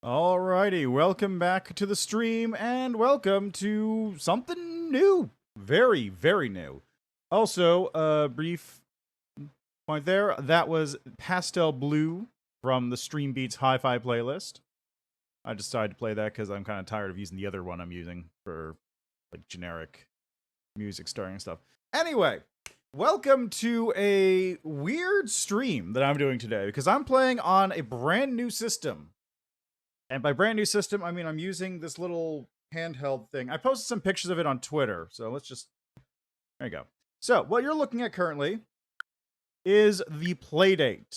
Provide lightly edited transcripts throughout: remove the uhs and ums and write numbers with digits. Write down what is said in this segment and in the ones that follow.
Alrighty, welcome back to the stream, and welcome to something new. Very, very new. Also, a brief point there, that was Pastel Blue from the Stream Beats Hi-Fi playlist. I decided to play that because I'm kind of tired of using the other one I'm using for, like, generic music starting stuff. Anyway, welcome to a weird stream that I'm doing today, because I'm playing on a brand new system. And by brand new system, I mean I'm using this little handheld thing. I posted some pictures of it on Twitter, so let's just... There you go. So, what you're looking at currently is the PlayDate.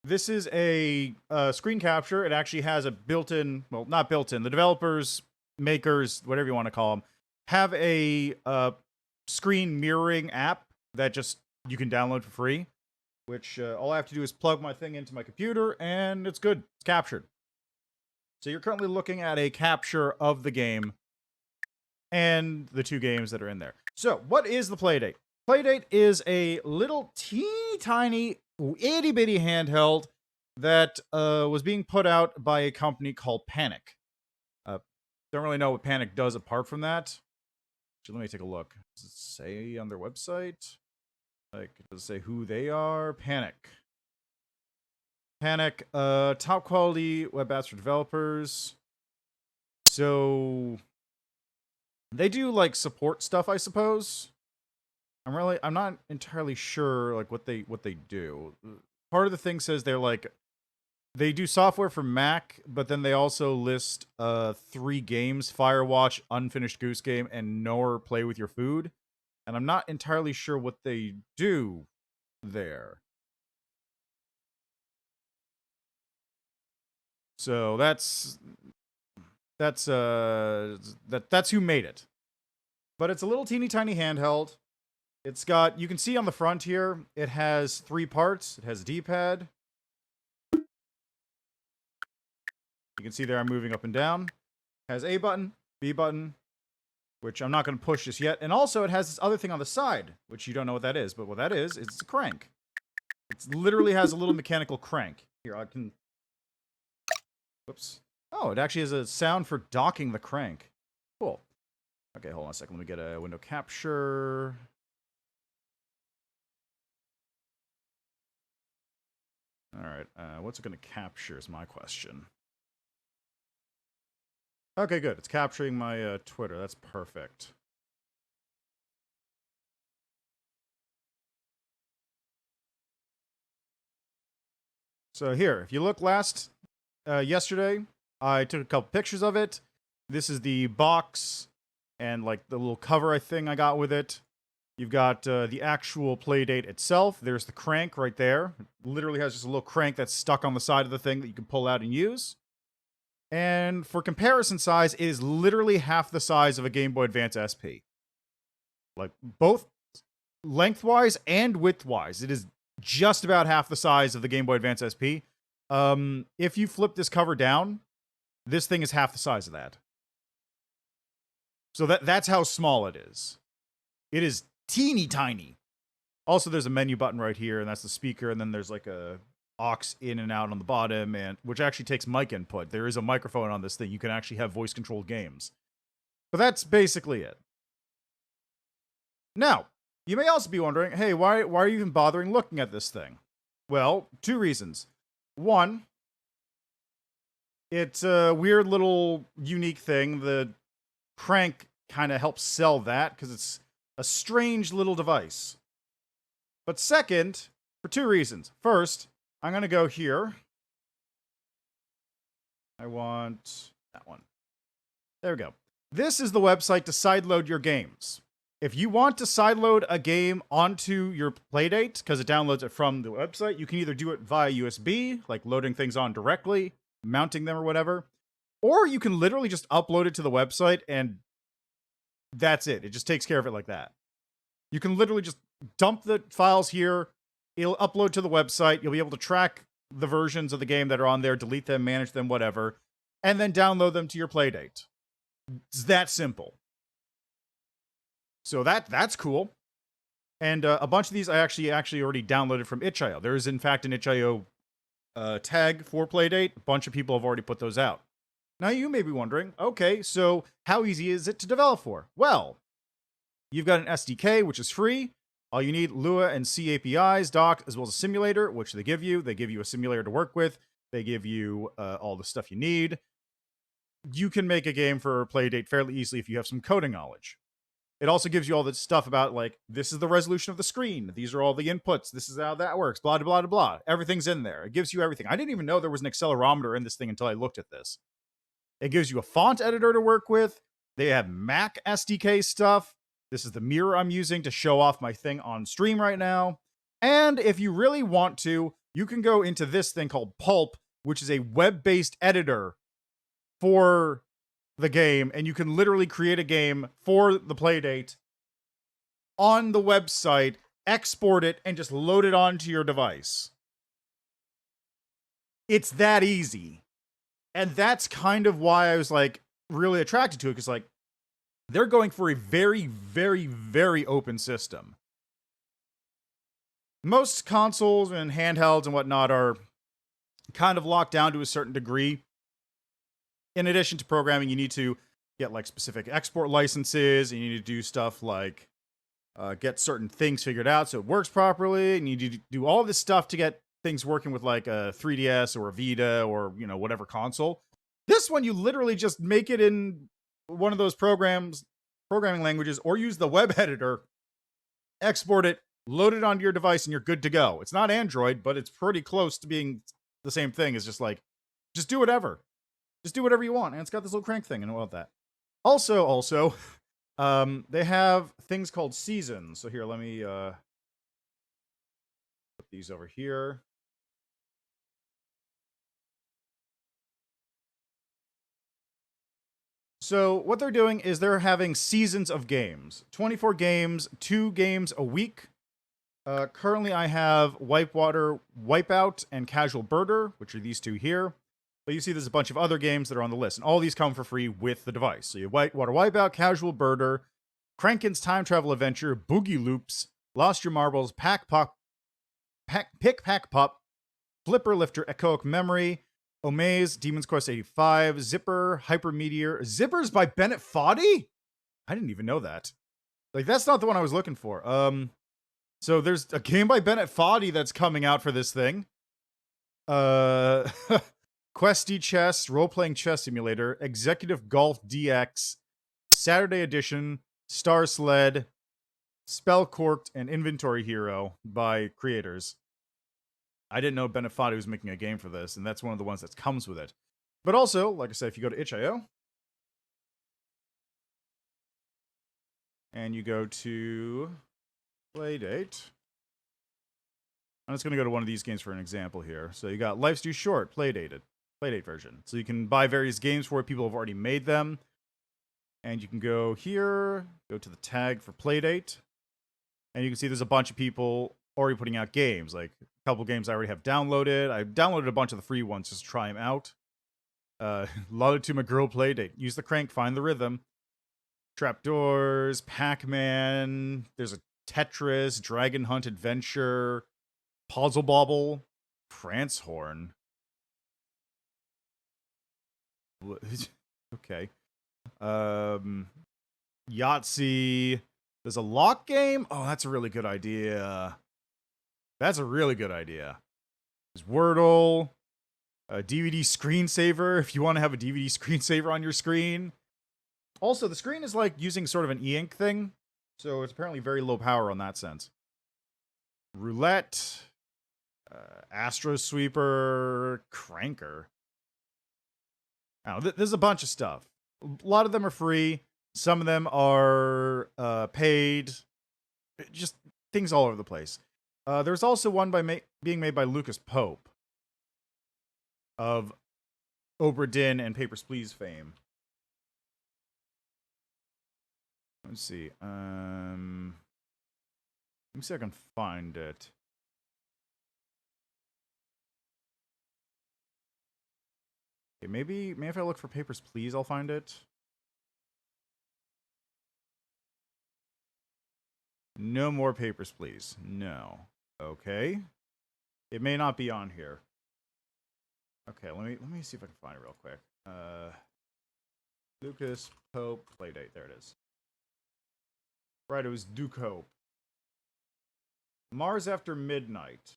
This is a screen capture. It actually has a built-in... Well, not built-in. The developers, makers, whatever you want to call them, have a screen mirroring app that just you can download for free. Which all I have to do is plug my thing into my computer, and it's good. It's captured. So you're currently looking at a capture of the game and the two games that are in there. So what is the Playdate? Playdate is a little teeny tiny, itty bitty handheld that was being put out by a company called Panic. Don't really know what Panic does apart from that. Actually, let me take a look. Does it say on their website? Like, does it say who they are? Panic, top quality web apps for developers. So they do like support stuff, I suppose. I'm not entirely sure like what they do. Part of the thing says they do software for Mac, but then they also list 3 games: Firewatch, Unfinished Goose Game, and Nor Play With Your Food. And I'm not entirely sure what they do there. So that's who made it. But it's a little teeny tiny handheld. It's got, you can see on the front here, it has 3 parts. It has a D-pad. You can see there I'm moving up and down. It has A button, B button, which I'm not going to push just yet. And also, it has this other thing on the side, which you don't know what that is. But what that is it's a crank. It literally has a little mechanical crank. Here, I can... Whoops. Oh, it actually has a sound for docking the crank. Cool. Okay, hold on a second. Let me get a window capture. Alright, what's it going to capture is my question. Okay, good. It's capturing my Twitter. That's perfect. So here, if you look yesterday, I took a couple pictures of it. This is the box and like the little cover thing I got with it. You've got the actual Playdate itself. There's the crank right there. It literally has just a little crank that's stuck on the side of the thing that you can pull out and use. And for comparison size, it is literally half the size of a Game Boy Advance SP. Like, both lengthwise and widthwise, it is just about half the size of the Game Boy Advance SP. If you flip this cover down, this thing is half the size of that. So that's how small it is. It is teeny tiny. Also, there's a menu button right here, and that's the speaker, and then there's like a aux in and out on the bottom, and which actually takes mic input. There is a microphone on this thing. You can actually have voice-controlled games. But that's basically it. Now, you may also be wondering, hey, why are you even bothering looking at this thing? Well, 2 reasons. 1, it's a weird little unique thing. The crank kind of helps sell that because it's a strange little device. But second, for 2 reasons. First, I'm going to go here. I want that one. There we go. This is the website to sideload your games. If you want to sideload a game onto your Playdate, because it downloads it from the website, you can either do it via USB, like loading things on directly, mounting them or whatever, or you can literally just upload it to the website and that's it. It just takes care of it like that. You can literally just dump the files here, it'll upload to the website, you'll be able to track the versions of the game that are on there, delete them, manage them, whatever, and then download them to your Playdate. It's that simple. So that's cool. And a bunch of these I actually already downloaded from itch.io. There is, in fact, an itch.io tag for Playdate. A bunch of people have already put those out. Now you may be wondering, okay, so how easy is it to develop for? Well, you've got an SDK, which is free. All you need, Lua and C APIs, doc, as well as a simulator, which they give you. They give you a simulator to work with. They give you all the stuff you need. You can make a game for Playdate fairly easily if you have some coding knowledge. It also gives you all the stuff about, like, this is the resolution of the screen. These are all the inputs. This is how that works. Blah, blah, blah, blah. Everything's in there. It gives you everything. I didn't even know there was an accelerometer in this thing until I looked at this. It gives you a font editor to work with. They have Mac SDK stuff. This is the mirror I'm using to show off my thing on stream right now. And if you really want to, you can go into this thing called Pulp, which is a web-based editor for the game, and you can literally create a game for the Playdate on the website, export it, and just load it onto your device. It's that easy. And that's kind of why I was, like, really attracted to it, because, like, they're going for a very, very, very open system. Most consoles and handhelds and whatnot are kind of locked down to a certain degree. In addition to programming, you need to get, like, specific export licenses, and you need to do stuff like get certain things figured out so it works properly, and you need to do all this stuff to get things working with, like, a 3DS or a Vita or, you know, whatever console. This one, you literally just make it in one of those programming languages, or use the web editor, export it, load it onto your device, and you're good to go. It's not Android, but it's pretty close to being the same thing. It's just like, just do whatever. Just do whatever you want. And it's got this little crank thing and all that. Also, they have things called seasons. So here, let me put these over here. So what they're doing is they're having seasons of games. 24 games, 2 games a week. Currently I have Whitewater, Wipeout, and Casual Birder, which are these 2 here. But you see there's a bunch of other games that are on the list, and all these come for free with the device. So you have Whitewater, Wipeout, Casual Birder, Crankin's Time Travel Adventure, Boogie Loops, Lost Your Marbles, Pick Pack Pup, Flipper Lifter, Echoic Memory, Omaze, Demon's Quest 85, Zipper, Hyper Meteor. Zipper's by Bennett Foddy? I didn't even know that. Like, that's not the one I was looking for. So there's a game by Bennett Foddy that's coming out for this thing. Questy Chess, Role-Playing Chess Simulator, Executive Golf DX, Saturday Edition, Star Sled, Spell Corked, and Inventory Hero by creators. I didn't know Bennett Foddy was making a game for this, and that's one of the ones that comes with it. But also, like I said, if you go to itch.io, and you go to Playdate, I'm just going to go to one of these games for an example here. So you got Life's Too Short, Playdate version. So you can buy various games for it. People have already made them. And you can go here, go to the tag for Playdate, and you can see there's a bunch of people already putting out games. Like, a couple games I already have downloaded. I downloaded a bunch of the free ones just to try them out. Loaded to my girl Playdate. Use the crank, find the rhythm. Trapdoors, PacMan. There's a Tetris, Dragon Hunt Adventure, Puzzle Bobble, France Horn. Okay. Yahtzee. There's a lock game. Oh, that's a really good idea. That's a really good idea. There's Wordle. A DVD screensaver, if you want to have a DVD screensaver on your screen. Also, the screen is like using sort of an e-ink thing, so it's apparently very low power on that sense. Roulette. Astro Sweeper. Cranker. Now, there's a bunch of stuff. A lot of them are free. Some of them are paid. Just things all over the place. There's also one being made by Lucas Pope of Obra Dinn and Papers, Please fame. Let's see. Let me see if I can find it. Okay, maybe if I look for Papers, Please, I'll find it. No more Papers, Please. No. Okay. It may not be on here. Okay, let me see if I can find it real quick. Lucas Pope Playdate. There it is. Right, it was Duke Hope. Mars After Midnight.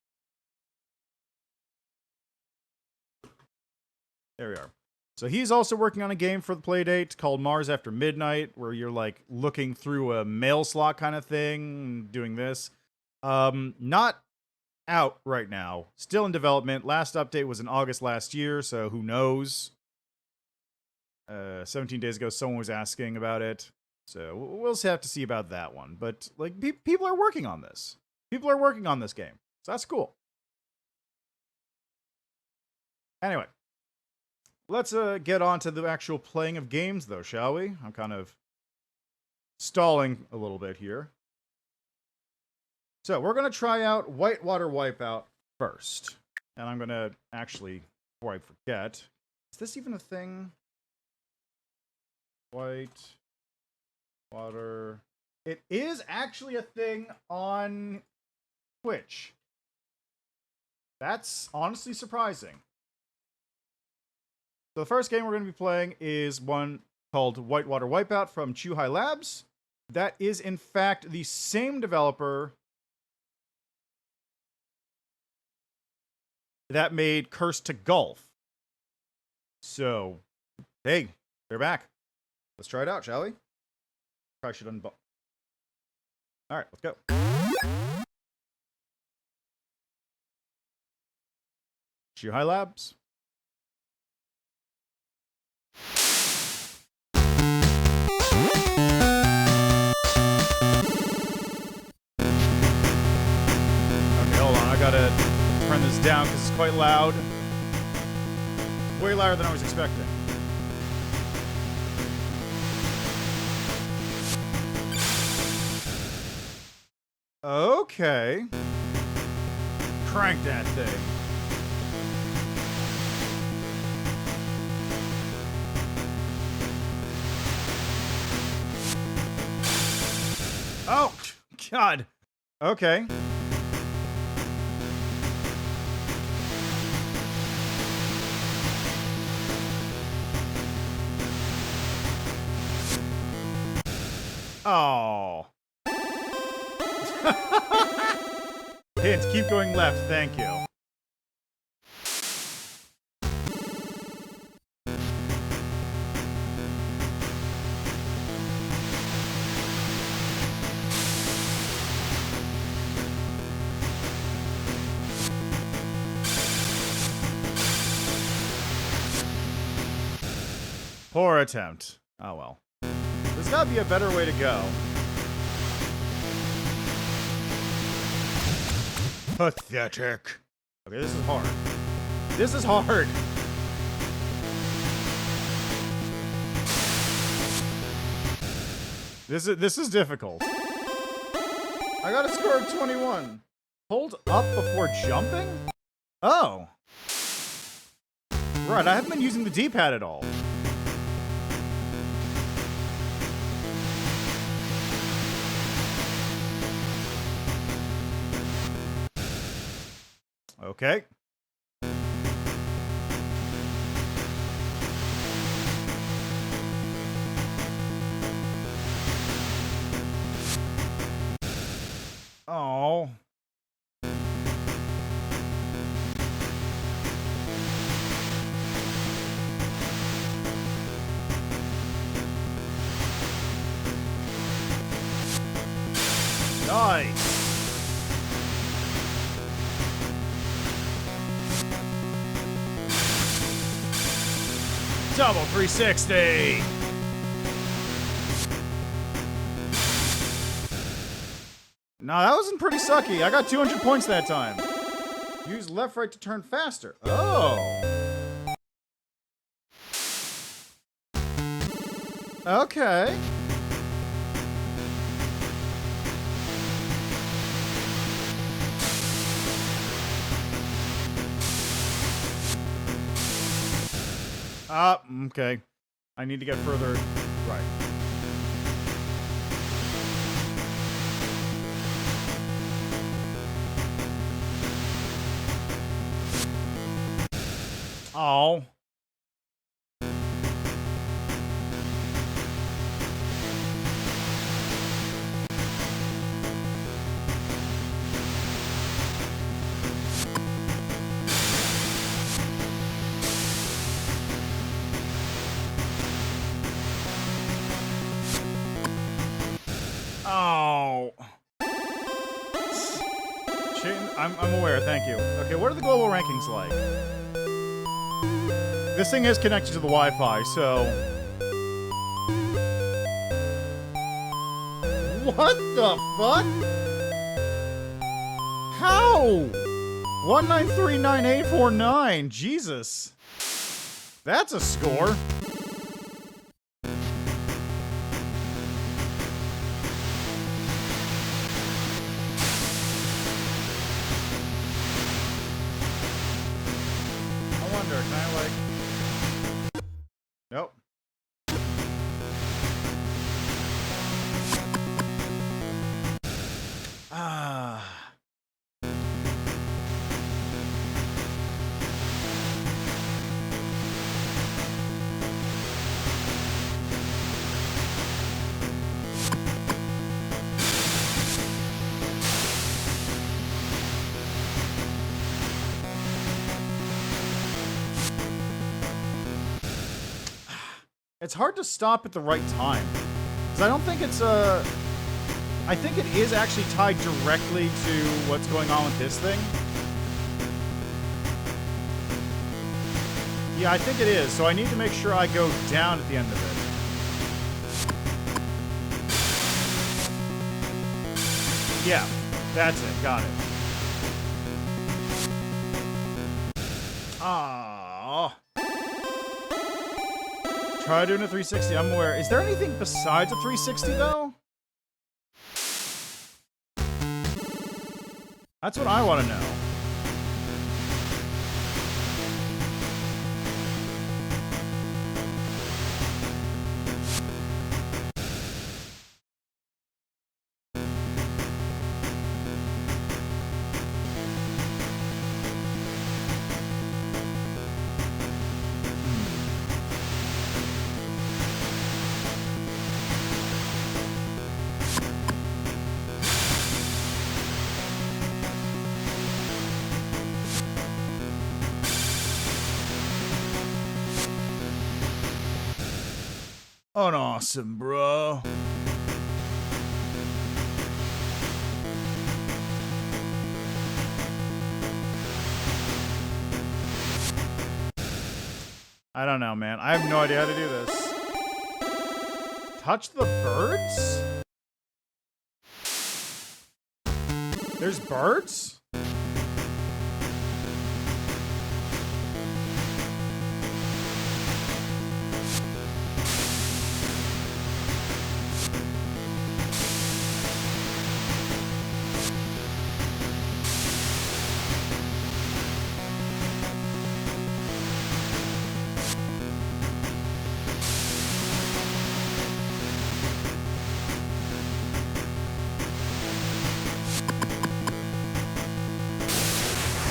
There we are. So he's also working on a game for the Playdate called Mars After Midnight, where you're like looking through a mail slot kind of thing, doing this. Not out right now. Still in development. Last update was in August last year, so who knows? 17 days ago, someone was asking about it. So we'll have to see about that one. But like, people are working on this. People are working on this game. So that's cool. Anyway. Let's get on to the actual playing of games, though, shall we? I'm kind of stalling a little bit here. So we're going to try out Whitewater Wipeout first. And I'm going to actually, before I forget, is this even a thing? Whitewater. It is actually a thing on Twitch. That's honestly surprising. So the first game we're going to be playing is one called Whitewater Wipeout from Chuhai Labs. That is, in fact, the same developer that made Curse to Golf. So, hey, they're back. Let's try it out, shall we? Probably should unbox. All right, let's go. Chuhai Labs. Okay, hold on. I gotta turn this down because it's quite loud. Way louder than I was expecting. Okay. Crank that thing. Oh, God. Okay. Oh. Hint, keep going left, thank you. Poor attempt. Oh well. There's gotta be a better way to go. Pathetic. Okay, this is hard. This is hard. This is difficult. I got a score of 21. Hold up before jumping? Oh. Right, I haven't been using the D-pad at all. Okay. Oh. Nice. Double 360. No, that wasn't pretty sucky. I got 200 points that time. Use left right to turn faster. Oh. Okay. Okay. I need to get further right. Oh. Oh. I'm aware, thank you. Okay, what are the global rankings like? This thing is connected to the Wi-Fi, so... What the fuck? How? 1939849. Jesus. That's a score. Nope. Ah. It's hard to stop at the right time. Because I don't think it's I think it is actually tied directly to what's going on with this thing. Yeah, I think it is. So I need to make sure I go down at the end of it. Yeah, that's it. Got it. Ah. Try doing a 360. I'm aware. Is there anything besides a 360 though? That's what I want to know. Awesome, bro. I don't know, man. I have no idea how to do this. Touch the birds? There's birds?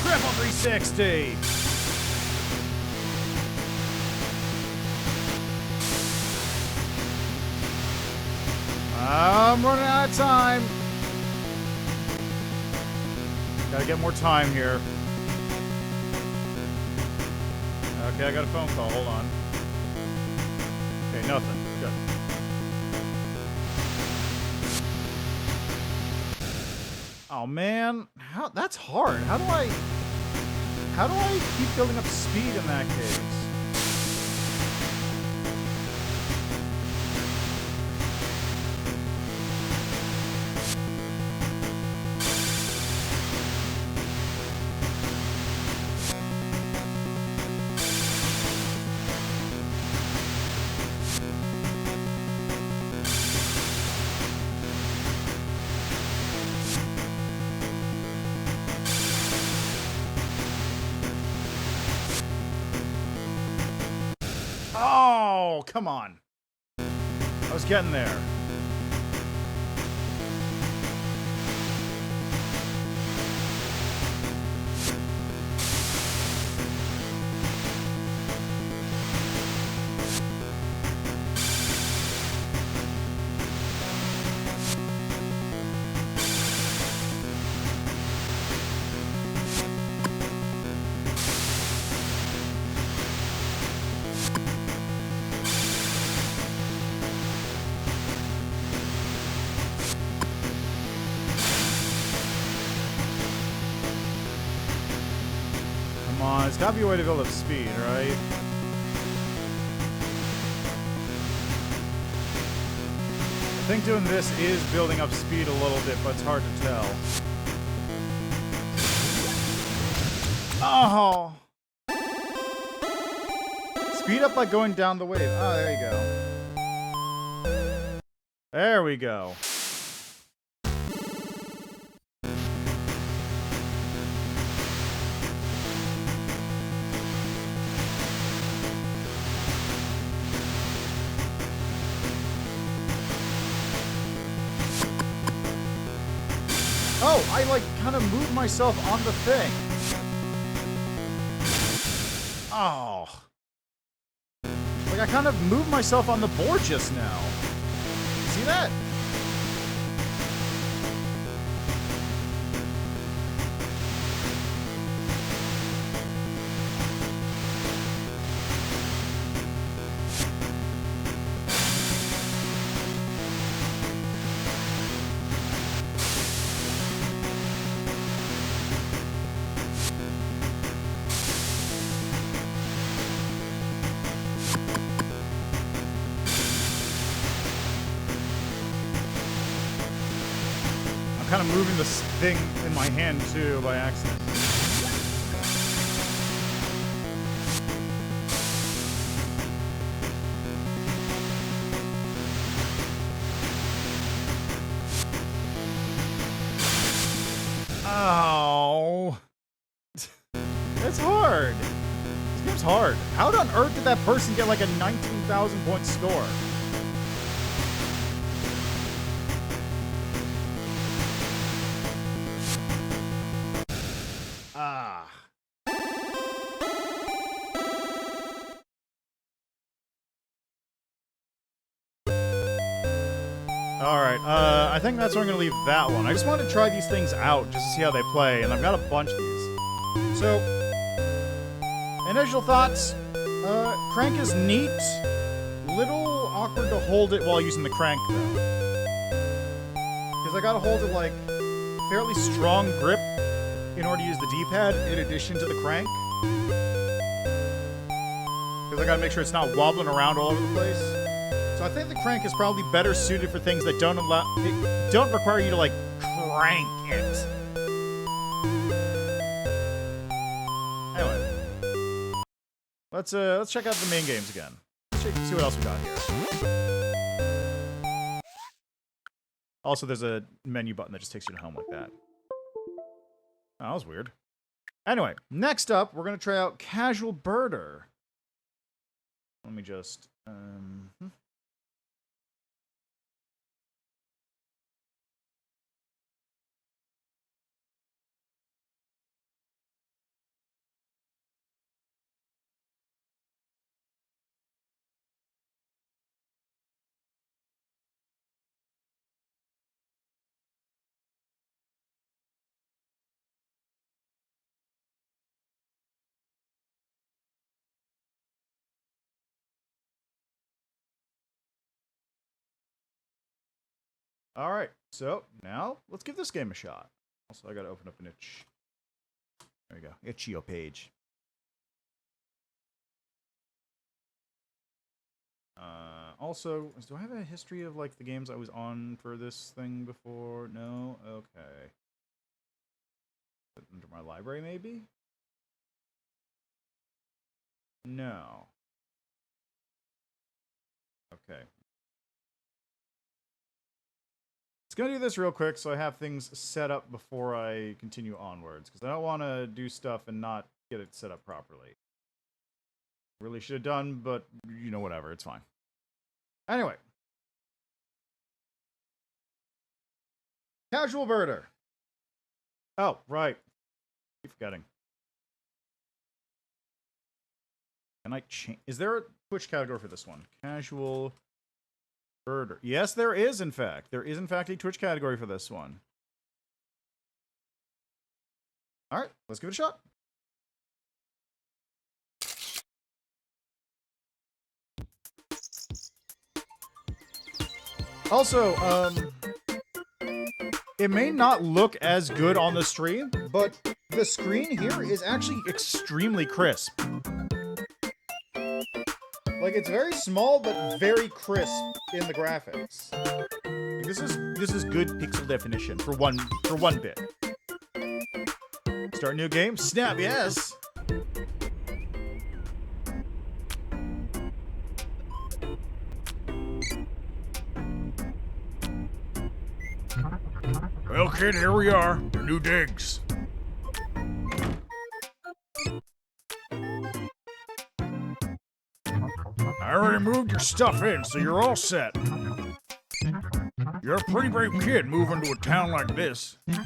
Triple 360. I'm running out of time. Gotta get more time here. Okay, I got a phone call. Hold on. Okay, nothing. Good. Oh man, that's hard. How do I keep building up speed in that case? Oh, come on. I was getting there. Come on, there's gotta be a way to build up speed, right? I think doing this is building up speed a little bit, but it's hard to tell. Oh! Speed up by going down the wave. Oh, there you go. There we go. Oh, I like kind of moved myself on the thing. Oh. Like I kind of moved myself on the board just now. See that? Kind of moving this thing in my hand too by accident. Oh, it's hard. This game's hard. How on earth did that person get like a 19,000 point score? Alright, I think that's where I'm going to leave that one. I just wanted to try these things out just to see how they play, and I've got a bunch of these. So, initial thoughts, crank is neat. Little awkward to hold it while using the crank, though. Because I gotta hold it, like, fairly strong grip in order to use the D-pad in addition to the crank. Because I gotta make sure it's not wobbling around all over the place. So I think the crank is probably better suited for things that don't require you to like crank it. Anyway, let's check out the main games again. Let's see what else we got here. Also, there's a menu button that just takes you to home like that. Oh, that was weird. Anyway, next up, we're gonna try out Casual Birder. Let me just all right, so now let's give this game a shot. Also, I gotta open up an itch. There you go, Itch.io page. Also, do I have a history of like the games I was on for this thing before? No? Okay. Under my library, maybe? No. Okay. Gonna do this real quick so I have things set up before I continue onwards, because I don't want to do stuff and not get it set up properly. Really should have done, but you know, whatever, it's fine. Anyway. Casual Birder. Oh, right. Keep forgetting. Can I change? Is there a Twitch category for this one? Casual Birder. Yes, there is, in fact. There is, in fact, a Twitch category for this one. Alright, let's give it a shot. Also, it may not look as good on the stream, but the screen here is actually extremely crisp. Like, it's very small, but very crisp in the graphics. Like, this is good pixel definition for one bit. Start a new game? Snap, yes! Well, kid, here we are. Your new digs. I already moved your stuff in, so you're all set. You're a pretty brave kid moving to a town like this. Do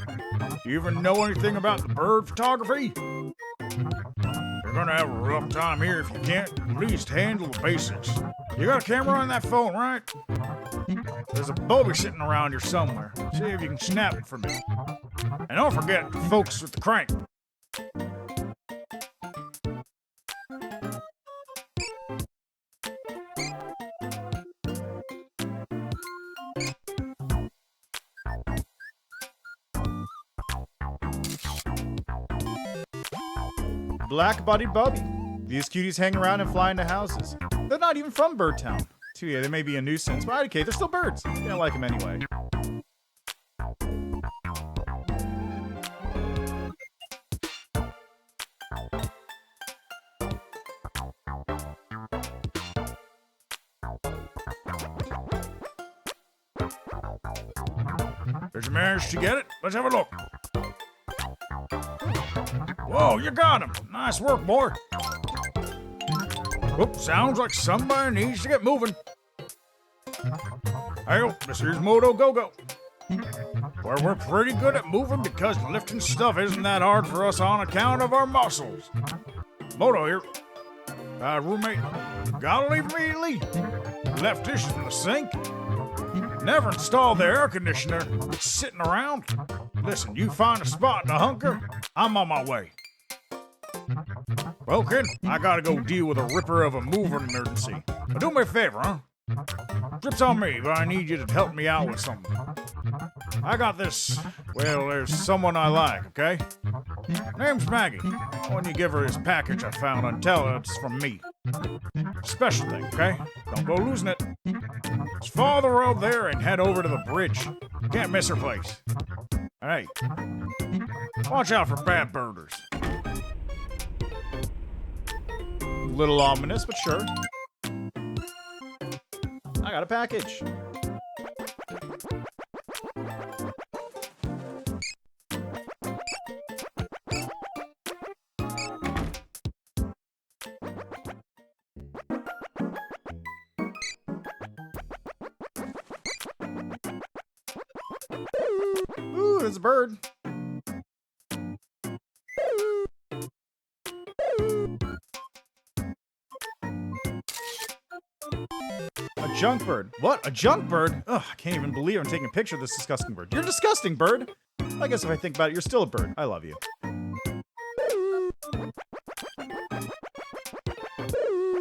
you even know anything about the bird photography? You're gonna have a rough time here if you can't at least handle the basics. You got a camera on that phone, right? There's a Bobby sitting around here somewhere. See if you can snap it for me. And don't forget to focus with the crank. Black-bodied Bubby. These cuties hang around and fly into houses. They're not even from Birdtown. So yeah, they may be a nuisance, but okay, they're still birds. You don't like them anyway. Did you manage to get it? Let's have a look. Whoa, you got him. Nice work, boy. Whoop, sounds like somebody needs to get moving. Hey, this here's Moto Go-Go. Well, we're pretty good at moving because lifting stuff isn't that hard for us on account of our muscles. Moto here. Roommate, gotta leave immediately. Left dishes in the sink. Never installed the air conditioner. Sitting around. Listen, you find a spot to hunker, I'm on my way. Well, kid, I gotta go deal with a ripper of a moving emergency. Now, do me a favor, huh? Trip's on me, but I need you to help me out with something. I got this. Well, there's someone I like, okay? Name's Maggie. When you give her this package I found on tell her it's from me. Special thing, okay? Don't go losing it. Just follow the road there and head over to the bridge. Can't miss her place. Alright. Watch out for bad birders. A little ominous, but sure. I got a package. Ooh, there's a bird. A junk bird. What? A junk bird? Ugh, I can't even believe I'm taking a picture of this disgusting bird. You're a disgusting bird. I guess if I think about it, you're still a bird. I love you.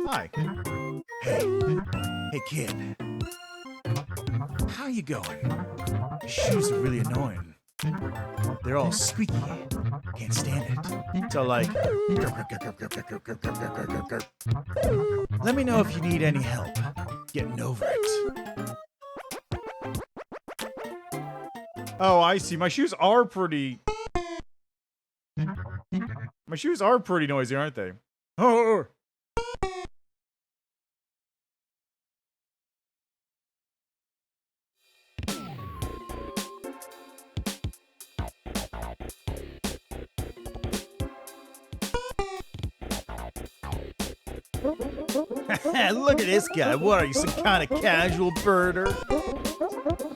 Hi. Hey kid. How you going? Your shoes are really annoying. They're all squeaky. Can't stand it. So like, let me know if you need any help getting over it. Oh, I see. My shoes are pretty... My shoes are pretty noisy, aren't they? Oh! Look at this guy. What are you, some kind of casual birder?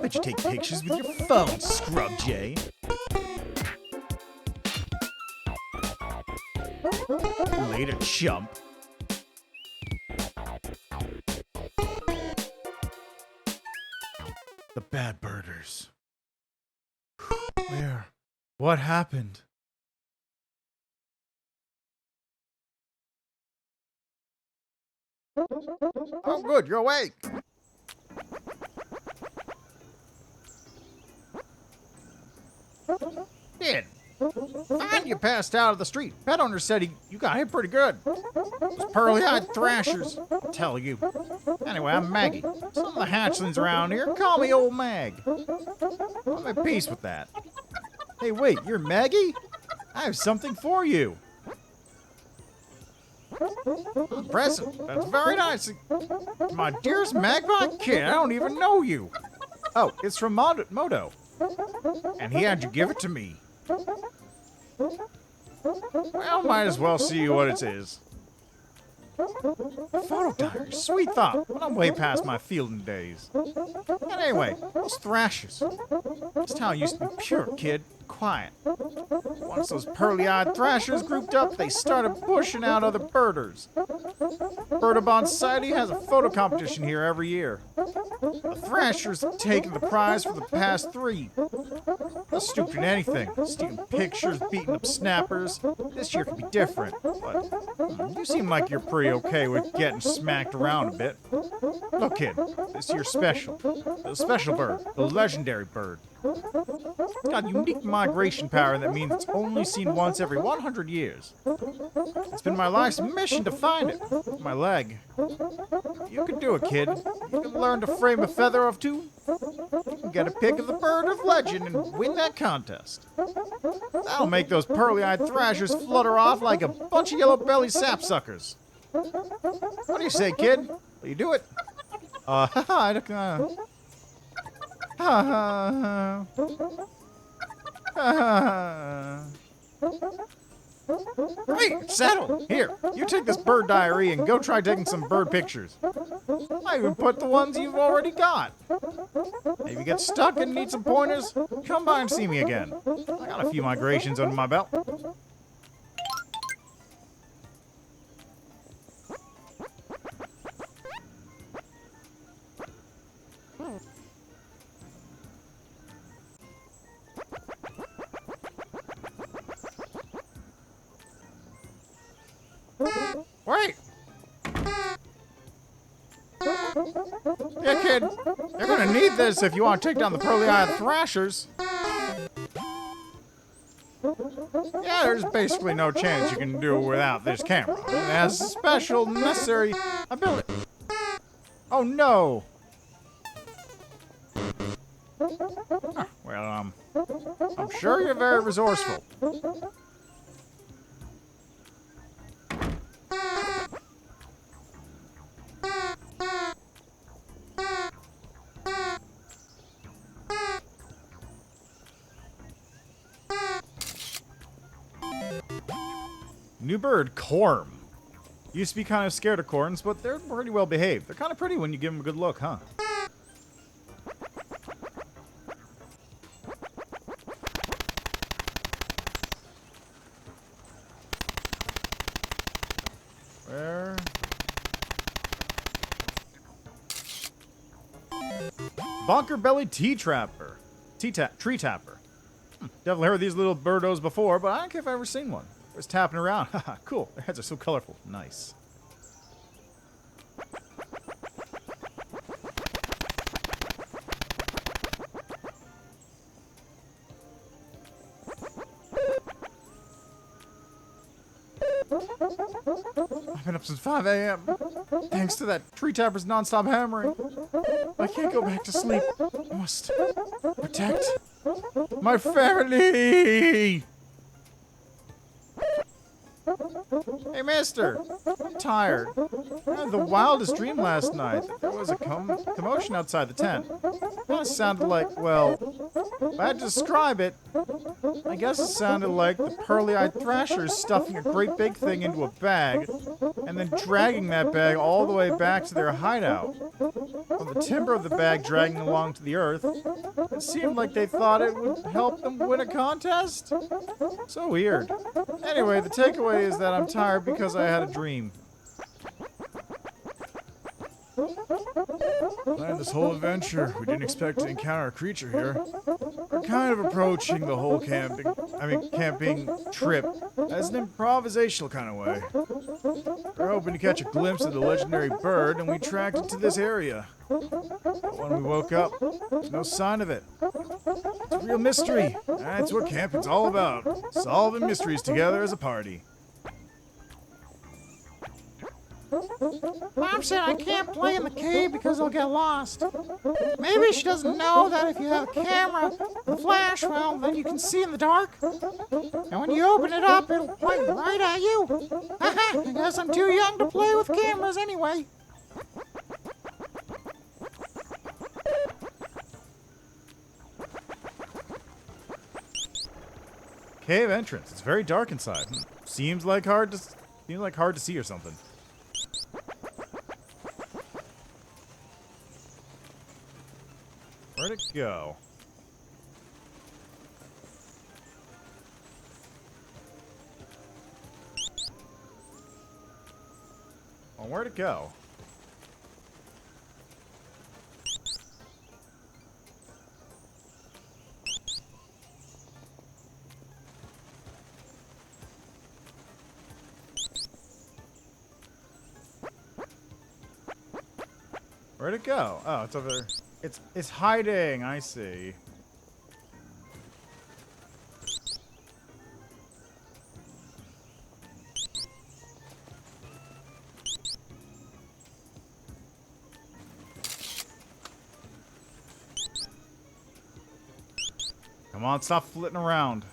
Bet you take pictures with your phone, Scrub Jay. Later, chump. The bad birders. Where? What happened? Oh, good, you're awake. Kid, find you passed out of the street. Pet owner said you got hit pretty good. Those pearly-eyed thrashers, I'll tell you. Anyway, I'm Maggie. Some of the hatchlings around here call me Old Mag. I'm at peace with that. Hey, wait, you're Maggie? I have something for you. Impressive. That's very nice. My dearest magpie kid, I don't even know you. Oh, it's from Modo. And he had you give it to me. Well, might as well see what it is. Photo diary, sweet thought, but I'm way past my fielding days. And anyway, those thrashers. This town used to be pure, kid. Quiet. Once those pearly-eyed thrashers grouped up, they started pushing out other birders. Birdabond Society has a photo competition here every year. The thrashers have taken the prize for the past 3. They're stupid at anything. Stealing pictures, beating up snappers. This year could be different, but you seem like you're pretty okay with getting smacked around a bit. Look, kid, this year's special. The special bird, the legendary bird. It's got unique migration power that means it's only seen once every 100 years. It's been my life's mission to find it. My leg. You can do it, kid. You can learn to frame a feather of 2. You can get a pic of the bird of legend and win that contest. That'll make those pearly-eyed thrashers flutter off like a bunch of yellow-bellied sapsuckers. What do you say, kid? Will you do it? Hey, settle! Here, you take this bird diary and go try taking some bird pictures. I even put the ones you've already got. If you get stuck and need some pointers, come by and see me again. I got a few migrations under my belt. Wait! Yeah, kid, you're gonna need this if you want to take down the pearly-eyed thrashers. Yeah, there's basically no chance you can do it without this camera. It has a special necessary ability. Oh no! Well, I'm sure you're very resourceful. New bird, corm. Used to be kind of scared of corns, but they're pretty well behaved. They're kind of pretty when you give them a good look, huh? Where? Bonker-bellied tree tapper. Tree tapper. Definitely heard of these little birdos before, but I don't care if I've ever seen one. Just tapping around. Haha, cool. Their heads are so colorful. Nice. I've been up since 5 a.m. Thanks to that tree tapper's non-stop hammering. I can't go back to sleep. I must protect my family. Hey, mister! I'm tired. I had the wildest dream last night. There was a commotion outside the tent. It sounded like, well, if I had to describe it, I guess it sounded like the pearly-eyed thrashers stuffing a great big thing into a bag and then dragging that bag all the way back to their hideout. From the timber of the bag dragging along to the earth, it seemed like they thought it would help them win a contest. So weird. Anyway, the takeaway is that I'm tired because I had a dream. Planned this whole adventure. We didn't expect to encounter a creature here. We're kind of approaching the whole camping trip as an improvisational kind of way. We're hoping to catch a glimpse of the legendary bird, and we tracked it to this area. But when we woke up, there's no sign of it. It's a real mystery. That's what camping's all about. Solving mysteries together as a party. Mom said I can't play in the cave because I'll get lost. Maybe she doesn't know that if you have a camera and a flash, well, then you can see in the dark. And when you open it up, it'll point right at you. I guess I'm too young to play with cameras anyway. Cave entrance. It's very dark inside. Seems like hard to see or something. Where'd it go? Well, where'd it go? Where'd it go? Oh, it's over there. It's hiding. I see. Come on, stop flitting around.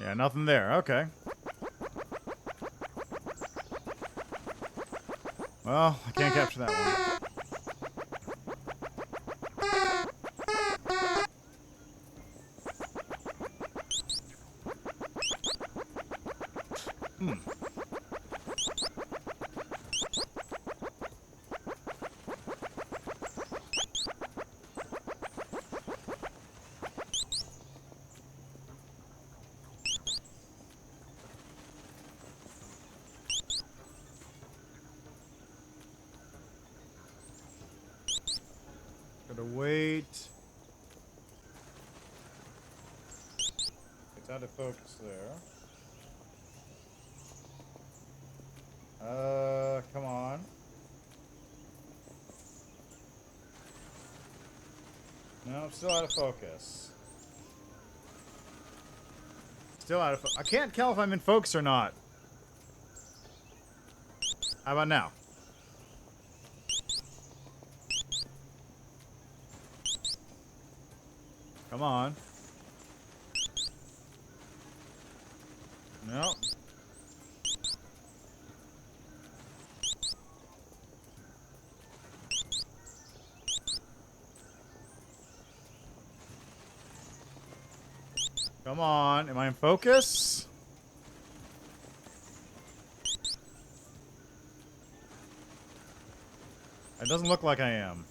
Yeah, nothing there. Okay. Well, I can't capture that one. Gotta wait. It's out of focus there. Come on. No, still out of focus. Still out of focus. I can't tell if I'm in focus or not. How about now? Come on. No. Come on. Am I in focus? It doesn't look like I am.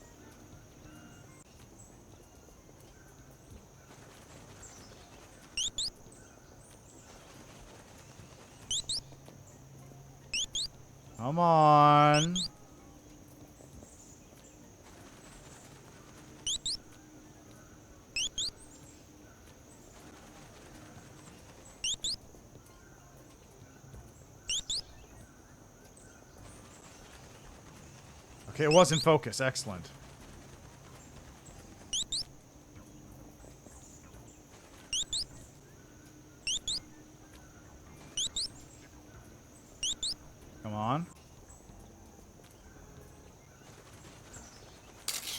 Come on. Okay, it was in focus. Excellent. Come on.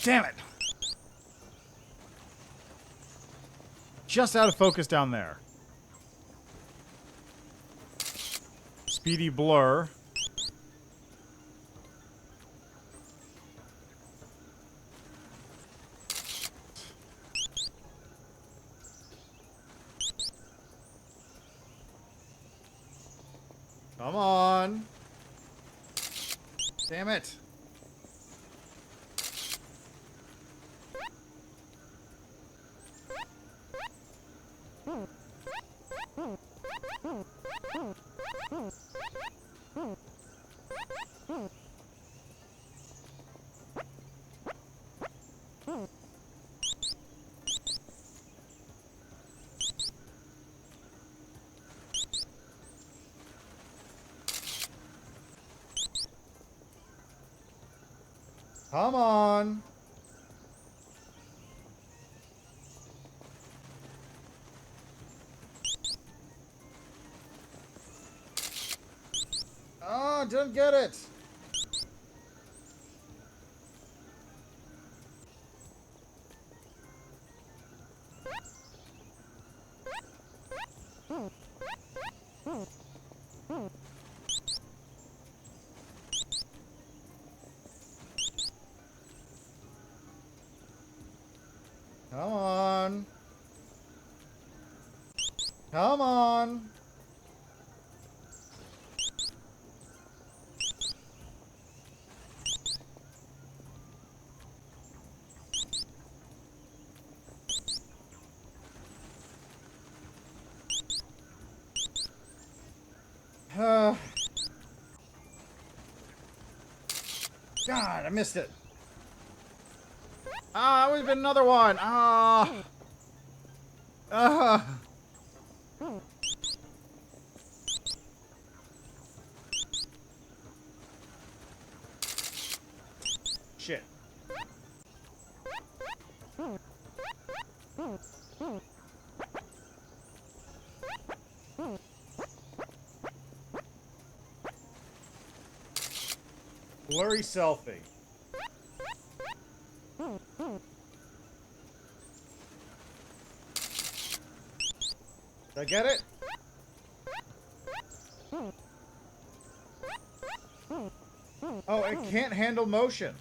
Damn it! Just out of focus down there. Speedy blur. Damn it. Come on. Oh, don't get it. Come on. Come on. God, I missed it. Ah, that would have been another one. Ah. Shit. Blurry selfie. Did I get it? Oh, it can't handle motion.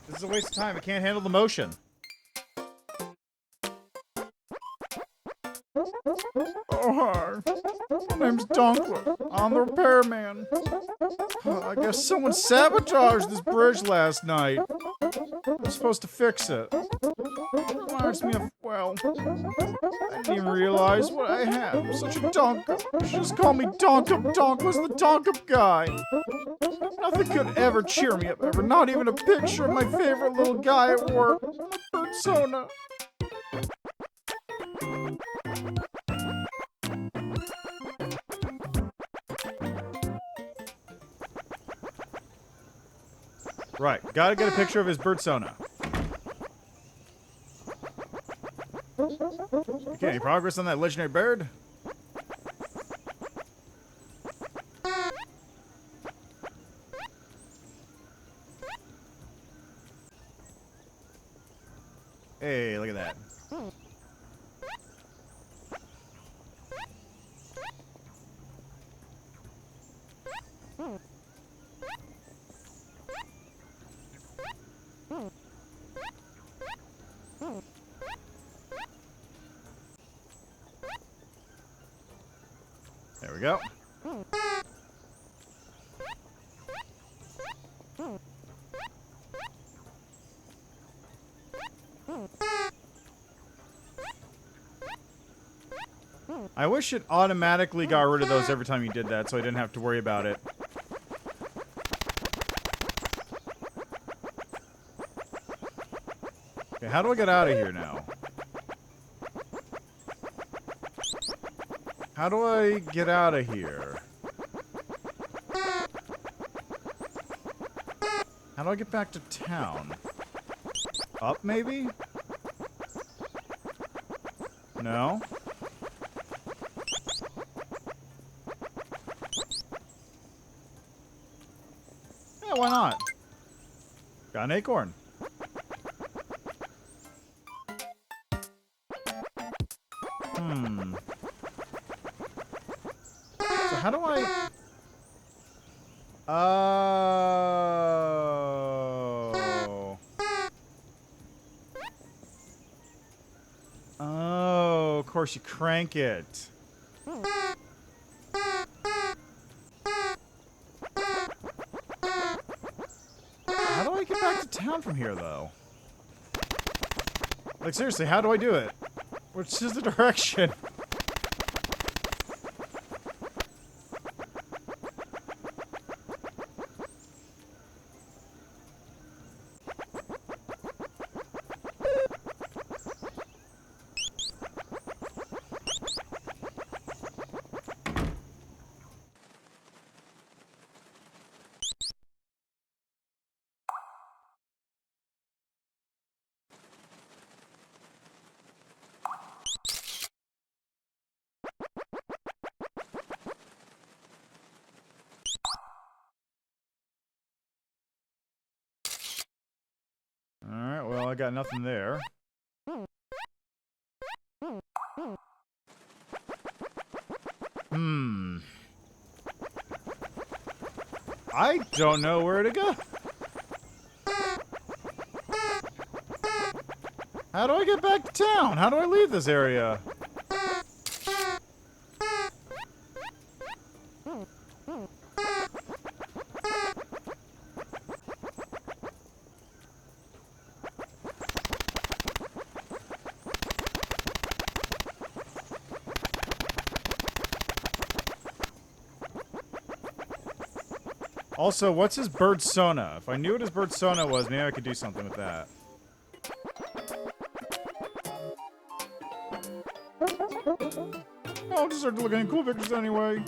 This is a waste of time. It can't handle the motion. Oh, hi. My name's Dunkler. I'm the repairman. I guess someone sabotaged this bridge last night. I was supposed to fix it. Reminds me of, well, I didn't even realize what I had. I'm such a dunk-up. You should just call me Dunk-up. Dunk was the dunk-up guy. Nothing could ever cheer me up ever. Not even a picture of my favorite little guy at work. Persona. Right, gotta get a picture of his birdsona. Okay, any progress on that legendary bird? Hey, look at that. There we go. I wish it automatically got rid of those every time you did that, so I didn't have to worry about it. Okay, how do I get out of here now? How do I get out of here? How do I get back to town? Up, maybe? No? Yeah, why not? Got an acorn. So how do I... Oh, of course you crank it. town from here, though? Like, seriously, how do I do it? Which is the direction? Alright, well, I got nothing there. I don't know where to go. How do I get back to town? How do I leave this area? Also, what's his bird sona? If I knew what his bird sona was, maybe I could do something with that. I'll just start looking at cool pictures anyway.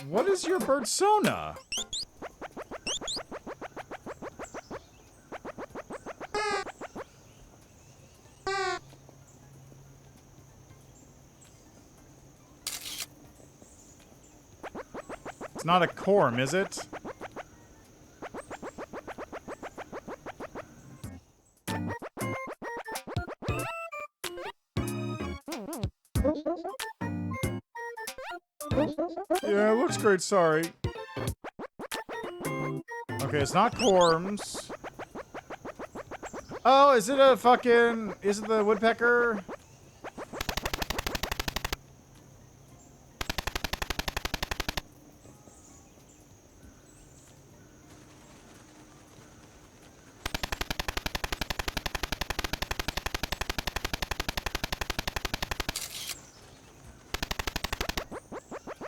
What is your bird sona? It's not a corm, is it? Yeah, it looks great, sorry. Okay, it's not corms. Oh, is it a fucking... Is it the woodpecker?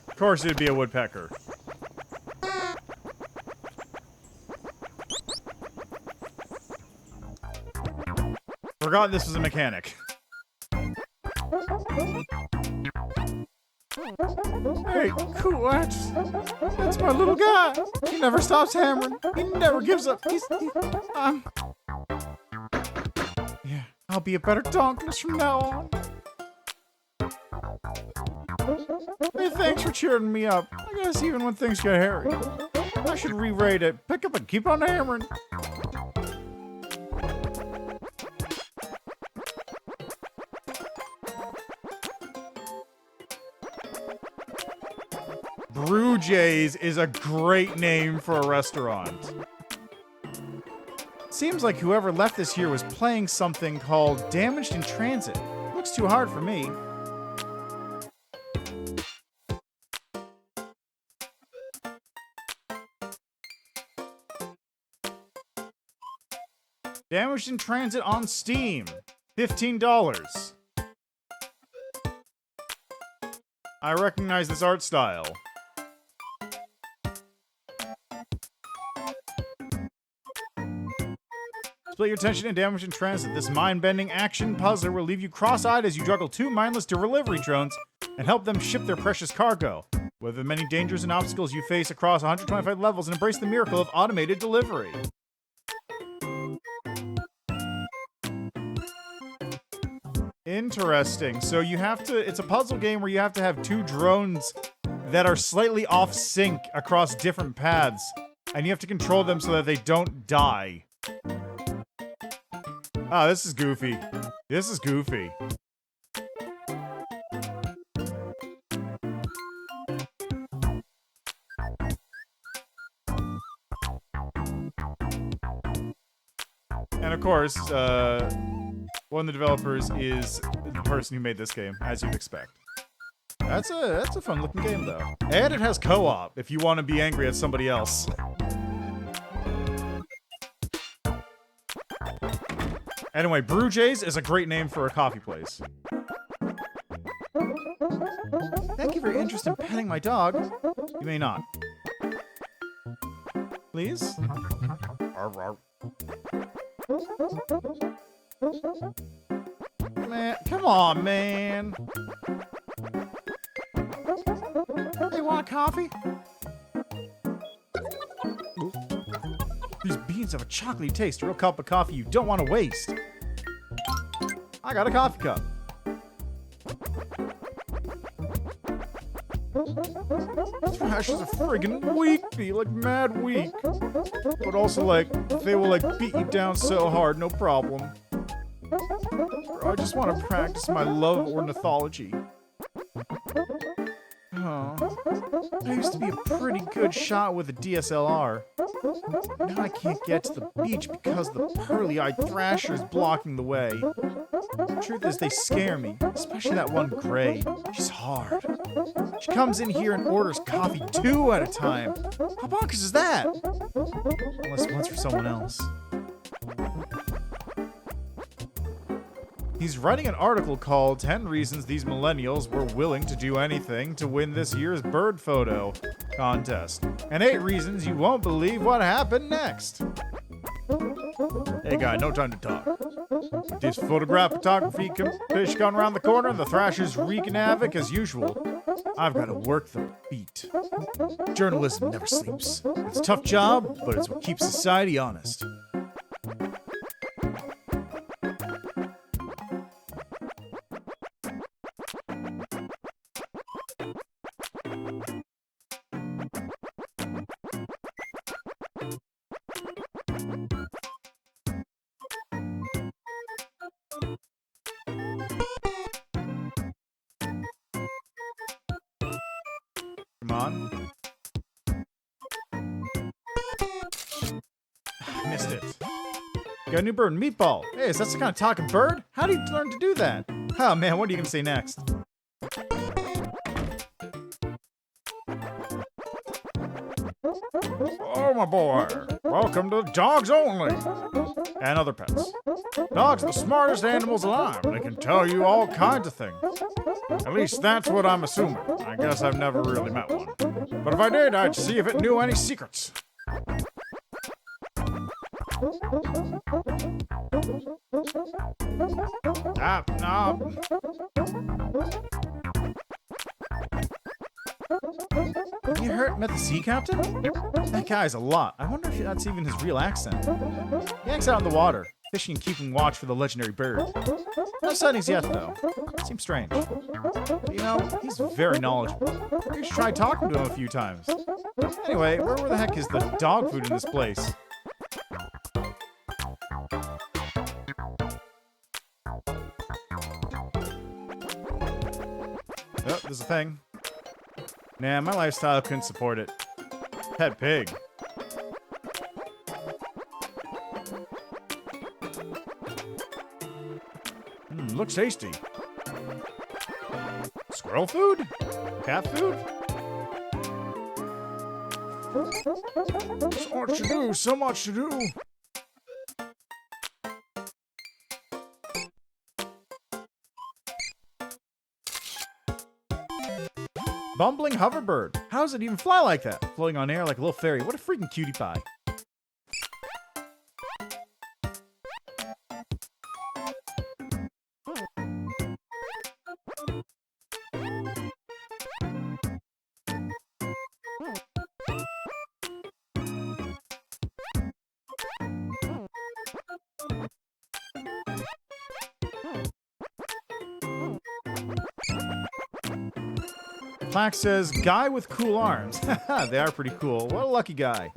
Of course it'd be a woodpecker. Forgot this was a mechanic. Hey, cool, that's my little guy. He never stops hammering. He never gives up. Yeah, I'll be a better donkless from now on. Hey, thanks for cheering me up. I guess even when things get hairy. I should re-rate it. Pick up and keep on hammering. Brew Jays is a great name for a restaurant. Seems like whoever left this here was playing something called Damaged in Transit. Looks too hard for me. Damaged in Transit on Steam. $15. I recognize this art style. Split your attention in Damaged in Transit. This mind-bending action puzzler will leave you cross-eyed as you juggle two mindless delivery drones and help them ship their precious cargo. Weather the many dangers and obstacles you face across 125 levels and embrace the miracle of automated delivery. Interesting. So you have to... It's a puzzle game where you have to have two drones that are slightly off-sync across different paths. And you have to control them so that they don't die. Ah, this is goofy. This is goofy. And of course, One of the developers is the person who made this game, as you'd expect. That's a fun looking game though. And it has co-op if you want to be angry at somebody else. Anyway, Brew Jays is a great name for a coffee place. Thank you for your interest in petting my dog. You may not. Please? Man, come on, man. Hey, want a coffee? These beans have a chocolatey taste, a real cup of coffee you don't want to waste. I got a coffee cup. Thrashers are friggin' weak, like mad weak. But also like, they will like beat you down so hard, no problem. I just want to practice my love of ornithology. Oh, I used to be a pretty good shot with a DSLR. Now I can't get to the beach because the pearly-eyed thrasher is blocking the way. The truth is, they scare me, especially that one gray. She's hard. She comes in here and orders coffee 2 at a time. How bonkers is that? Unless one's for someone else. He's writing an article called 10 Reasons These Millennials Were Willing to Do Anything to Win This Year's Bird Photo Contest. And 8 reasons you won't believe what happened next. Hey guy, no time to talk. With this photography competition going around the corner, the Thrashers wreaking havoc as usual. I've got to work the beat. Journalism never sleeps. It's a tough job, but it's what keeps society honest. Come on. Missed it. Got a new bird, Meatball. Hey, is that some kind of talking bird? How do you learn to do that? Oh man, what are you gonna say next? Oh my boy, welcome to Dogs Only. And other pets. Dogs are the smartest animals alive. They can tell you all kinds of things. At least that's what I'm assuming. I guess I've never really met one. But if I did, I'd see if it knew any secrets. No. You met the sea captain? That guy's a lot. I wonder if that's even his real accent. He hangs out in the water, fishing and keeping watch for the legendary bird. No sightings yet, though. Seems strange. But, you know, he's very knowledgeable. You should try talking to him a few times. Anyway, where the heck is the dog food in this place? Oh, there's a thing. Nah, my lifestyle couldn't support it. Pet pig. Looks tasty. Squirrel food? Cat food? So much to do, so much to do. Bumbling hoverbird. How does it even fly like that? Floating on air like a little fairy. What a freaking cutie pie. Plaque says, guy with cool arms. They are pretty cool. What a lucky guy.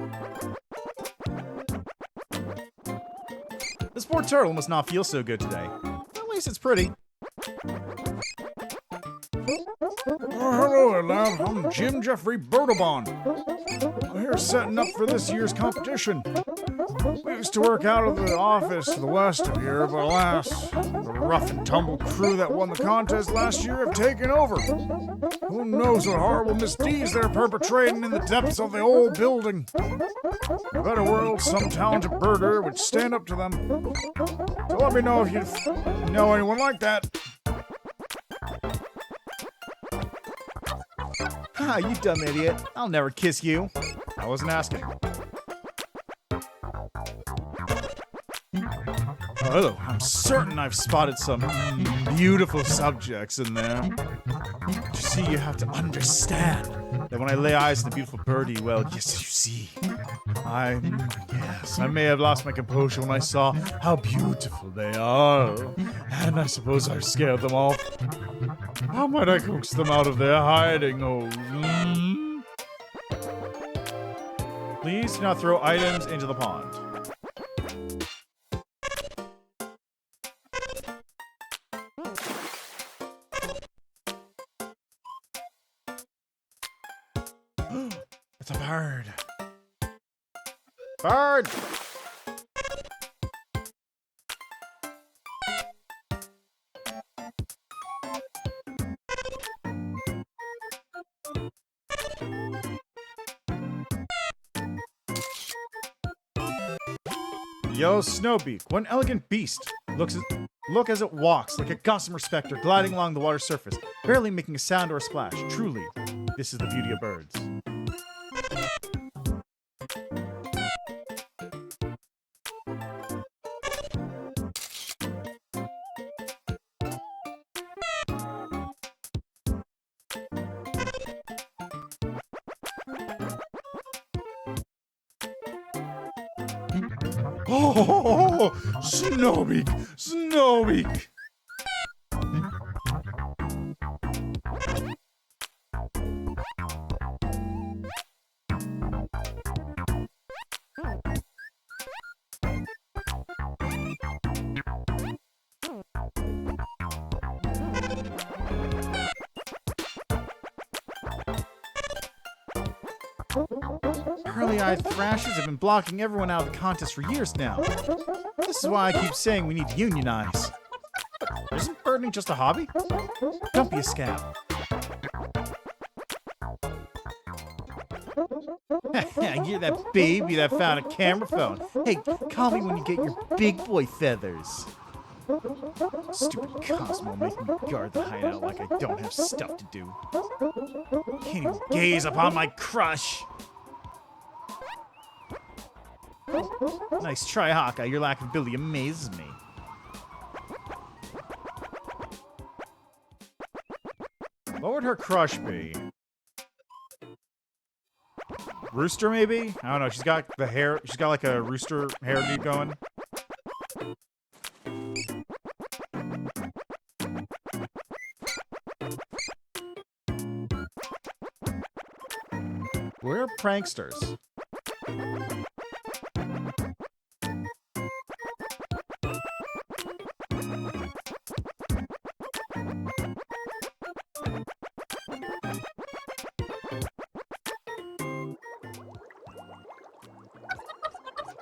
This poor turtle must not feel so good today. At least it's pretty. Oh, hello there, lad. I'm Jim Jeffrey Bertobon. I'm here setting up for this year's competition. We used to work out of the office to the west of here, but alas, the rough and tumble crew that won the contest last year have taken over. Who knows what horrible misdeeds they're perpetrating in the depths of the old building. In a better world, some talented birder would stand up to them. So let me know if you know anyone like that. Ha, you dumb idiot. I'll never kiss you. I wasn't asking. Oh, I'm certain I've spotted some beautiful subjects in there. You see, you have to understand that when I lay eyes on the beautiful birdie, well, yes, you see, I may have lost my composure when I saw how beautiful they are, and I suppose I scared them off. How might I coax them out of their hiding holes? Please do not throw items into the pond. It's a bird. Bird! Yo, Snowbeak, what an elegant beast. Look as it walks, like a gossamer specter gliding along the water's surface, barely making a sound or a splash. Truly, this is the beauty of birds. Oh, Snowbeak! Snowbeak! Pearly-eyed thrashers have been blocking everyone out of the contest for years now. This is why I keep saying we need to unionize. But isn't birding just a hobby? Don't be a scab. You're that baby that found a camera phone. Hey, call me when you get your big boy feathers. Stupid Cosmo making me guard the hideout like I don't have stuff to do. Can't even gaze upon my crush. Nice try, Hawkeye. Your lack of ability amazes me. What would her crush be? Rooster, maybe? I don't know. She's got the hair. She's got like a rooster hairdo going. We're pranksters.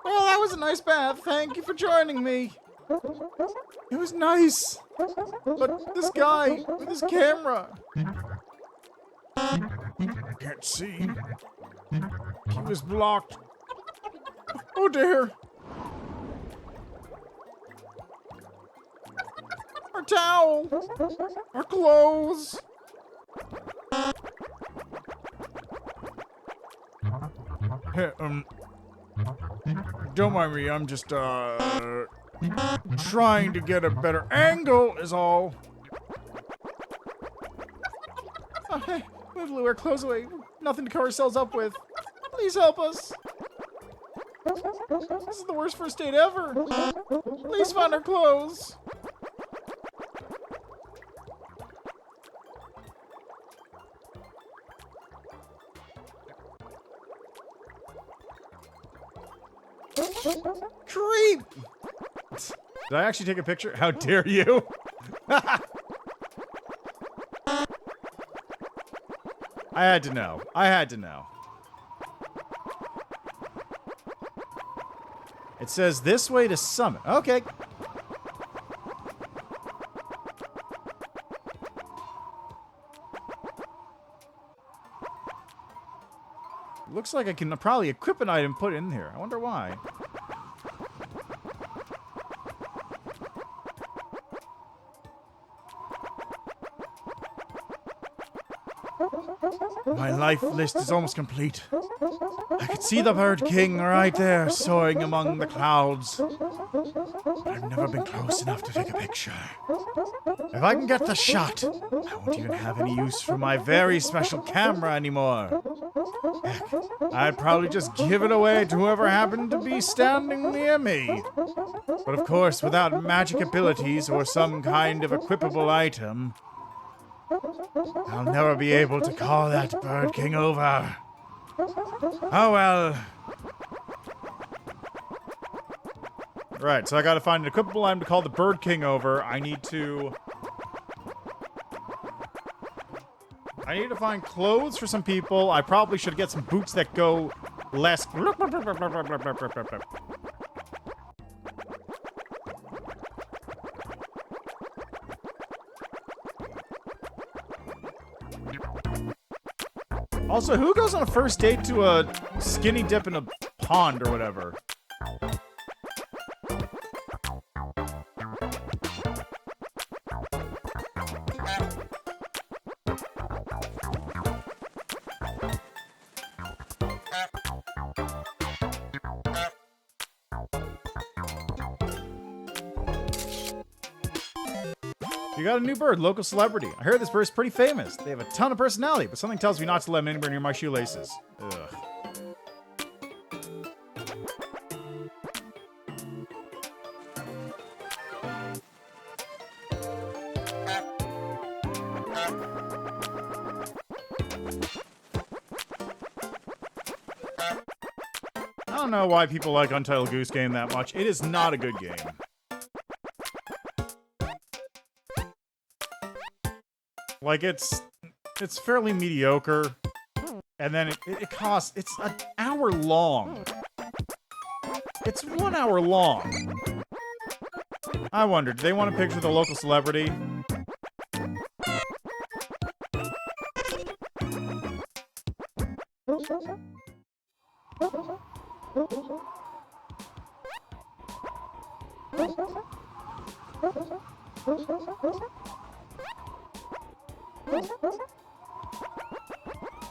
Well, that was a nice bath. Thank you for joining me. It was nice. But this guy with his camera. Can't see. He was blocked. Oh dear. Our towel. Our clothes. Hey, don't mind me, I'm just, trying to get a better angle is all. Oh, hey, we have to wear clothes away. Nothing to cover ourselves up with. Please help us. This is the worst first date ever. Please find our clothes. Creep! Did I actually take a picture? How dare you? I had to know. I had to know. It says this way to summit. Okay. Looks like I can probably equip an item, put it in here. I wonder why. My life list is almost complete. I could see the Bird King right there, soaring among the clouds. But I've never been close enough to take a picture. If I can get the shot, I won't even have any use for my very special camera anymore. Heck, I'd probably just give it away to whoever happened to be standing near me. But of course, without magic abilities or some kind of equipable item, I'll never be able to call that Bird King over. Oh well. Right, so I gotta find an equipable item to call the Bird King over. I need to find clothes for some people. I probably should get some boots that go less. Also, who goes on a first date to a skinny dip in a pond or whatever? You got a new bird, local celebrity. I heard this bird's pretty famous. They have a ton of personality, but something tells me not to let them anywhere near my shoelaces. Ugh. I don't know why people like Untitled Goose Game that much. It is not a good game. Like, it's fairly mediocre, and then it costs, it's an hour long. It's 1 hour long. I wonder, do they want a picture of the local celebrity?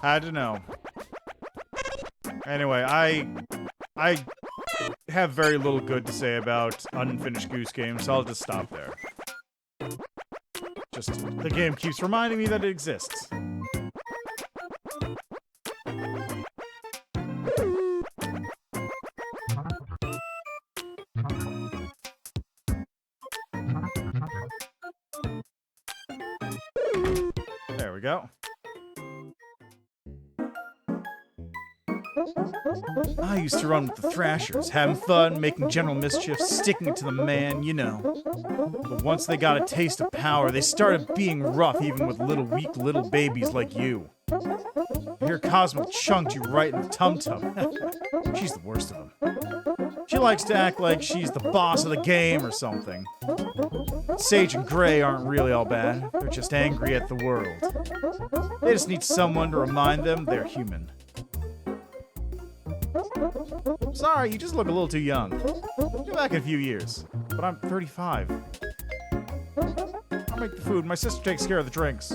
Had to know. Anyway, I have very little good to say about Unfinished Goose Game, so I'll just stop there. Just, the game keeps reminding me that it exists. There we go. I used to run with the Thrashers, having fun, making general mischief, sticking it to the man, you know. But once they got a taste of power, they started being rough even with weak little babies like you. Here Cosmo chunked you right in the tum-tum. She's the worst of them. She likes to act like she's the boss of the game or something. Sage and Gray aren't really all bad. They're just angry at the world. They just need someone to remind them they're human. Sorry, you just look a little too young. You're back in a few years. But I'm 35. I'll make the food. My sister takes care of the drinks.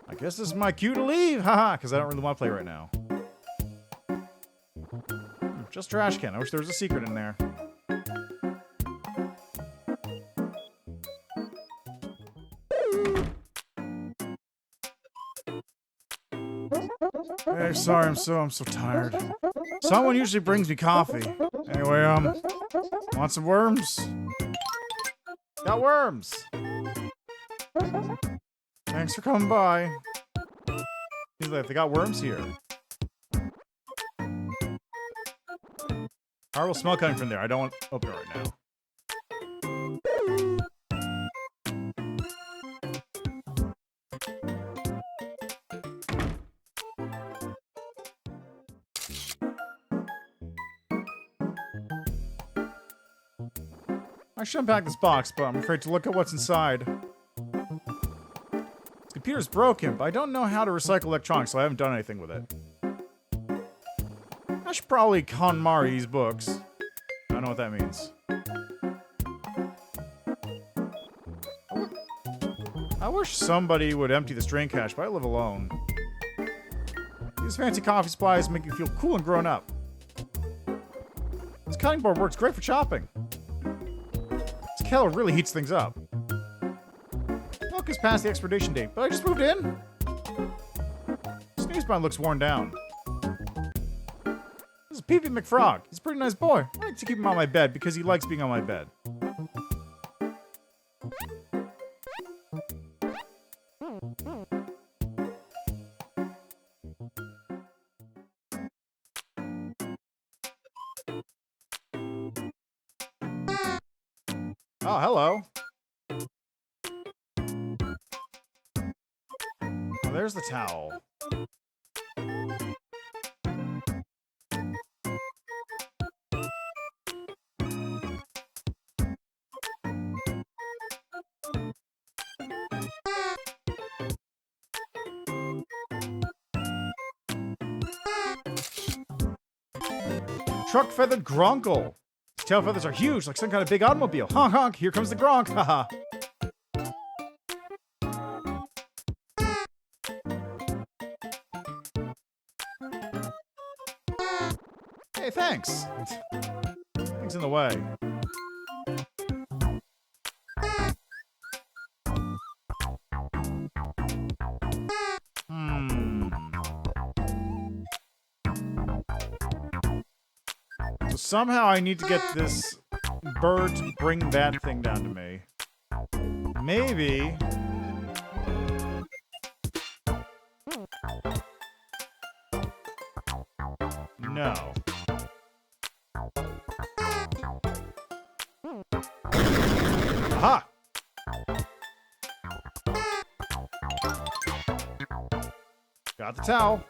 I guess this is my cue to leave, haha, because I don't really want to play right now. Just trash can. I wish there was a secret in there. Hey, sorry, I'm so tired. Someone usually brings me coffee. Anyway, want some worms? Got worms! Thanks for coming by. He's like, they got worms here. Horrible smell coming from there. I don't want to open it right now. I should unpack this box, but I'm afraid to look at what's inside. This computer's broken, but I don't know how to recycle electronics, so I haven't done anything with it. I should probably KonMari these books. I don't know what that means. I wish somebody would empty this drain cache, but I live alone. These fancy coffee supplies make you feel cool and grown up. This cutting board works great for chopping. This kettle really heats things up. Milk is past the expiration date, but I just moved in. Snooze button looks worn down. This is Peepee McFrog. He's a pretty nice boy. I like to keep him on my bed because he likes being on my bed. Oh, hello. Oh, there's the towel. Truck-feathered Gronkle. His tail feathers are huge, like some kind of big automobile. Honk honk, here comes the Gronk, haha. Hey, thanks. Things in the way. So somehow I need to get this bird to bring that thing down to me. Maybe. No. Aha! Got the towel.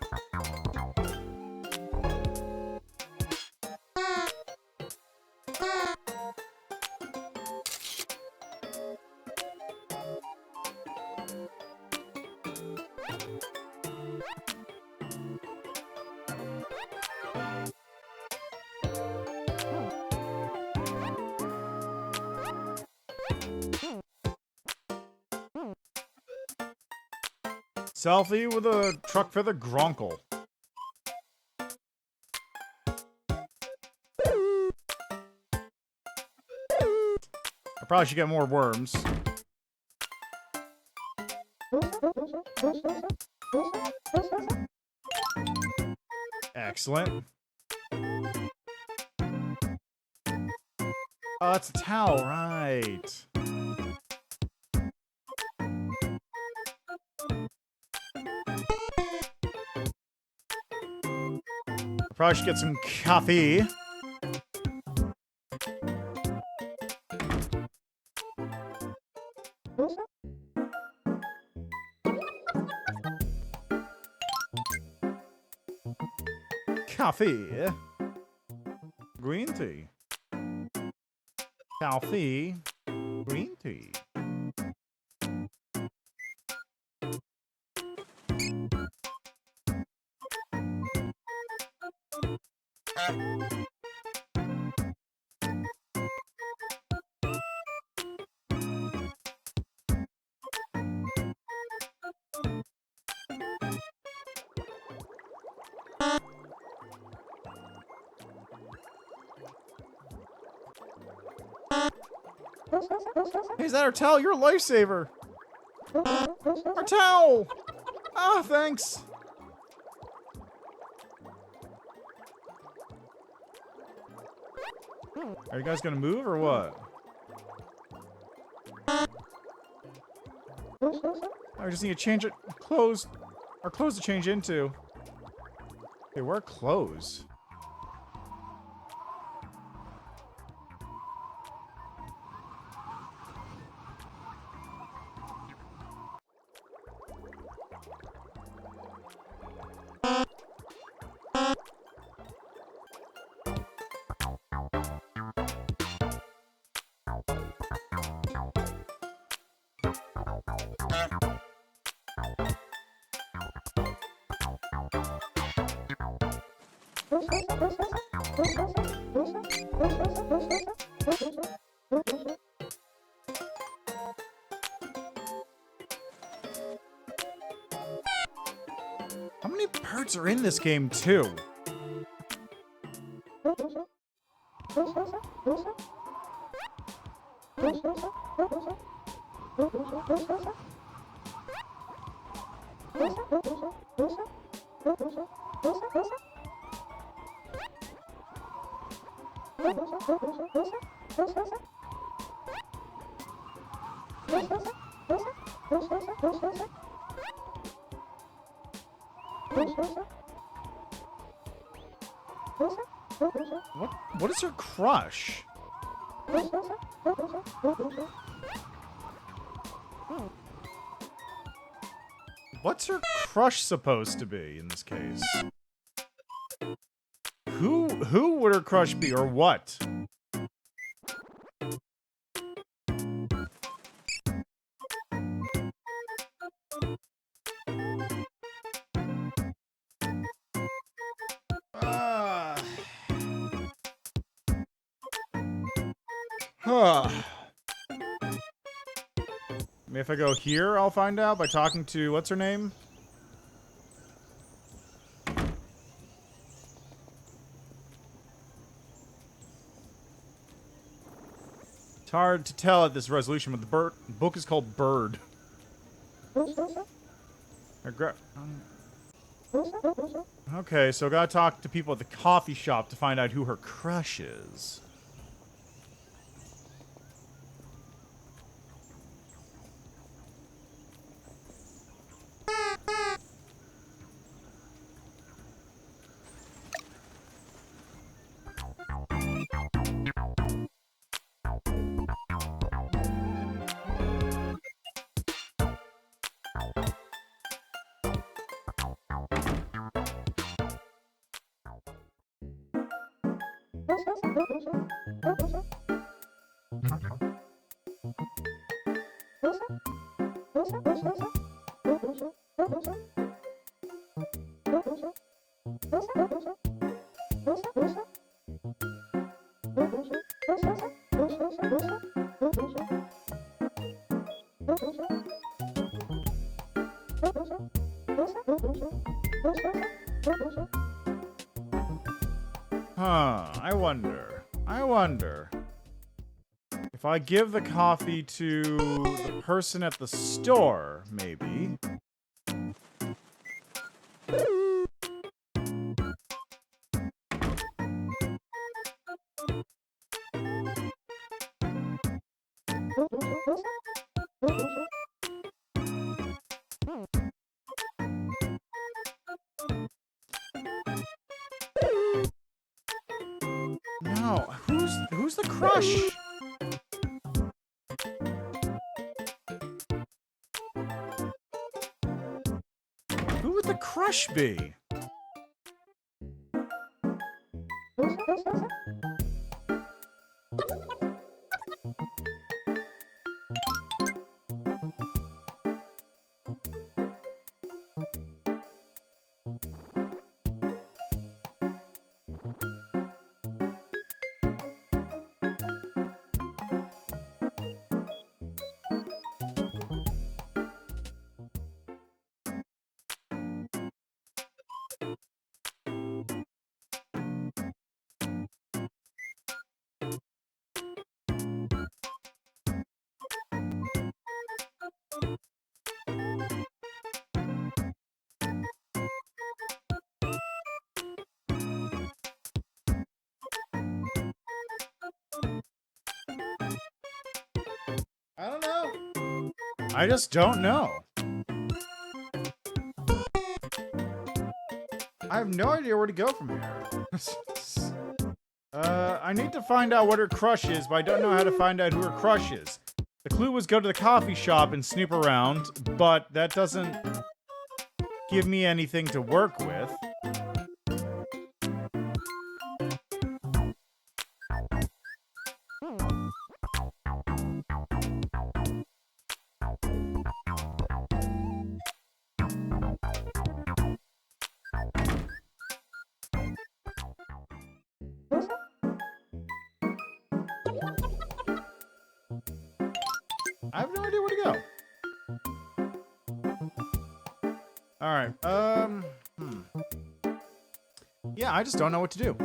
Selfie with a truck feather Gronkle. I probably should get more worms. Excellent. Oh, that's a towel, right. Probably should get some coffee. Coffee. Green tea. Coffee. Green tea. Hey, is that our towel? You're a lifesaver. Our towel! Ah, thanks. Are you guys gonna move or what? I just need to change it. Clothes. Our clothes to change into. Okay, where are clothes? How many birds are in this game, too? What is her crush? What's her crush supposed to be in this case? Who would her crush be, or what? Maybe if I go here, I'll find out by talking to, what's her name? It's hard to tell at this resolution, but the book is called Bird. Okay, so gotta talk to people at the coffee shop to find out who her crush is. I wonder. If I give the coffee to the person at the store, maybe. No, who's the crush? Who would the crush be? I don't know. I just don't know. I have no idea where to go from here. I need to find out what her crush is, but I don't know how to find out who her crush is. The clue was go to the coffee shop and snoop around, but that doesn't give me anything to work with. I have no idea where to go. All right. Yeah, I just don't know what to do.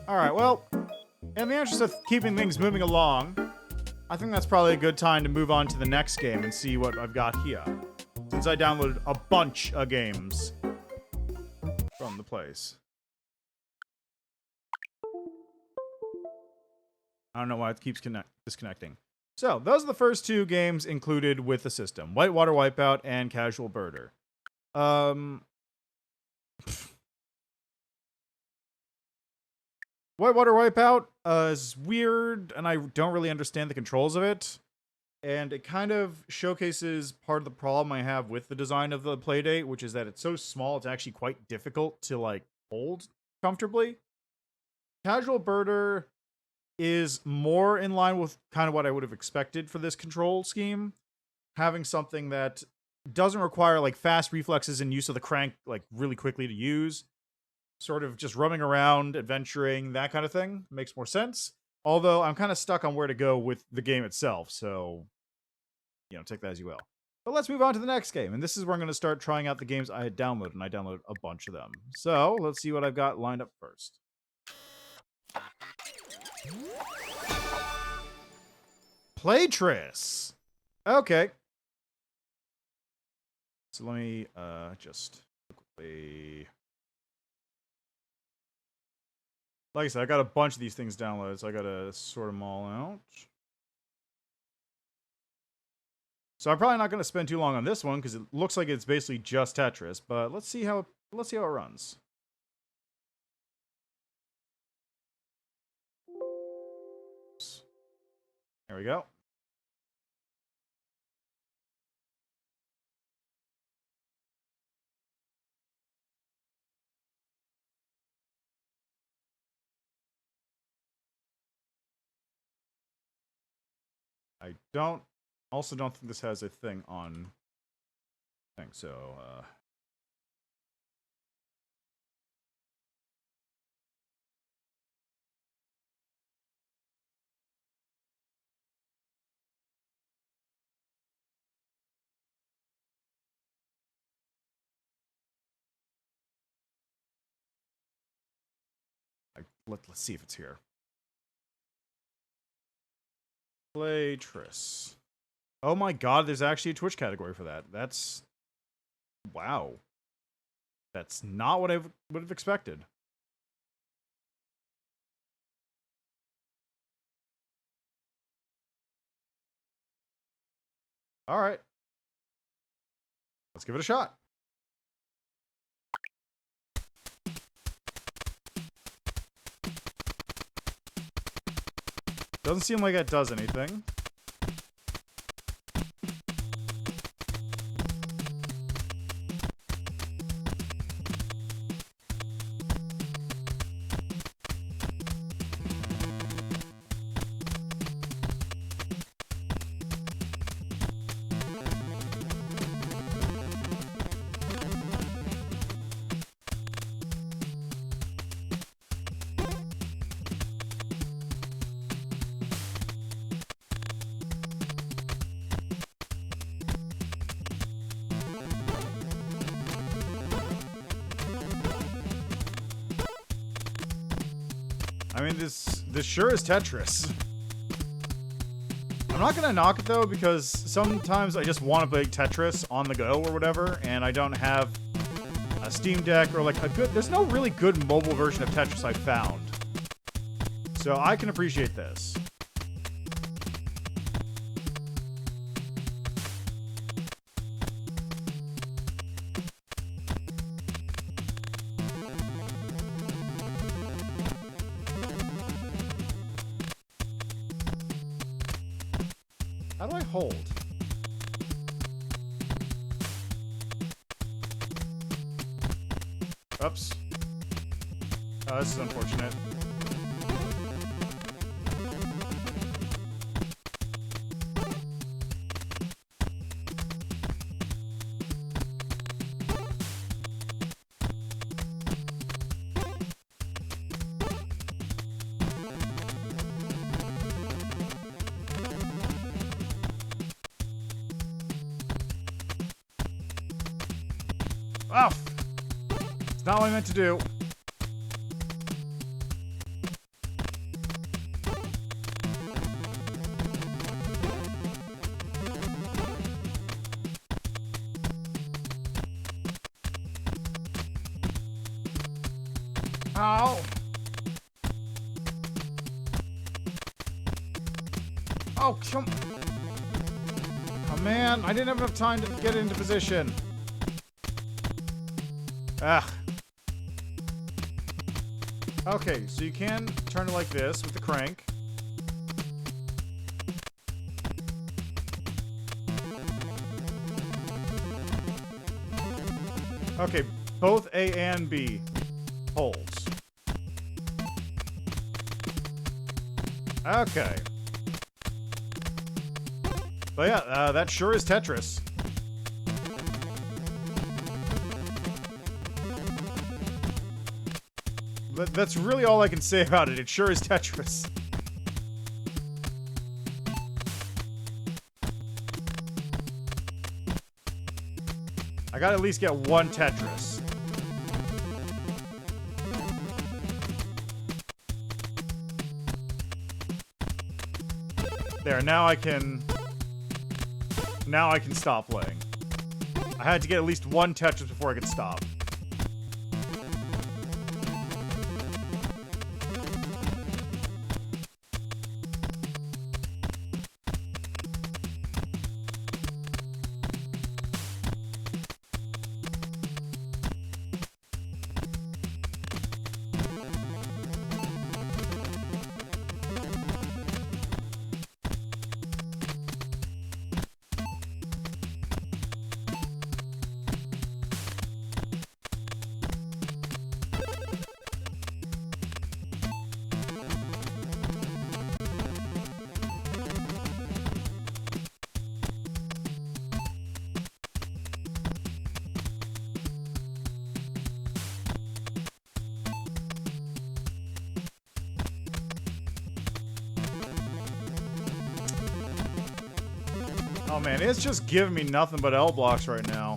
All right, well, in the interest of keeping things moving along, I think that's probably a good time to move on to the next game and see what I've got here. Since I downloaded a bunch of games from the place. I don't know why it keeps disconnecting. So, those are the first two games included with the system. Whitewater Wipeout and Casual Birder. Whitewater Wipeout is weird, and I don't really understand the controls of it. And it kind of showcases part of the problem I have with the design of the Playdate, which is that it's so small, it's actually quite difficult to, like, hold comfortably. Casual Birder is more in line with kind of what I would have expected for this control scheme. Having something that doesn't require, like, fast reflexes and use of the crank, like, really quickly to use. Sort of just roaming around, adventuring, that kind of thing. Makes more sense. Although, I'm kind of stuck on where to go with the game itself, so, you know, take that as you will. But let's move on to the next game, and this is where I'm going to start trying out the games I had downloaded, and I downloaded a bunch of them. So, let's see what I've got lined up first. Playtris! Okay. So let me, just quickly... Like I said, I got a bunch of these things downloaded, so I gotta sort them all out. So I'm probably not gonna spend too long on this one because it looks like it's basically just Tetris. But let's see how it runs. There we go. I also don't think this has a thing on thing, so let's see if it's here. Playtris. Oh my god, there's actually a Twitch category for that. That's... Wow. That's not what I would have expected. Alright. Let's give it a shot. Doesn't seem like that does anything. I mean, this sure is Tetris. I'm not gonna knock it though, because sometimes I just want to play Tetris on the go or whatever, and I don't have a Steam Deck or like a good... There's no really good mobile version of Tetris I've found. So I can appreciate this. How do I hold? Oops. Oh, this is unfortunate. Oh! It's not what I meant to do. Ow! Oh, come... Oh, man. I didn't have enough time to get into position. Ugh. Okay, so you can turn it like this with the crank. Okay, both A and B holds. Okay. But yeah, that sure is Tetris. That's really all I can say about it. It sure is Tetris. I gotta at least get one Tetris. There, now I can stop playing. I had to get at least one Tetris before I could stop. Oh man, it's just giving me nothing but L blocks right now.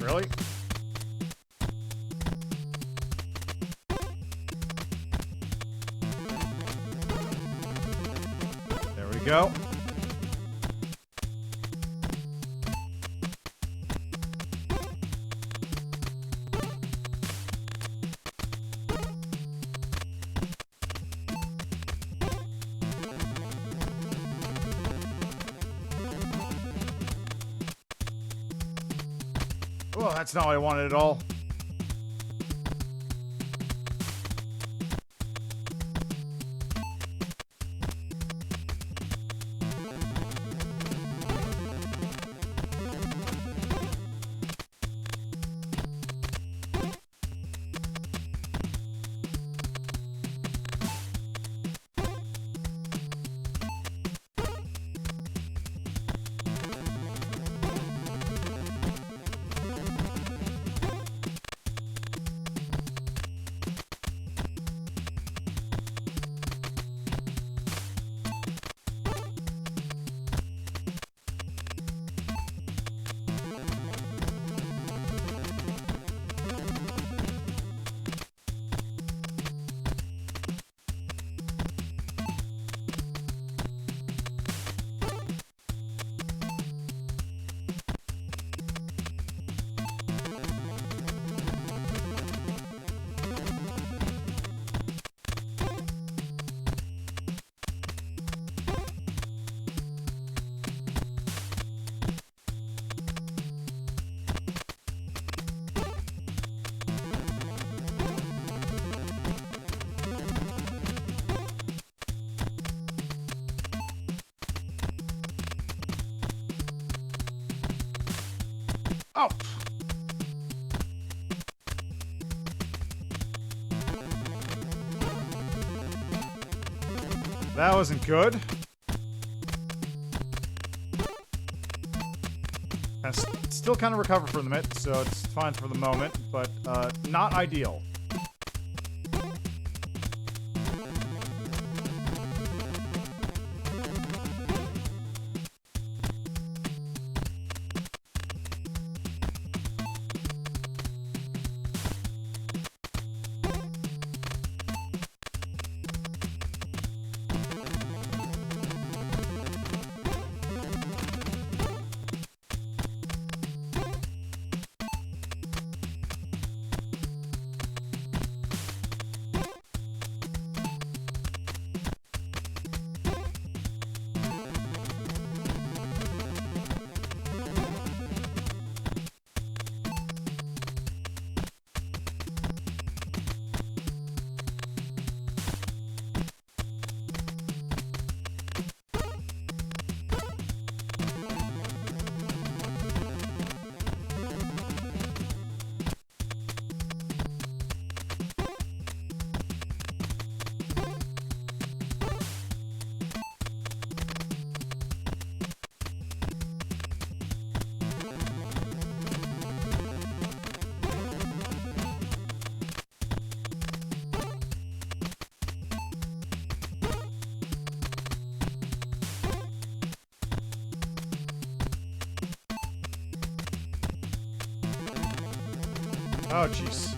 Really? There we go. Oh, that's not what I wanted at all. Oh! That wasn't good. I still kind of recover from it, so it's fine for the moment, but not ideal. Oh, jeez.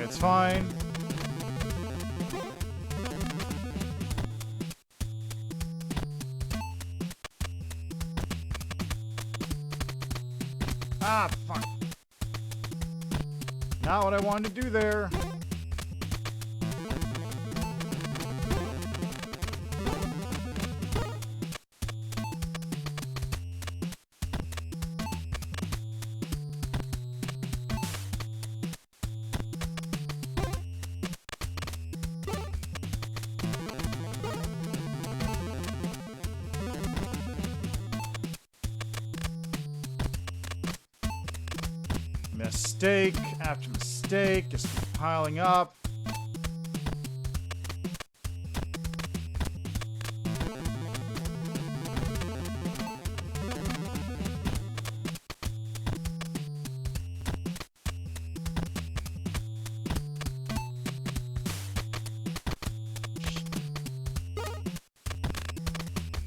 It's fine. Ah, fuck. Not what I wanted to do there. Mistake after mistake, just piling up.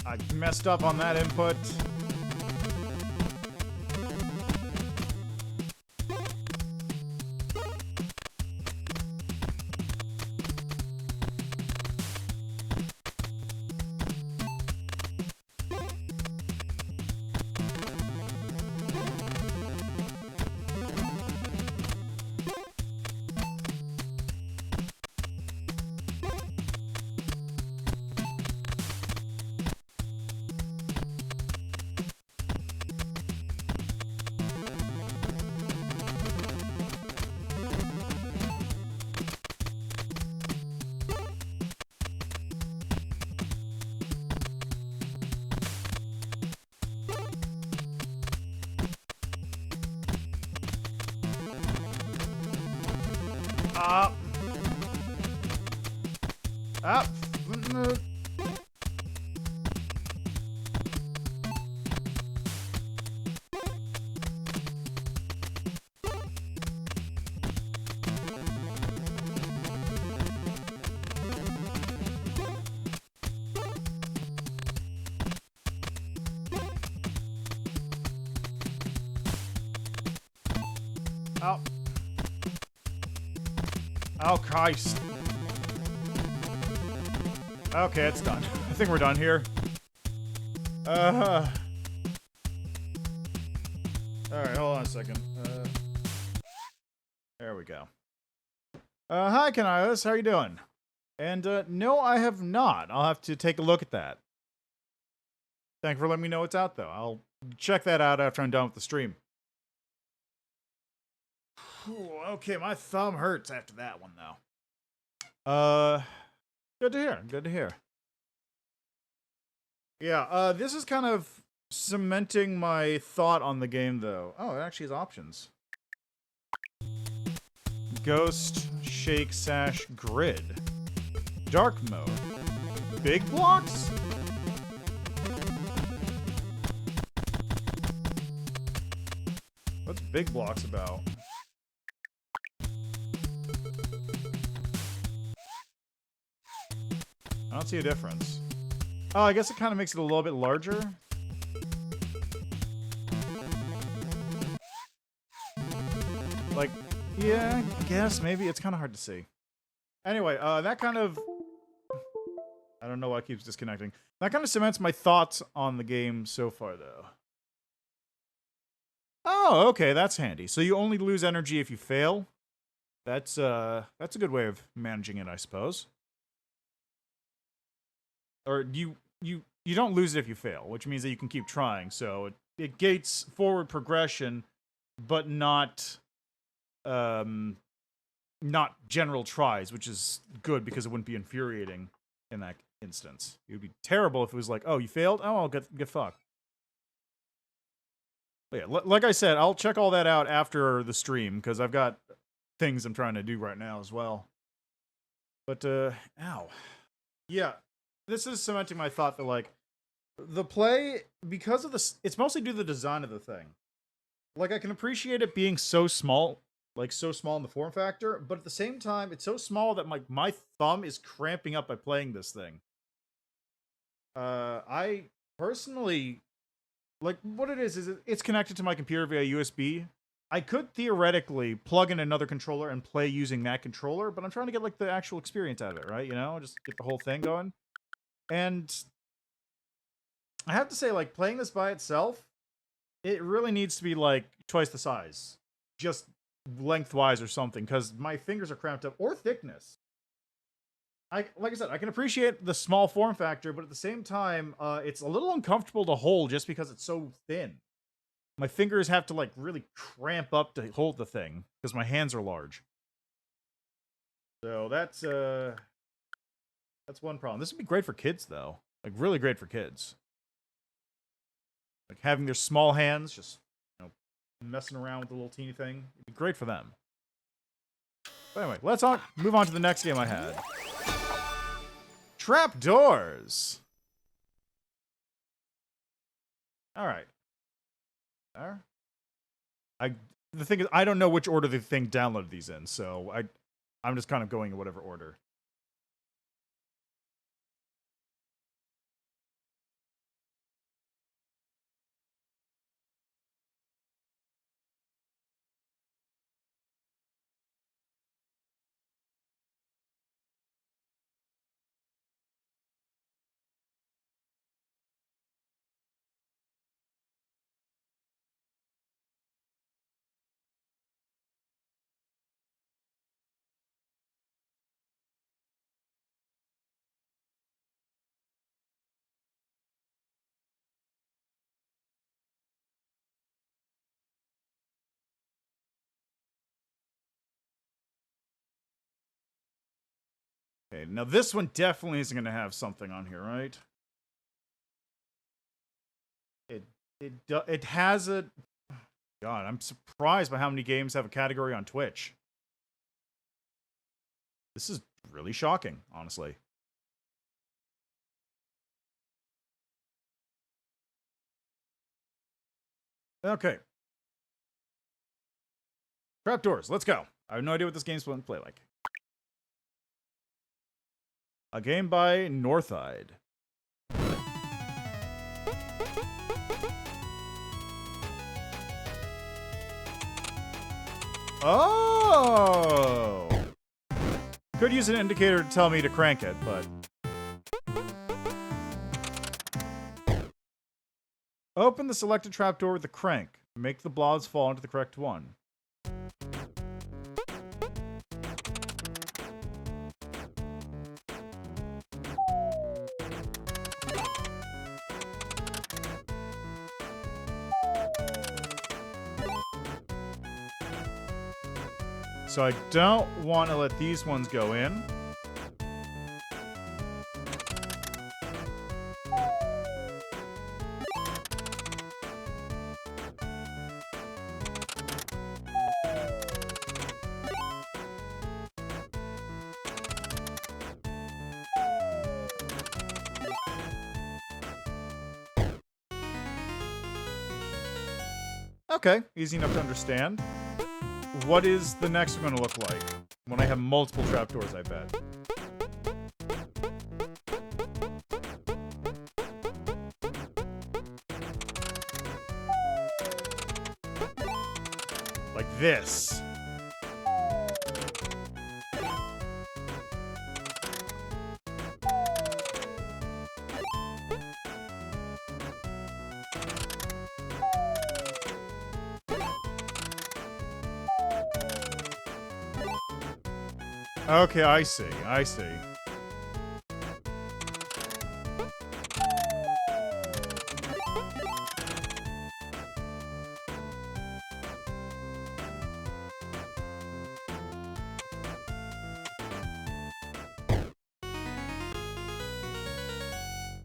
I messed up on that input. Oh. Oh, Christ. Okay, it's done. I think we're done here. Alright, hold on a second. There we go. Hi, Kanias. How are you doing? And, no, I have not. I'll have to take a look at that. Thank you for letting me know it's out, though. I'll check that out after I'm done with the stream. Whew, okay, my thumb hurts after that one, though. Good to hear. Good to hear. Yeah, this is kind of cementing my thought on the game, though. Oh, it actually has options. Ghost, Shake, Sash, Grid. Dark mode. Big blocks? What's big blocks about? I don't see a difference. Oh, I guess it kind of makes it a little bit larger. Like, yeah, I guess, maybe. It's kind of hard to see. Anyway, that kind of... I don't know why it keeps disconnecting. That kind of cements my thoughts on the game so far, though. Oh, okay, that's handy. So you only lose energy if you fail? That's a good way of managing it, I suppose. Or you don't lose it if you fail, which means that you can keep trying. So it gates forward progression, but not general tries, which is good because it wouldn't be infuriating in that instance. It would be terrible if it was like, oh, you failed? Oh, I'll get fucked. But yeah, like I said, I'll check all that out after the stream because I've got things I'm trying to do right now as well. But ow. Yeah. This is cementing my thought that, like, the play, because of this, it's mostly due to the design of the thing. Like, I can appreciate it being so small, like, so small in the form factor, but at the same time, it's so small that my thumb is cramping up by playing this thing. I personally, like, what it is it's connected to my computer via USB. I could theoretically plug in another controller and play using that controller, but I'm trying to get, like, the actual experience out of it, right? You know, just get the whole thing going. And I have to say, like, playing this by itself, it really needs to be, like, twice the size. Just lengthwise or something, because my fingers are cramped up. Or thickness. Like I said, I can appreciate the small form factor, but at the same time, it's a little uncomfortable to hold just because it's so thin. My fingers have to, like, really cramp up to hold the thing, because my hands are large. So that's one problem. This would be great for kids, though. Like, really great for kids. Like, having their small hands, just, you know, messing around with the little teeny thing. It'd be great for them. But anyway, let's move on to the next game I had. Trapdoors! Alright. The thing is, I don't know which order the thing downloaded these in, so I'm just kind of going in whatever order. Okay, now this one definitely isn't going to have something on here, right? It has a... God, I'm surprised by how many games have a category on Twitch. This is really shocking, honestly. Okay. Trapdoors, let's go. I have no idea what this game's supposed to play like. A game by NORTHIDE. Oh! Could use an indicator to tell me to crank it, but... Open the selected trapdoor with the crank. Make the blobs fall into the correct one. So I don't want to let these ones go in. Okay, easy enough to understand. What is the next one going to look like? When I have multiple trapdoors, I bet. Like this. Okay, I see. I see.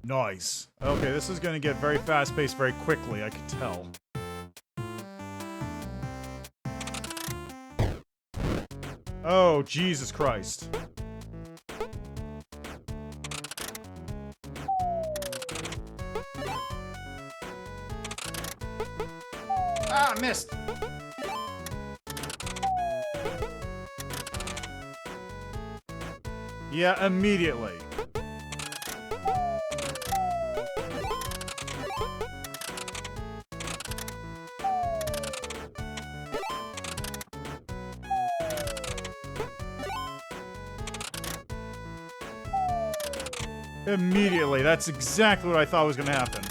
Nice. Okay, this is going to get very fast-paced very quickly, I can tell. Oh, Jesus Christ. Ah, missed. Yeah, immediately. Immediately. That's exactly what I thought was going to happen.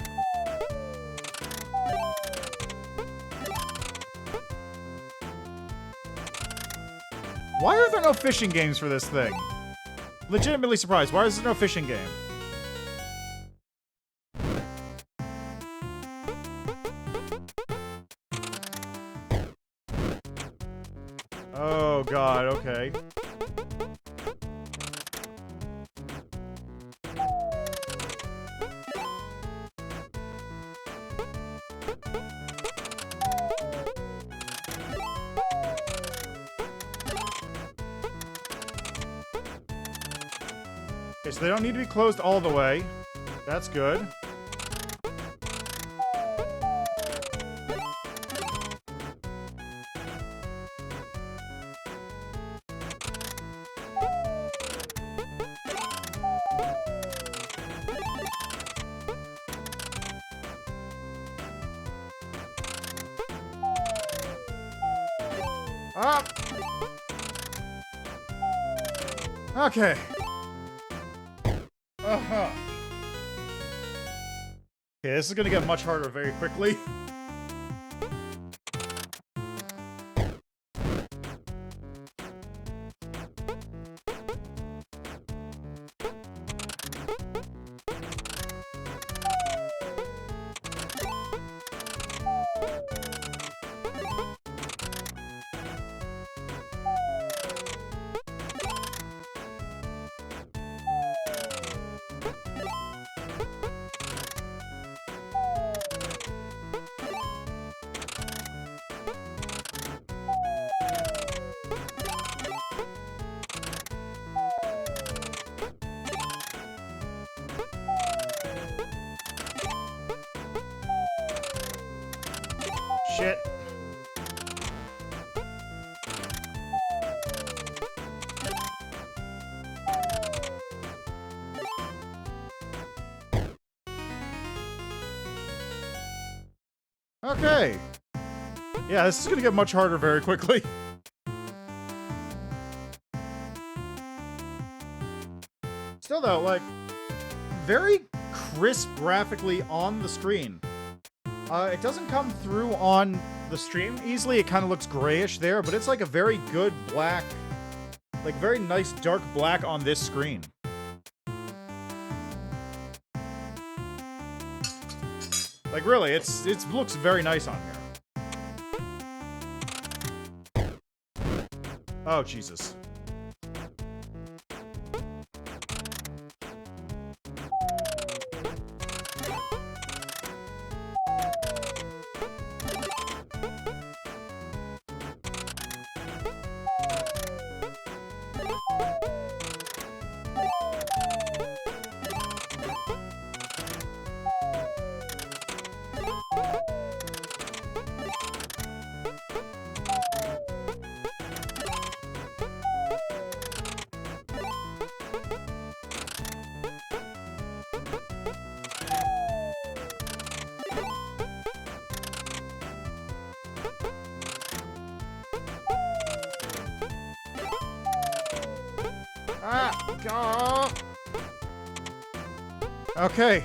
Why are there no fishing games for this thing? Legitimately surprised. Why is there no fishing game? Oh, God. Okay. Okay, so they don't need to be closed all the way. That's good. Up! Okay. Uh-huh. Okay, this is gonna get much harder very quickly. Shit. Okay. Yeah, this is gonna get much harder very quickly. Still though, like, very crisp graphically on the screen. It doesn't come through on the stream easily. It kind of looks grayish there, but it's like a very good black, like very nice dark black on this screen. Like really, it looks very nice on here. Oh, Jesus. Okay.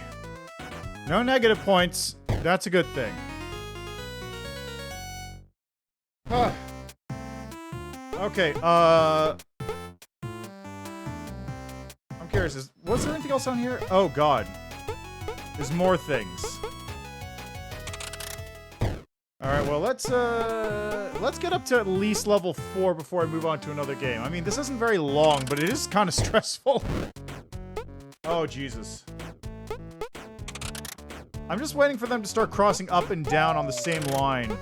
No negative points. That's a good thing. Huh. Okay, I'm curious, was there anything else on here? Oh god. There's more things. Alright, well let's get up to at least level 4 before I move on to another game. I mean, this isn't very long, but it is kind of stressful. Oh, Jesus. I'm just waiting for them to start crossing up and down on the same line.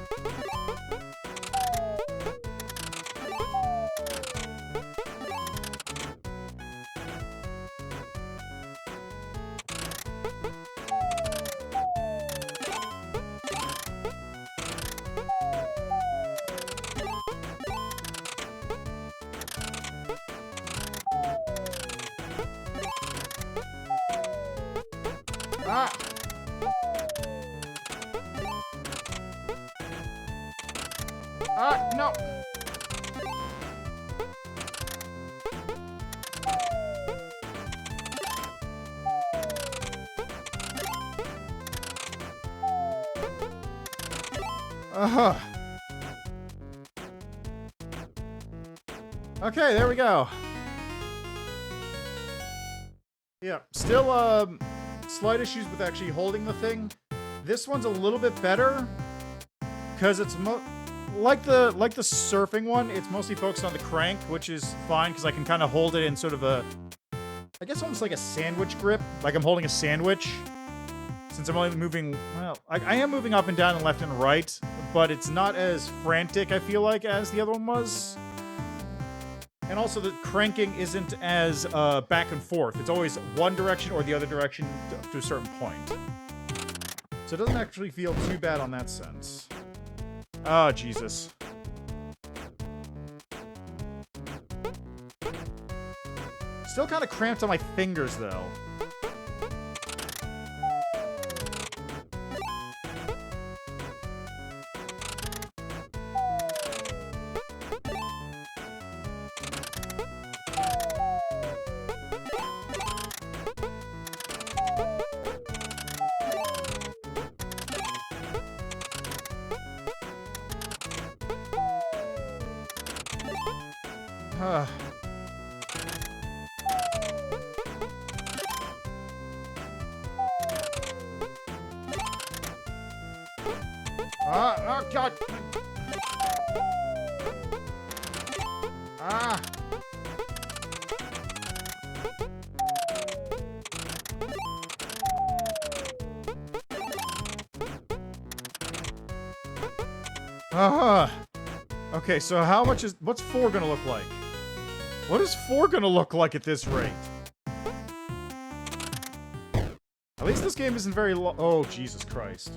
No. Okay, there we go. Yeah, still slight issues with actually holding the thing. This one's a little bit better because it's like the surfing one. It's mostly focused on the crank, which is fine because I can kind of hold it in sort of a, I guess almost like a sandwich grip, like I'm holding a sandwich. Since I'm only moving, well, I am moving up and down and left and right, but it's not as frantic, I feel like, as the other one was. And also the cranking isn't as back and forth. It's always one direction or the other direction to a certain point. So it doesn't actually feel too bad on that sense. Oh, Jesus. Still kind of cramped on my fingers, though. Oh, God. Ah. Okay, so how much is, what's 4 gonna look like? What is 4 gonna look like at this rate? At least this game isn't very long. Oh, Jesus Christ.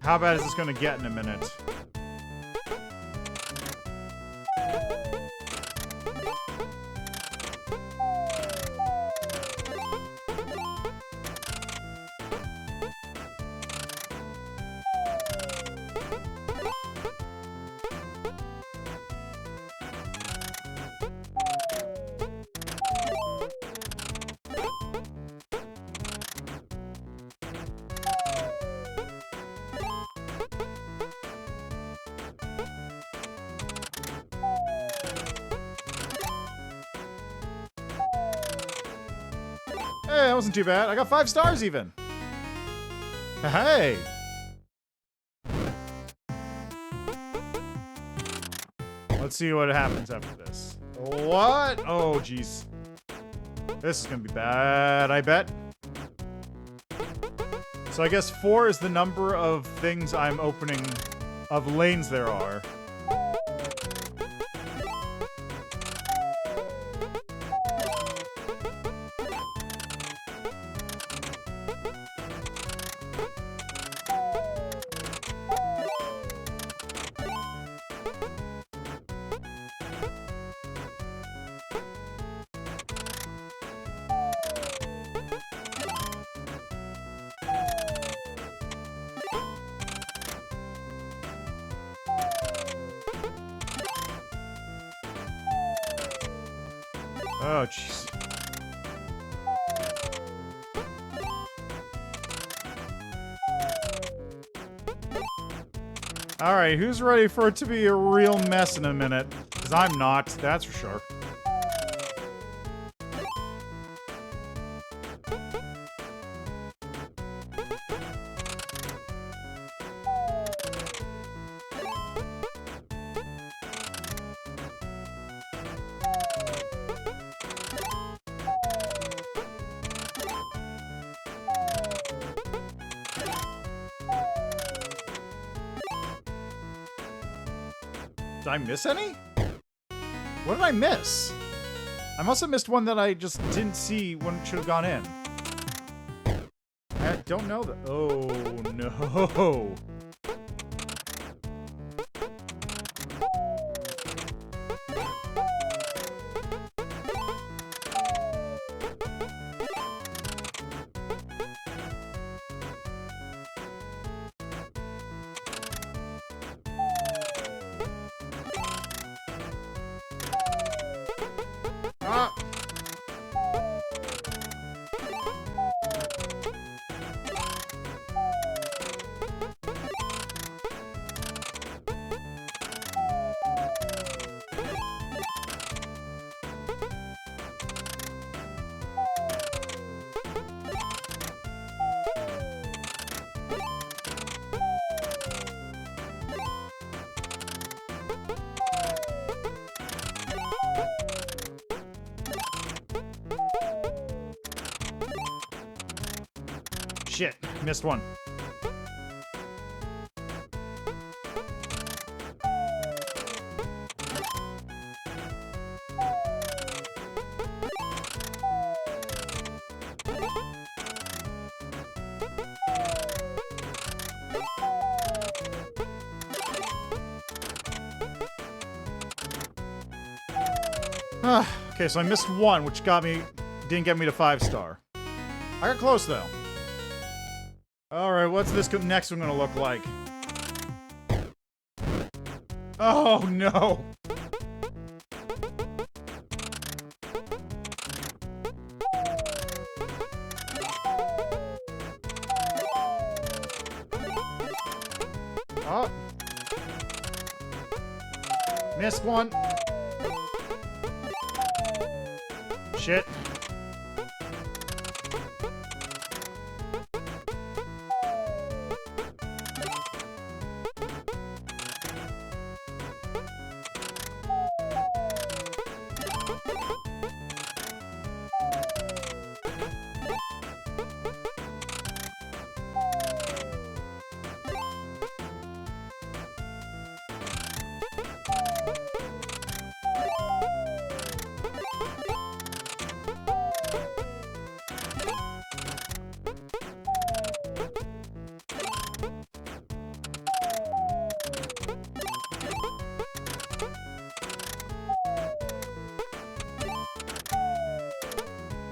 How bad is this gonna get in a minute? Hey, that wasn't too bad. I got 5 stars even. Hey. Let's see what happens after this. What? Oh, jeez. This is gonna be bad, I bet. So I guess 4 is the number of things I'm opening, of lanes there are. Oh, jeez. Alright, who's ready for it to be a real mess in a minute? Because I'm not, that's for sure. Did I miss any? What did I miss? I must have missed one that I just didn't see when it should have gone in. I don't know that. Oh, no. Shit, missed one. Okay, so I missed one, which didn't get me to 5-star. I got close though. Alright, what's this next one gonna look like? Oh no! Oh! Missed one! Shit.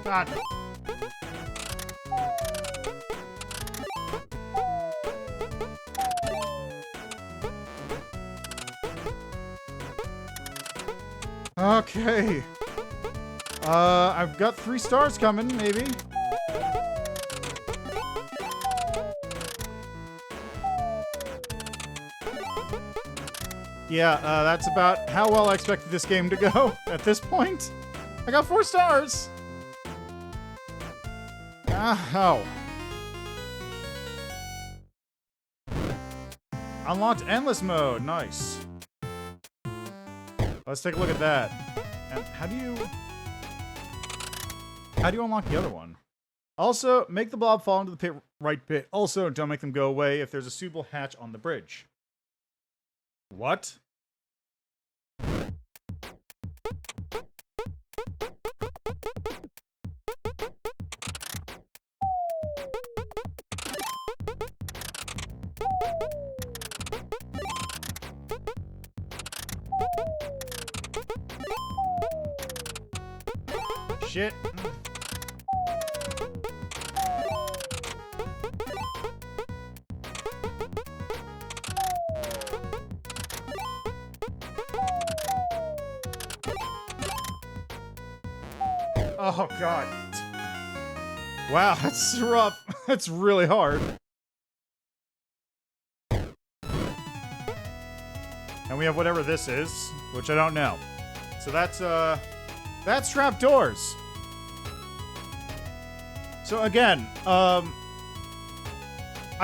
God. Okay. I've got 3 stars coming, maybe. Yeah, that's about how well I expected this game to go at this point. I got 4 stars. Oh. Unlocked endless mode. Nice. Let's take a look at that. And how do you unlock the other one? Also, make the blob fall into the right pit. Also, don't make them go away if there's a suitable hatch on the bridge. What? Shit. Oh, God. Wow, that's rough. That's really hard. And we have whatever this is, which I don't know. So that's Trapdoors. So again, I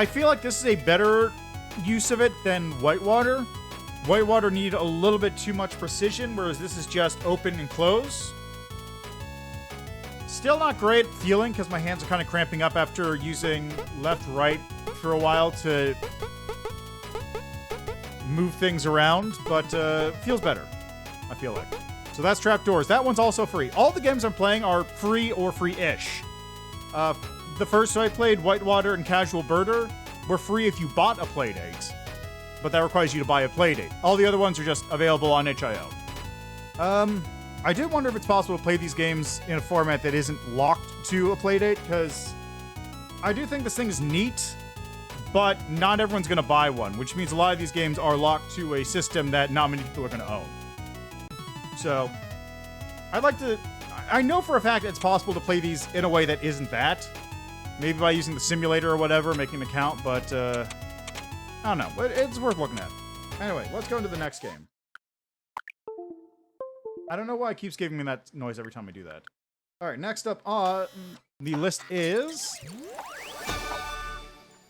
feel like this is a better use of it than Whitewater. Whitewater needed a little bit too much precision, whereas this is just open and close. Still not great feeling because my hands are kind of cramping up after using left-right for a while to move things around, but feels better, I feel like. So that's Trapdoors. That one's also free. All the games I'm playing are free or free-ish. The first two I played, Whitewater and Casual Birder, were free if you bought a Playdate, but that requires you to buy a Playdate. All the other ones are just available on itch.io. I did wonder if it's possible to play these games in a format that isn't locked to a Playdate, because I do think this thing is neat, but not everyone's going to buy one, which means a lot of these games are locked to a system that not many people are going to own. So, I'd like to... I know for a fact it's possible to play these in a way that isn't that. Maybe by using the simulator or whatever, making an account, but, I don't know. But it's worth looking at. Anyway, let's go into the next game. I don't know why it keeps giving me that noise every time I do that. Alright, next up on the list is...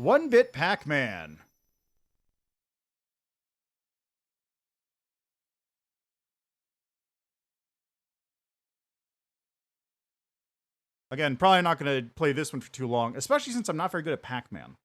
OneBit PacMan. Again, probably not going to play this one for too long, especially since I'm not very good at Pac-Man.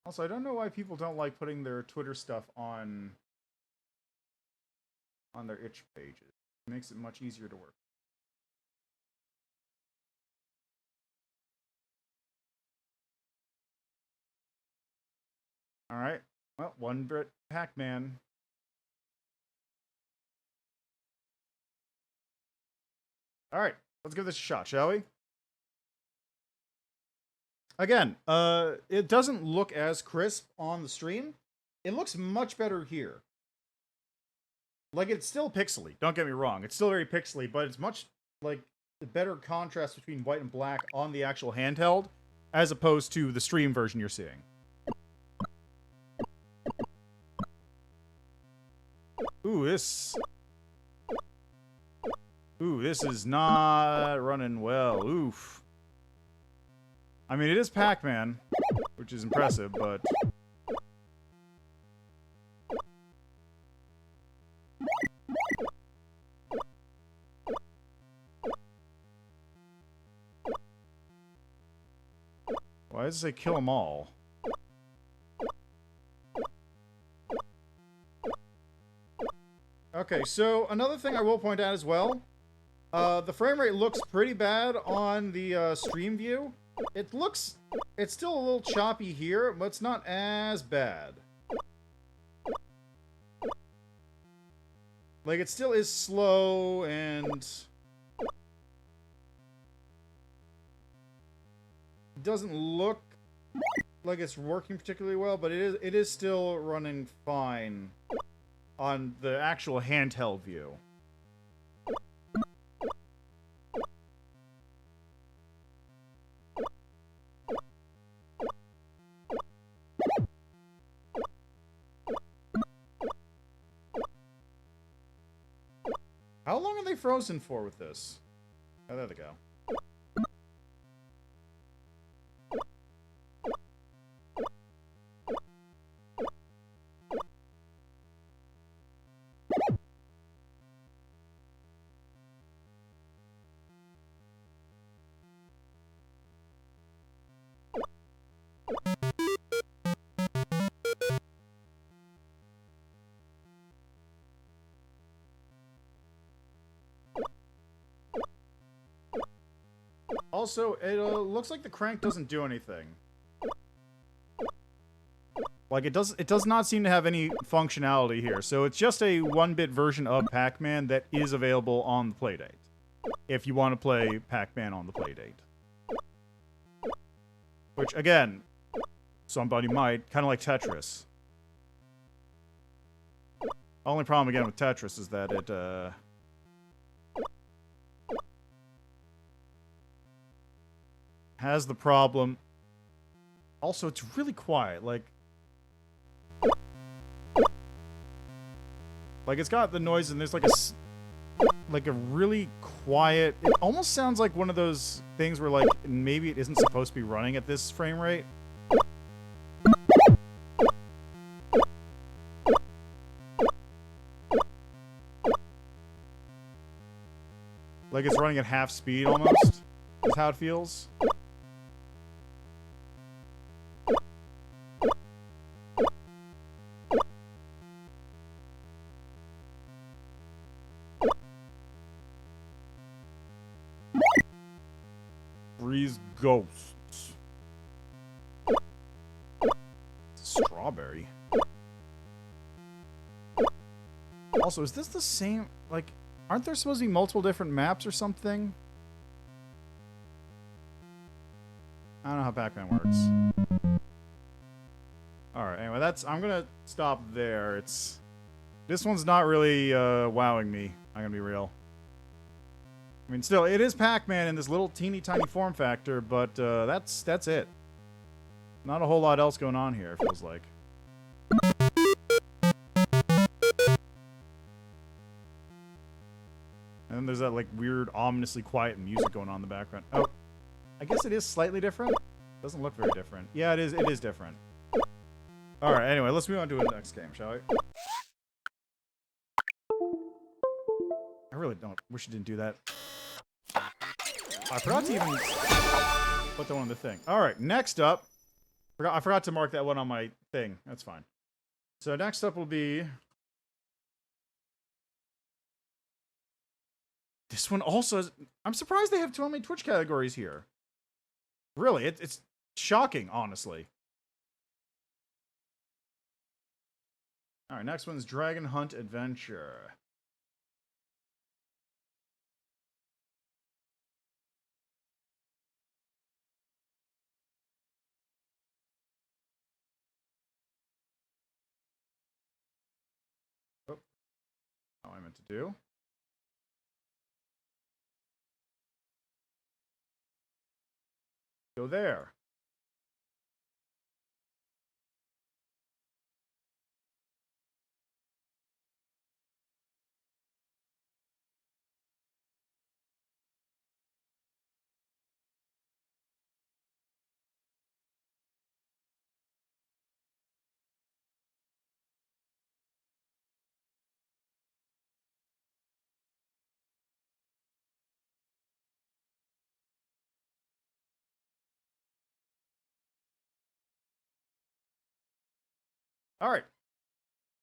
Also, I don't know why people don't like putting their Twitter stuff on their itch pages. It makes it much easier to work. Alright. Well, OneBit PacMan. Alright, let's give this a shot, shall we? Again, it doesn't look as crisp on the stream. It looks much better here. Like, it's still pixely, don't get me wrong. It's still very pixely, but it's much, like, the better contrast between white and black on the actual handheld, as opposed to the stream version you're seeing. Ooh, this is not running well. Oof. I mean, it is Pac-Man, which is impressive, but... does it say kill them all? Okay, so another thing I will point out as well, the frame rate looks pretty bad on the stream view. It's still a little choppy here, but it's not as bad. Like, it still is slow and doesn't look like it's working particularly well, but it is still running fine on the actual handheld view. How long are they frozen for with this? Oh, there they go. Also, it looks like the crank doesn't do anything. Like, it does not seem to have any functionality here. So it's just a 1-bit version of Pac-Man that is available on the Playdate. If you want to play Pac-Man on the Playdate. Which, again, somebody might. Kind of like Tetris. Only problem, again, with Tetris is that it, has the problem. Also, it's really quiet. Like, it's got the noise and there's like a really quiet. It almost sounds like one of those things where like maybe it isn't supposed to be running at this frame rate. Like it's running at half speed almost. Is how it feels. Breeze ghosts. Strawberry. Also, is this the same? Like, aren't there supposed to be multiple different maps or something? I don't know how Pac-Man works. Alright, anyway, I'm gonna stop there. This one's not really wowing me. I'm gonna be real. I mean, still, it is Pac-Man in this little teeny tiny form factor, but that's it. Not a whole lot else going on here, it feels like. And then there's that, like, weird, ominously quiet music going on in the background. Oh, I guess it is slightly different. Doesn't look very different. Yeah, it is different. Alright, anyway, let's move on to the next game, shall we? I really don't wish you didn't do that. I forgot to even put that one on the thing. Alright, next up. I forgot to mark that one on my thing. That's fine. So next up will be... This one also has... I'm surprised they have so many Twitch categories here. Really, it's shocking, honestly. Alright, next one's Dragon Hunt Adventure. Oh, how I meant to do. Go there. All right.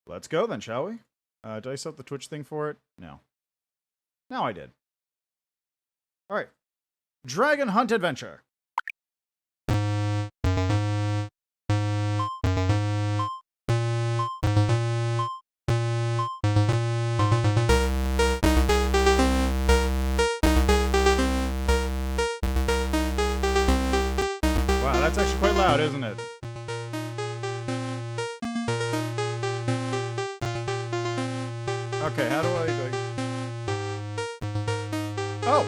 Let's go then, shall we? Did I set up the Twitch thing for it? No. Now I did. All right. Dragon Hunt Adventure. Wow, that's actually quite loud, isn't it? Okay, how do I go? Oh!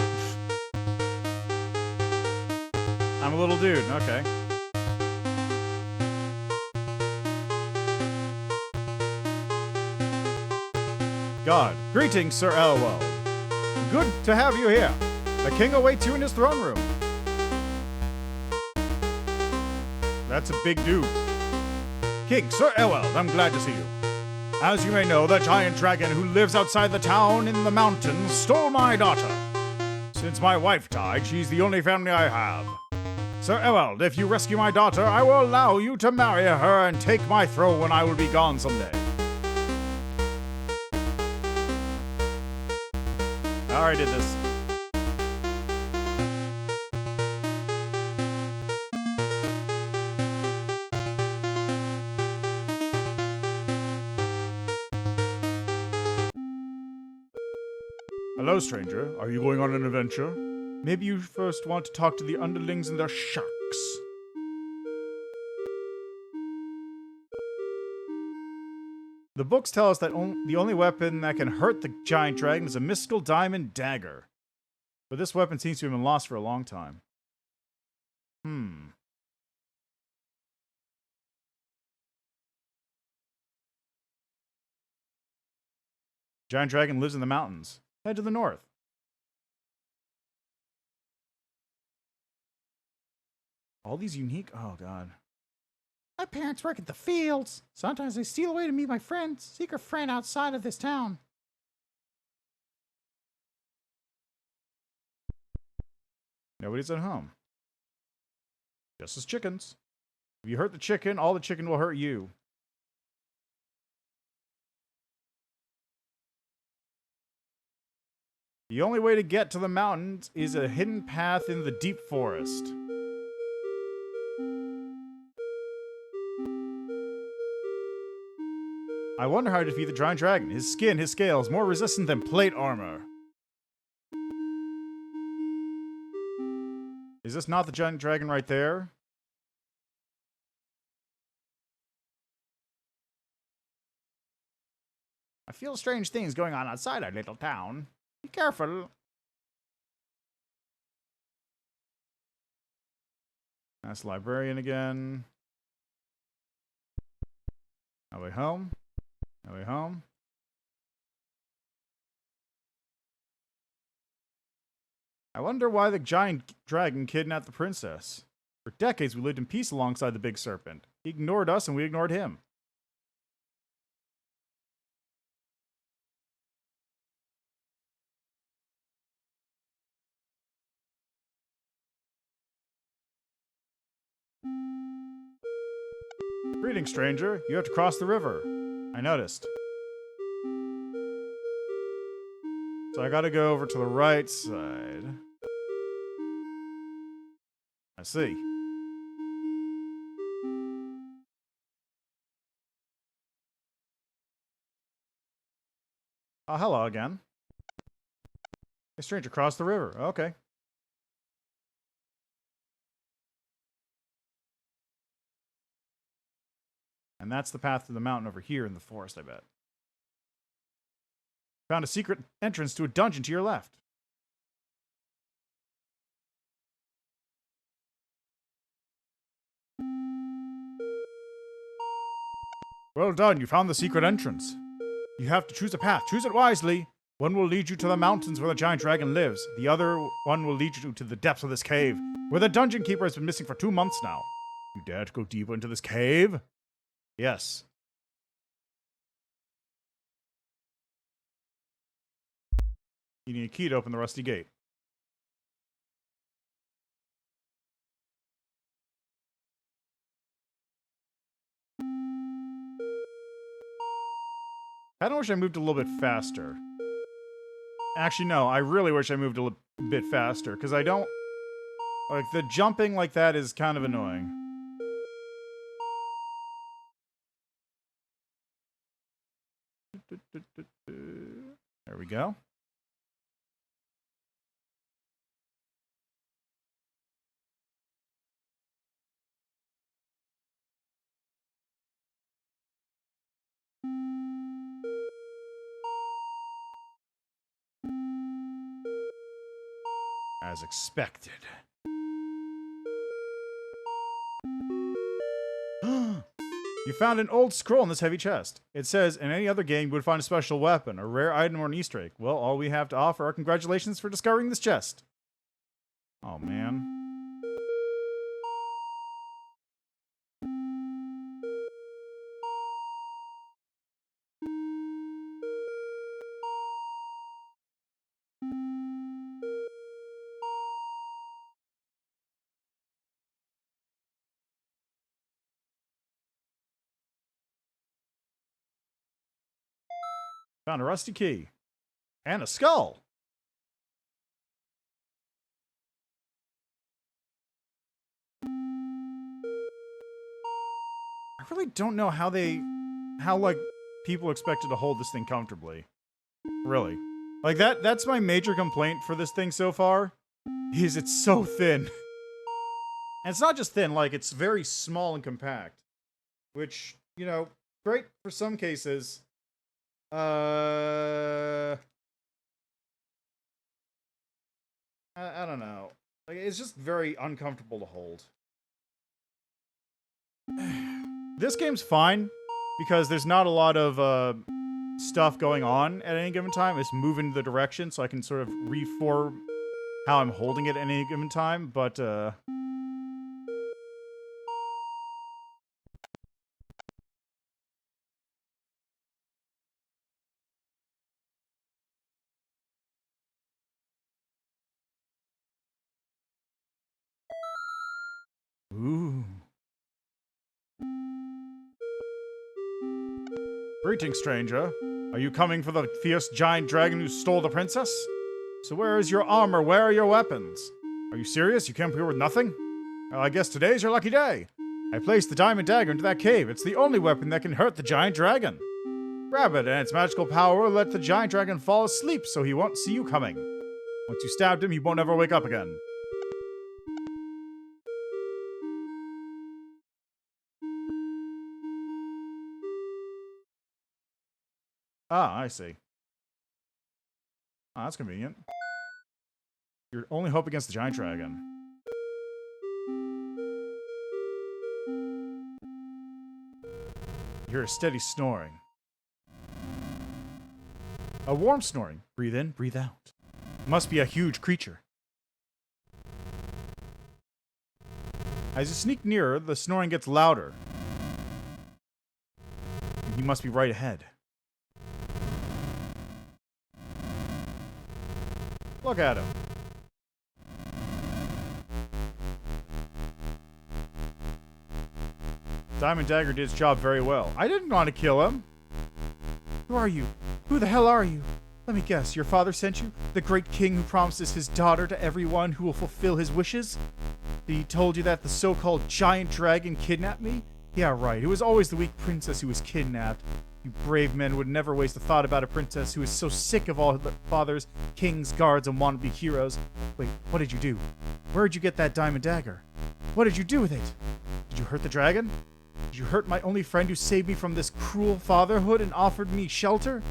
I'm a little dude, okay. God, greetings, Sir Elwald. Good to have you here. The king awaits you in his throne room. That's a big dude. King, Sir Elwald, I'm glad to see you. As you may know, the giant dragon who lives outside the town in the mountains stole my daughter. Since my wife died, she's the only family I have. Sir Ewald, if you rescue my daughter, I will allow you to marry her and take my throne when I will be gone someday. I already did this. Hello, stranger. Are you going on an adventure? Maybe you first want to talk to the underlings and their sharks. The books tell us that the only weapon that can hurt the giant dragon is a mystical diamond dagger. But this weapon seems to have been lost for a long time. Giant dragon lives in the mountains. Head to the north. All these unique... Oh, God. My parents work at the fields. Sometimes they steal away to meet my friend, secret friend outside of this town. Nobody's at home. Just as chickens. If you hurt the chicken, all the chicken will hurt you. The only way to get to the mountains is a hidden path in the deep forest. I wonder how to defeat the giant dragon. His skin, his scales, more resistant than plate armor. Is this not the giant dragon right there? I feel strange things going on outside our little town. Be careful. That's the librarian again. Are we home? Are we home? I wonder why the giant dragon kidnapped the princess. For decades we lived in peace alongside the big serpent. He ignored us and we ignored him. Greetings, stranger. You have to cross the river. I noticed. So I gotta go over to the right side. I see. Oh, hello again. Hey, stranger, cross the river. Okay. And that's the path to the mountain over here in the forest, I bet. Found a secret entrance to a dungeon to your left. Well done, you found the secret entrance. You have to choose a path. Choose it wisely. One will lead you to the mountains where the giant dragon lives. The other one will lead you to the depths of this cave, where the dungeon keeper has been missing for 2 months now. You dare to go deeper into this cave? Yes. You need a key to open the rusty gate. I don't wish I moved a little bit faster. Actually, no, I really wish I moved a bit faster, because I don't... Like, the jumping like that is kind of annoying. There we go. As expected. You found an old scroll in this heavy chest. It says, in any other game, you would find a special weapon, a rare item, or an Easter egg. Well, all we have to offer are congratulations for discovering this chest. Oh, man. Found a rusty key. And a skull. I really don't know how like, people expected to hold this thing comfortably. Really. Like, that's my major complaint for this thing so far, is it's so thin. And it's not just thin, like, it's very small and compact. Which, you know, great for some cases. I don't know. Like, it's just very uncomfortable to hold. This game's fine because there's not a lot of stuff going on at any given time. It's moving the direction, so I can sort of reform how I'm holding it at any given time, but ooh. Greetings, stranger. Are you coming for the fierce giant dragon who stole the princess? So where is your armor? Where are your weapons? Are you serious? You came here with nothing? Well, I guess today's your lucky day. I placed the diamond dagger into that cave. It's the only weapon that can hurt the giant dragon. Grab it, and its magical power will let the giant dragon fall asleep so he won't see you coming. Once you stabbed him, he won't ever wake up again. Ah, I see. Ah, that's convenient. Your only hope against the giant dragon. You hear a steady snoring. A warm snoring. Breathe in, breathe out. Must be a huge creature. As you sneak nearer, the snoring gets louder. He must be right ahead. Look at him. Diamond Dagger did its job very well. I didn't want to kill him. Who are you? Who the hell are you? Let me guess, your father sent you? The great king who promises his daughter to everyone who will fulfill his wishes? He told you that the so-called giant dragon kidnapped me? Yeah, right. It was always the weak princess who was kidnapped. You brave men would never waste a thought about a princess who is so sick of all the fathers, kings, guards, and wannabe heroes. Wait, what did you do? Where did you get that diamond dagger? What did you do with it? Did you hurt the dragon? Did you hurt my only friend who saved me from this cruel fatherhood and offered me shelter?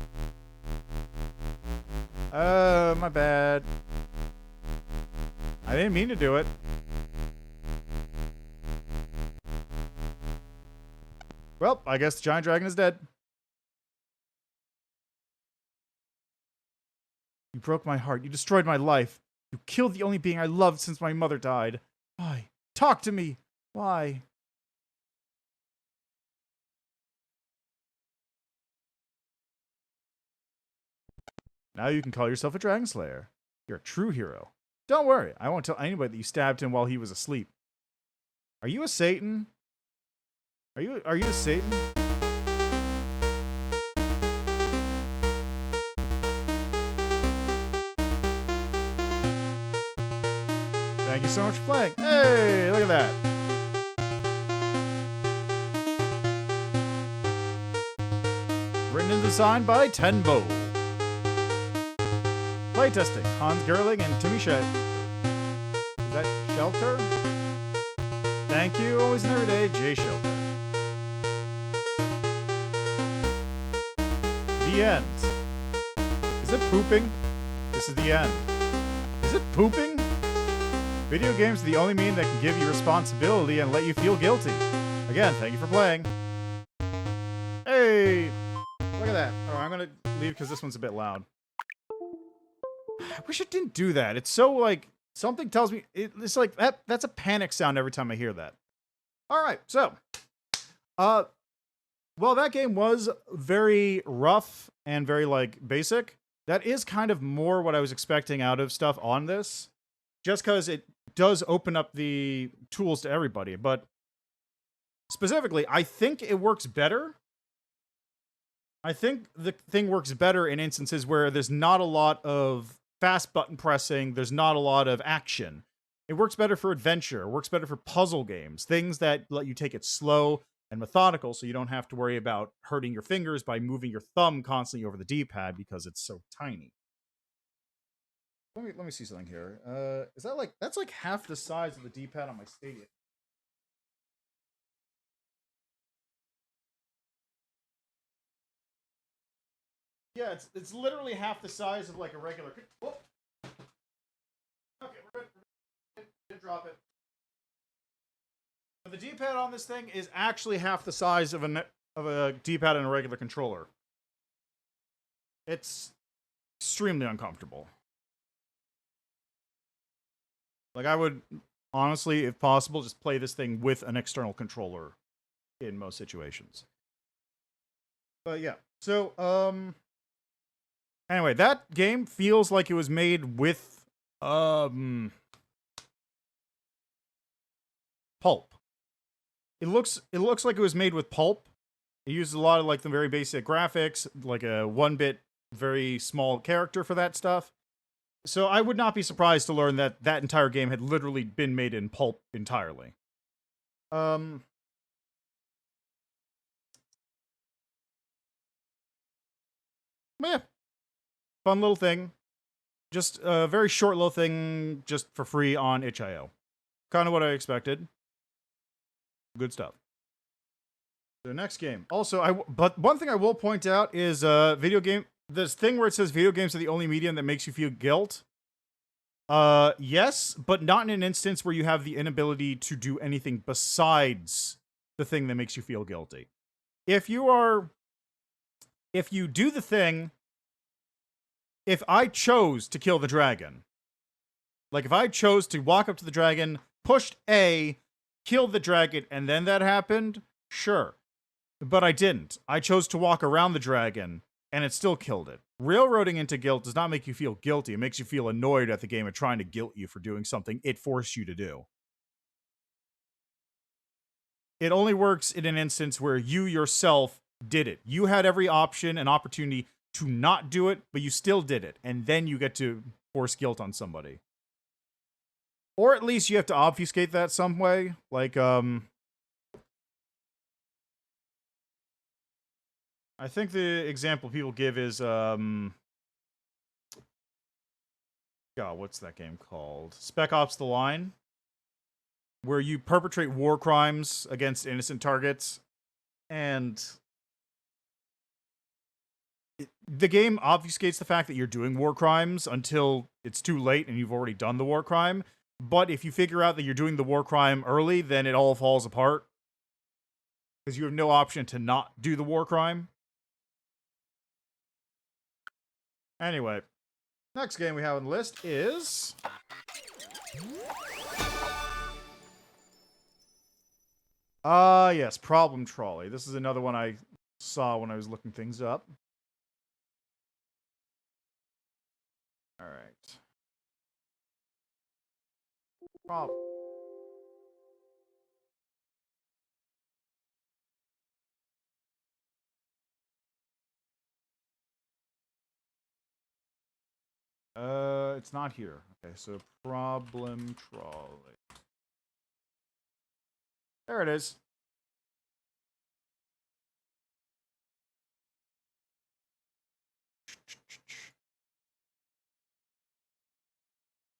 My bad. I didn't mean to do it. Well, I guess the giant dragon is dead. You broke my heart. You destroyed my life. You killed the only being I loved since my mother died. Why? Talk to me. Why? Now you can call yourself a dragon slayer. You're a true hero. Don't worry. I won't tell anybody that you stabbed him while he was asleep. Are you a Satan? Are you a Satan? so much for playing. Hey, look at that. Written and designed by TenBoe. Playtesting, Hans Gerling and Timmy Shelter. Is that Shelter? Thank you, always and every day, Jay Shelter. The end. Is it pooping? This is the end. Is it pooping? Video games are the only mean that can give you responsibility and let you feel guilty. Again, thank you for playing. Hey! Look at that. Alright, I'm gonna leave because this one's a bit loud. I wish it didn't do that. It's so, like, something tells me... It's like, that's a panic sound every time I hear that. Alright, so... well, that game was very rough and very, like, basic. That is kind of more what I was expecting out of stuff on this. Just because it does open up the tools to everybody. But specifically, I think it works better. I think the thing works better in instances where there's not a lot of fast button pressing. There's not a lot of action. It works better for adventure. It works better for puzzle games. Things that let you take it slow and methodical so you don't have to worry about hurting your fingers by moving your thumb constantly over the D-pad because it's so tiny. Let me see something here. Is that like... That's like half the size of the D-pad on my Stadia. Yeah, it's literally half the size of like a regular... Oh. Okay, we're good. Drop it. The D-pad on this thing is actually half the size of a D-pad in a regular controller. It's extremely uncomfortable. Like, I would, honestly, if possible, just play this thing with an external controller in most situations. But yeah, so, anyway, that game feels like it was made with, pulp. It looks like it was made with pulp. It uses a lot of, like, the very basic graphics, like a 1-bit, very small character for that stuff. So I would not be surprised to learn that that entire game had literally been made in pulp entirely. Yeah. Fun little thing. Just a very short little thing just for free on itch.io. Kind of what I expected. Good stuff. The next game. Also, but one thing I will point out is this thing where it says video games are the only medium that makes you feel guilt. Yes, but not in an instance where you have the inability to do anything besides the thing that makes you feel guilty. If you do the thing, if I chose to kill the dragon, like if I chose to walk up to the dragon, pushed A, killed the dragon, and then that happened, sure. But I didn't. I chose to walk around the dragon, and it still killed it. Railroading into guilt does not make you feel guilty. It makes you feel annoyed at the game of trying to guilt you for doing something it forced you to do. It only works in an instance where you yourself did it. You had every option and opportunity to not do it, but you still did it. And then you get to force guilt on somebody. Or at least you have to obfuscate that some way. Like, I think the example people give is, God, what's that game called? Spec Ops: The Line, where you perpetrate war crimes against innocent targets, and the game obfuscates the fact that you're doing war crimes until it's too late and you've already done the war crime. But if you figure out that you're doing the war crime early, then it all falls apart. Because you have no option to not do the war crime. Anyway, next game we have on the list is... yes, Problem Trolley. This is another one I saw when I was looking things up. Alright. it's not here. Okay, so problem trolley. There it is.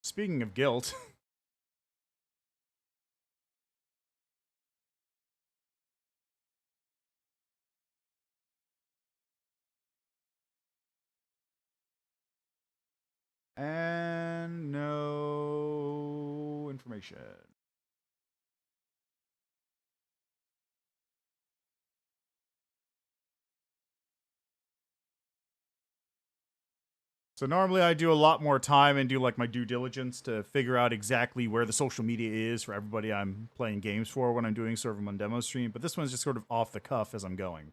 Speaking of guilt. And no information. So normally I do a lot more time and do like my due diligence to figure out exactly where the social media is for everybody I'm playing games for when I'm doing sort of on demo stream, but this one's just sort of off the cuff as I'm going.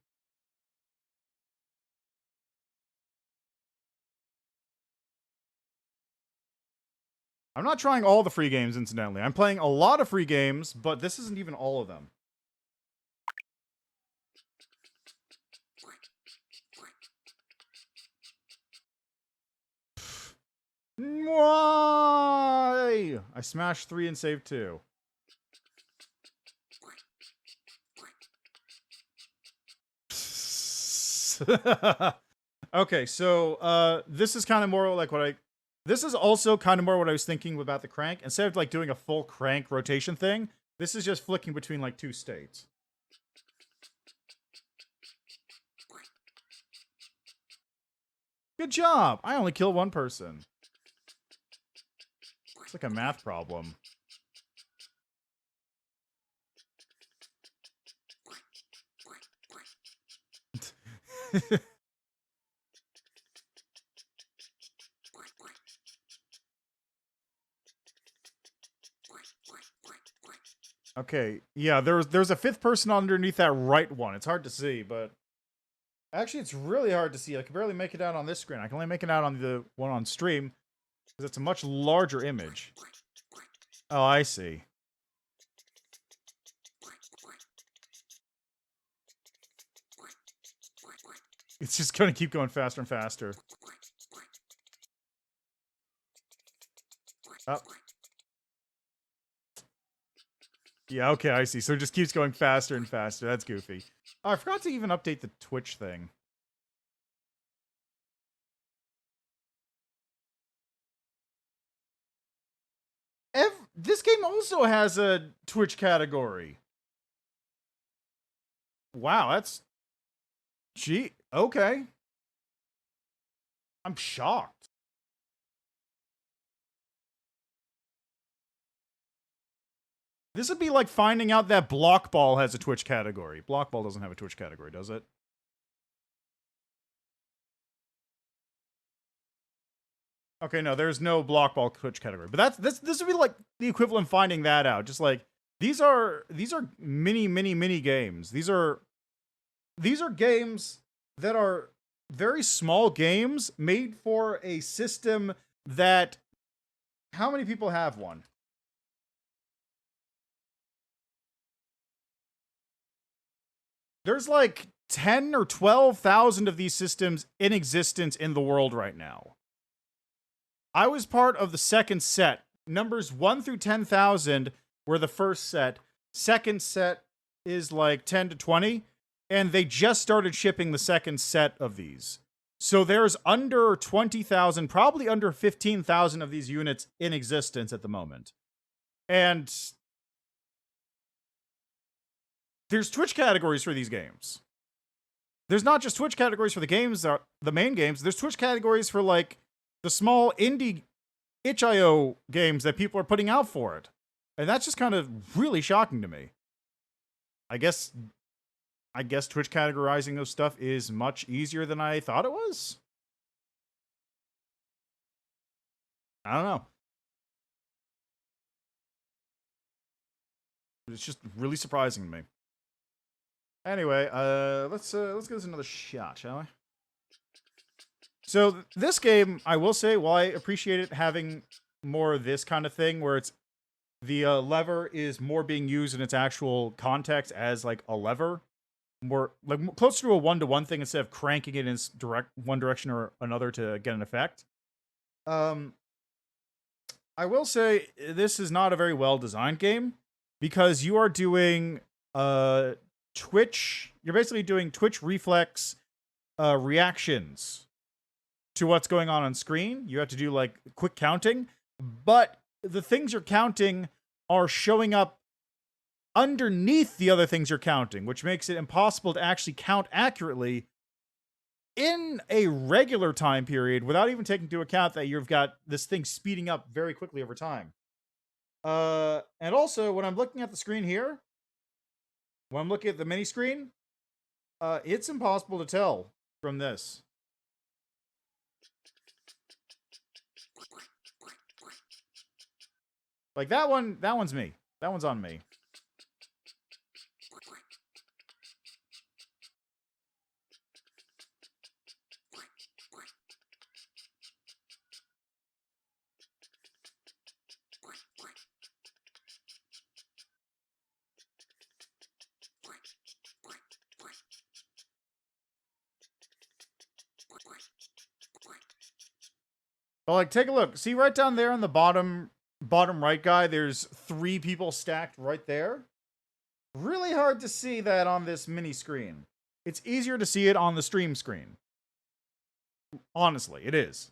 I'm not trying all the free games, incidentally. I'm playing a lot of free games, but this isn't even all of them. Why? I smashed 3 and saved 2. Okay, so this is kind of more like this is also kind of more what I was thinking about the crank. Instead of like doing a full crank rotation thing, this is just flicking between like 2 states. Good job! I only killed 1 person. It's like a math problem. Okay, yeah, there's a 5th person underneath that right one. It's hard to see, but actually it's really hard to see. I can barely make it out on this screen. I can only make it out on the one on stream because it's a much larger image. Oh, I see. It's just going to keep going faster and faster. Oh. Yeah, okay, I see. So it just keeps going faster and faster. That's goofy. Oh, I forgot to even update the Twitch thing. This game also has a Twitch category. Wow, that's... Gee, okay. I'm shocked. This would be like finding out that Blockball has a Twitch category. Blockball doesn't have a Twitch category, does it? Okay, no, there's no Blockball Twitch category. But this would be like the equivalent of finding that out. Just like these are mini games. These are games that are very small games made for a system that... How many people have one? There's like 10 or 12,000 of these systems in existence in the world right now. I was part of the second set. Numbers 1 through 10,000 were the first set. Second set is like 10 to 20. And they just started shipping the second set of these. So there's under 20,000, probably under 15,000 of these units in existence at the moment. And there's Twitch categories for these games. There's not just Twitch categories for the games, the main games. There's Twitch categories for like the small indie itch.io games that people are putting out for it. And that's just kind of really shocking to me. I guess Twitch categorizing those stuff is much easier than I thought it was. I don't know. It's just really surprising to me. Anyway, let's give this another shot, shall we? So this game, I will say, while I appreciate it having more of this kind of thing, where it's the lever is more being used in its actual context as like a lever, more like closer to a one-to-one thing instead of cranking it in one direction or another to get an effect. I will say this is not a very well designed game because you are doing Twitch. You're basically doing Twitch reflex reactions to what's going on screen. You have to do like quick counting, but the things you're counting are showing up underneath the other things you're counting, which makes it impossible to actually count accurately in a regular time period without even taking into account that you've got this thing speeding up very quickly over time. And also, when I'm looking at the screen here, when I'm looking at the mini screen, it's impossible to tell from this. Like that one's me. That one's on me. But like, take a look. See right down there on the bottom right guy, there's 3 people stacked right there. Really hard to see that on this mini screen. It's easier to see it on the stream screen. Honestly, it is.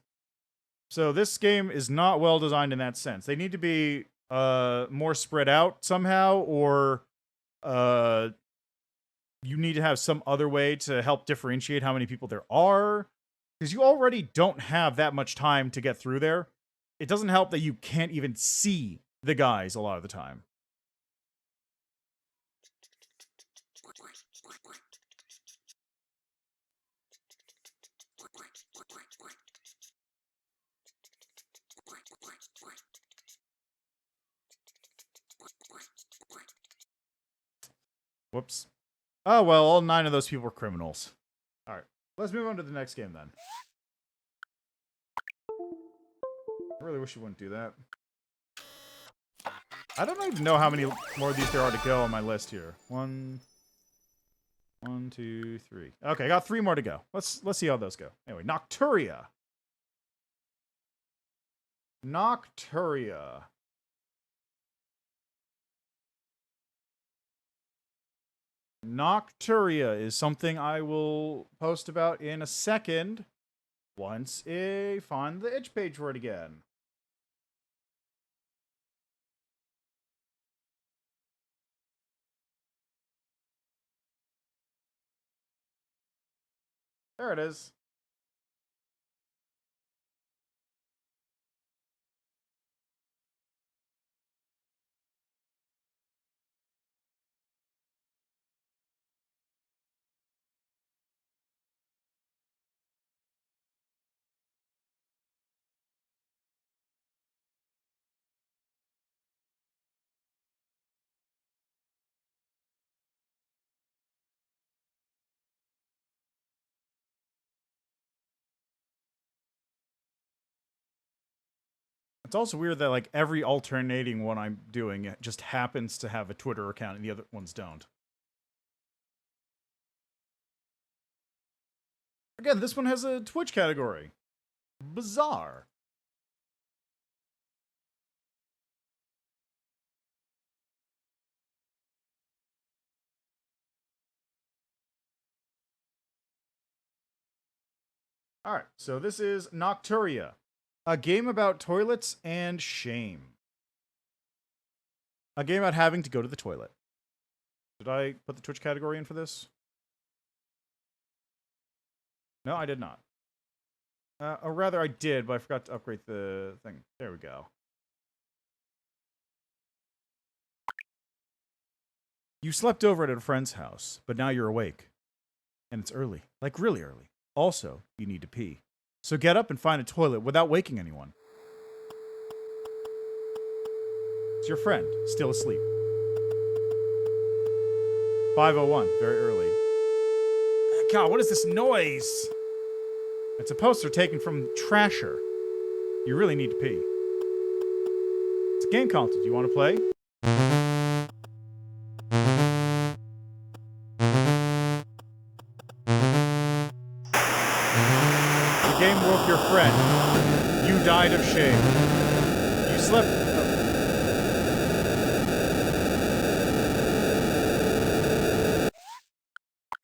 So this game is not well designed in that sense. They need to be more spread out somehow, or you need to have some other way to help differentiate how many people there are. Because you already don't have that much time to get through there. It doesn't help that you can't even see the guys a lot of the time. Whoops. Oh, well, all 9 of those people were criminals. All right, let's move on to the next game then. I really wish you wouldn't do that. I don't even know how many more of these there are to go on my list here. 1, 2, 3. Okay, I got 3 more to go. Let's see how those go. Anyway, Nocturia. Nocturia. Nocturia is something I will post about in a second once I find the itch page for it again. There it is. It's also weird that like every alternating one I'm doing just happens to have a Twitter account and the other ones don't. Again, this one has a Twitch category. Bizarre. Alright, so this is Nocturia. A game about toilets and shame. A game about having to go to the toilet. Did I put the Twitch category in for this? No, I did not. Or rather, I did, but I forgot to upgrade the thing. There we go. You slept over at a friend's house, but now you're awake. And it's early. Like really early. Also, you need to pee. So get up and find a toilet without waking anyone. It's your friend, still asleep. 5:01, very early. God, what is this noise? It's a poster taken from Trasher. You really need to pee. It's a game console. Do you want to play? The game woke your friend. You died of shame. You slept.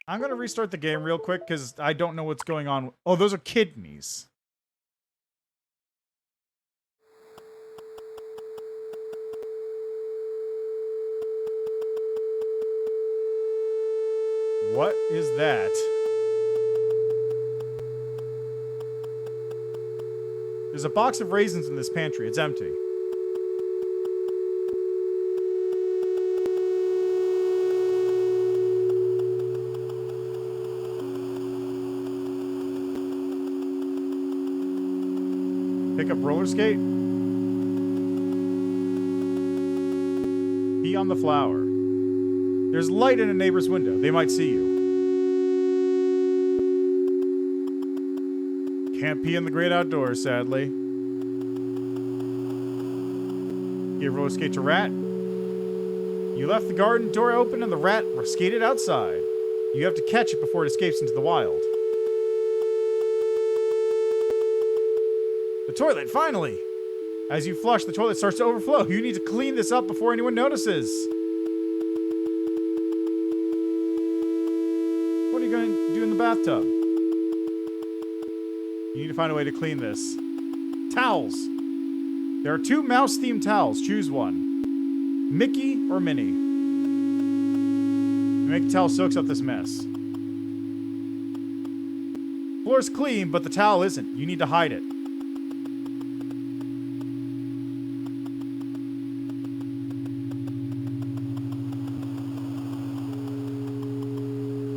I'm gonna restart the game real quick because I don't know what's going on. Oh, those are kidneys. What is that? There's a box of raisins in this pantry. It's empty. Pick up roller skate. Pee on the flower. There's light in a neighbor's window. They might see you. Can't pee in the great outdoors, sadly. Give roller skate to rat. You left the garden door open and the rat skated outside. You have to catch it before it escapes into the wild. The toilet, finally! As you flush, the toilet starts to overflow. You need to clean this up before anyone notices. What are you going to do in the bathtub? You need to find a way to clean this. Towels. There are 2 mouse-themed towels. Choose one. Mickey or Minnie. Make the towel soaks up this mess. Floor's clean, but the towel isn't. You need to hide it.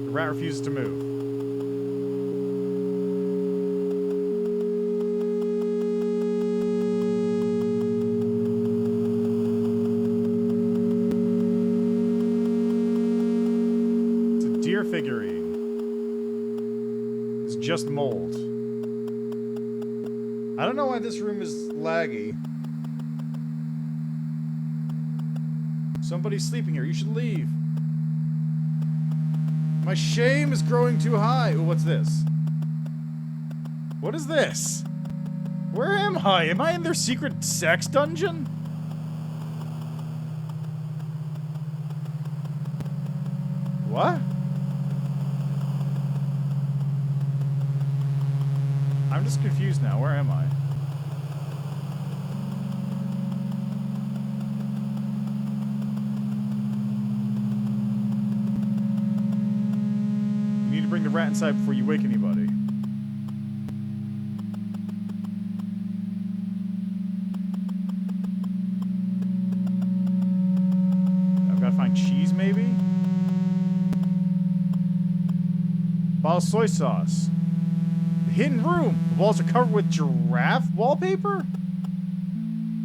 The rat refuses to move. It's a deer figurine. It's just mold. I don't know why this room is laggy. Somebody's sleeping here. You should leave. My shame is growing too high. Ooh, what's this? What is this? Where am I? Am I in their secret sex dungeon? What? I'm just confused now. Where am I? Bring the rat inside before you wake anybody. I've got to find cheese, maybe? Bottle of soy sauce. The hidden room. The walls are covered with giraffe wallpaper?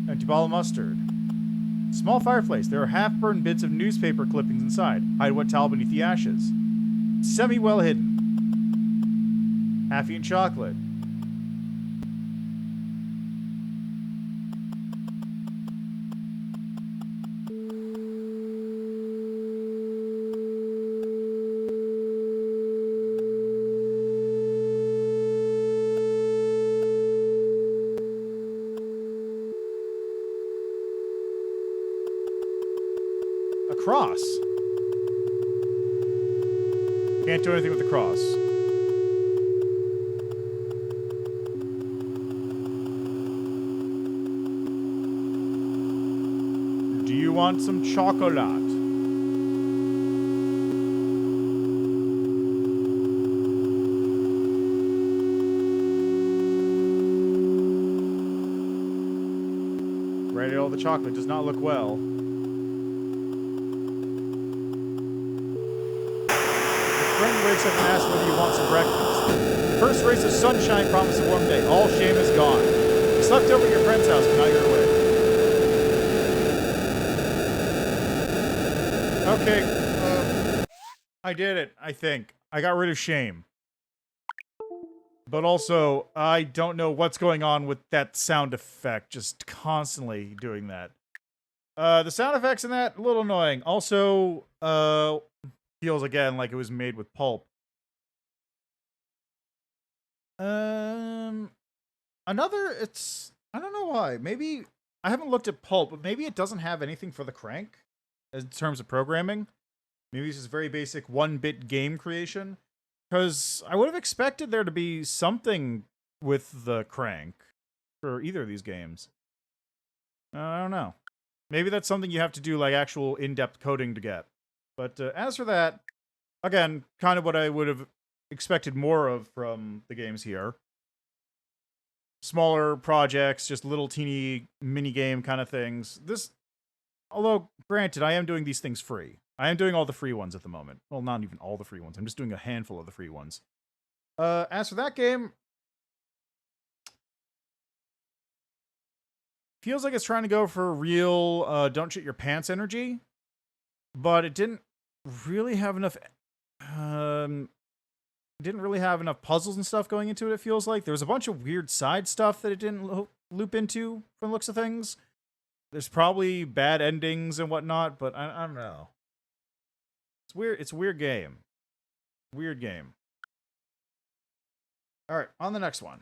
Empty bottle of mustard. Small fireplace. There are half-burned bits of newspaper clippings inside. Hide wet towel beneath the ashes. Semi-well hidden. Half-eaten chocolate. A cross. Can't do anything with the cross. Do you want some chocolate? Right, all the chocolate does not look well. Wakes up and asks whether you want some breakfast. The first rays of sunshine promise a warm day. All shame is gone. You slept over at your friend's house, but now you're awake. Okay, I did it, I think. I got rid of shame. But also, I don't know what's going on with that sound effect. Just constantly doing that. The sound effects in that, a little annoying. Also, feels again like it was made with pulp. Another, I don't know why. Maybe I haven't looked at Pulp, but maybe it doesn't have anything for the crank in terms of programming. Maybe it's just very basic 1-bit game creation. Because I would have expected there to be something with the crank for either of these games. I don't know. Maybe that's something you have to do like actual in-depth coding to get. But as for that, again, kind of what I would have expected more of from the games here. Smaller projects, just little teeny mini game kind of things. This, although granted, I am doing these things free. I am doing all the free ones at the moment. Well, not even all the free ones. I'm just doing a handful of the free ones. As for that game, feels like it's trying to go for real don't shit your pants energy, but it didn't really have enough puzzles and stuff going into it. It feels like there was a bunch of weird side stuff that it didn't loop into from the looks of things. There's probably bad endings and whatnot, but I don't know. It's weird. It's a weird game. Weird game. All right, on the next one.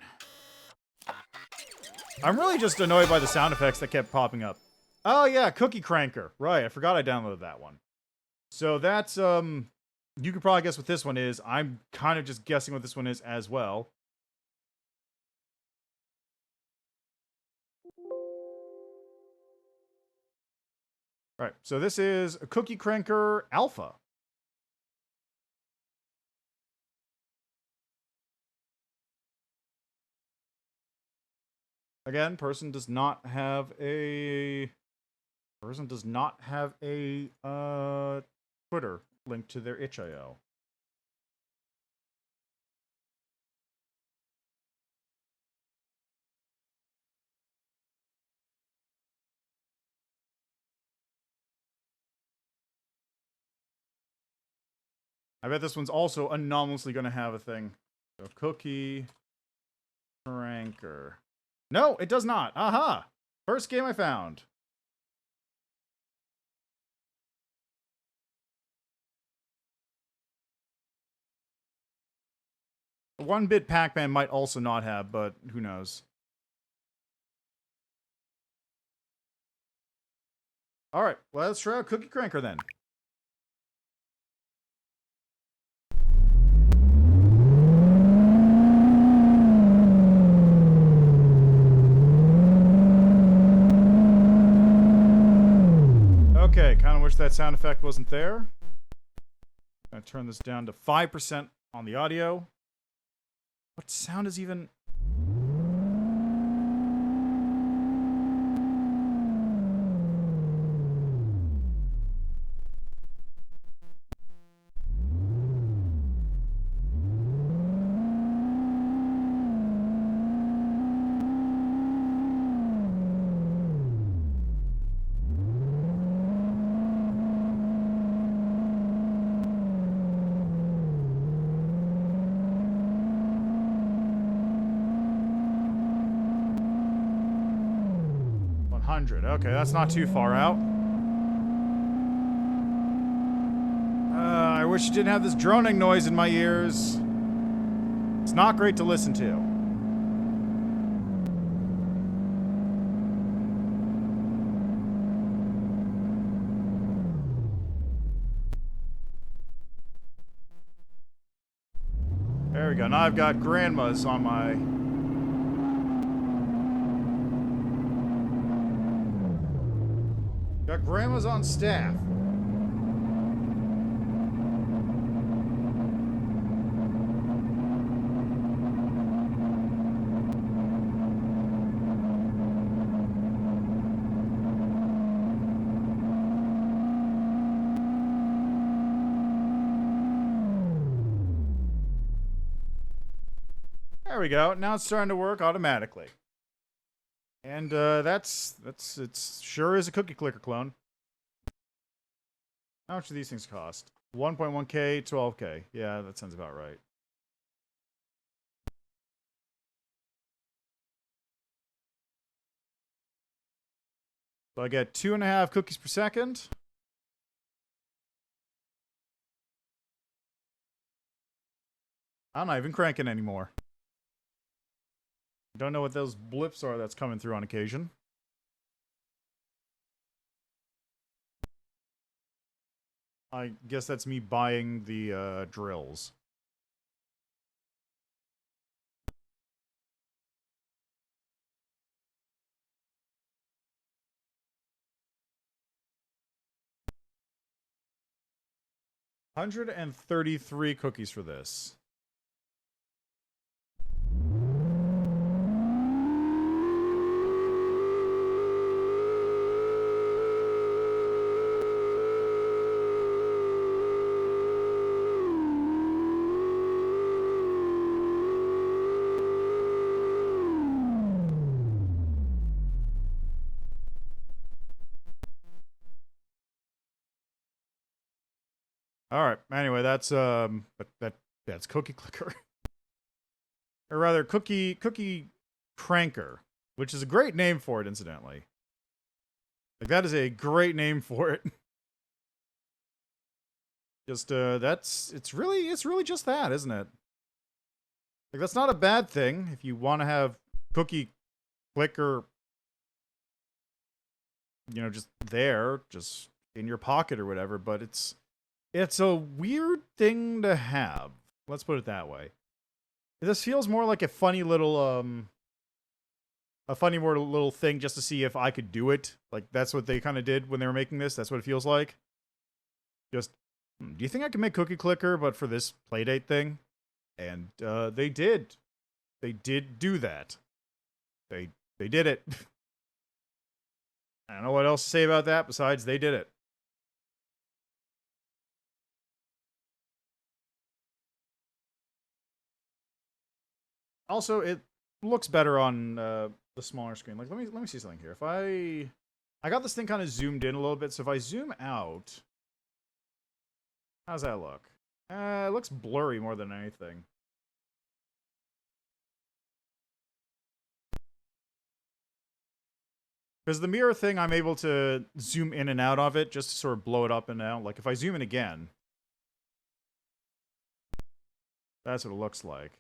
I'm really just annoyed by the sound effects that kept popping up. Oh yeah, Cookie Cranker. Right, I forgot I downloaded that one. So that's, you could probably guess what this one is. I'm kind of just guessing what this one is as well. All right, so this is a Cookie Cranker Alpha. Again, person does not have a Twitter link to their itch.io. I bet this one's also anomalously going to have a thing. So Cookie Cranker. No, it does not. Aha! First game I found. OneBit PacMan might also not have, but who knows. Alright, let's try out Cookie Cranker then. Okay, kind of wish that sound effect wasn't there. I'm going to turn this down to 5% on the audio. What sound is even... Okay, that's not too far out. I wish you didn't have this droning noise in my ears. It's not great to listen to. There we go. Now I've got grandmas on my... Got grandmas on staff. There we go. Now it's starting to work automatically. And it's sure is a cookie clicker clone. How much do these things cost? 1.1K, 12K. Yeah, that sounds about right. So I get 2.5 cookies per second. I'm not even cranking anymore. Don't know what those blips are that's coming through on occasion. I guess that's me buying the drills. $133 cookies for this. All right. Anyway, that's that's Cookie Clicker, or rather, Cookie Cranker, which is a great name for it, incidentally. Like that is a great name for it. Just it's really just that, isn't it? Like that's not a bad thing if you want to have Cookie Clicker, you know, just there, just in your pocket or whatever. But it's a weird thing to have. Let's put it that way. This feels more like a funny little thing just to see if I could do it. Like that's what they kind of did when they were making this. That's what it feels like. Just, do you think I can make Cookie Clicker but for this Playdate thing? And they did. They did do that. They did it. I don't know what else to say about that besides they did it. Also, it looks better on the smaller screen. Like, let me see something here. If I got this thing kind of zoomed in a little bit, so if I zoom out, how's that look? It looks blurry more than anything. Because the mirror thing, I'm able to zoom in and out of it just to sort of blow it up and out. Like, if I zoom in again, that's what it looks like.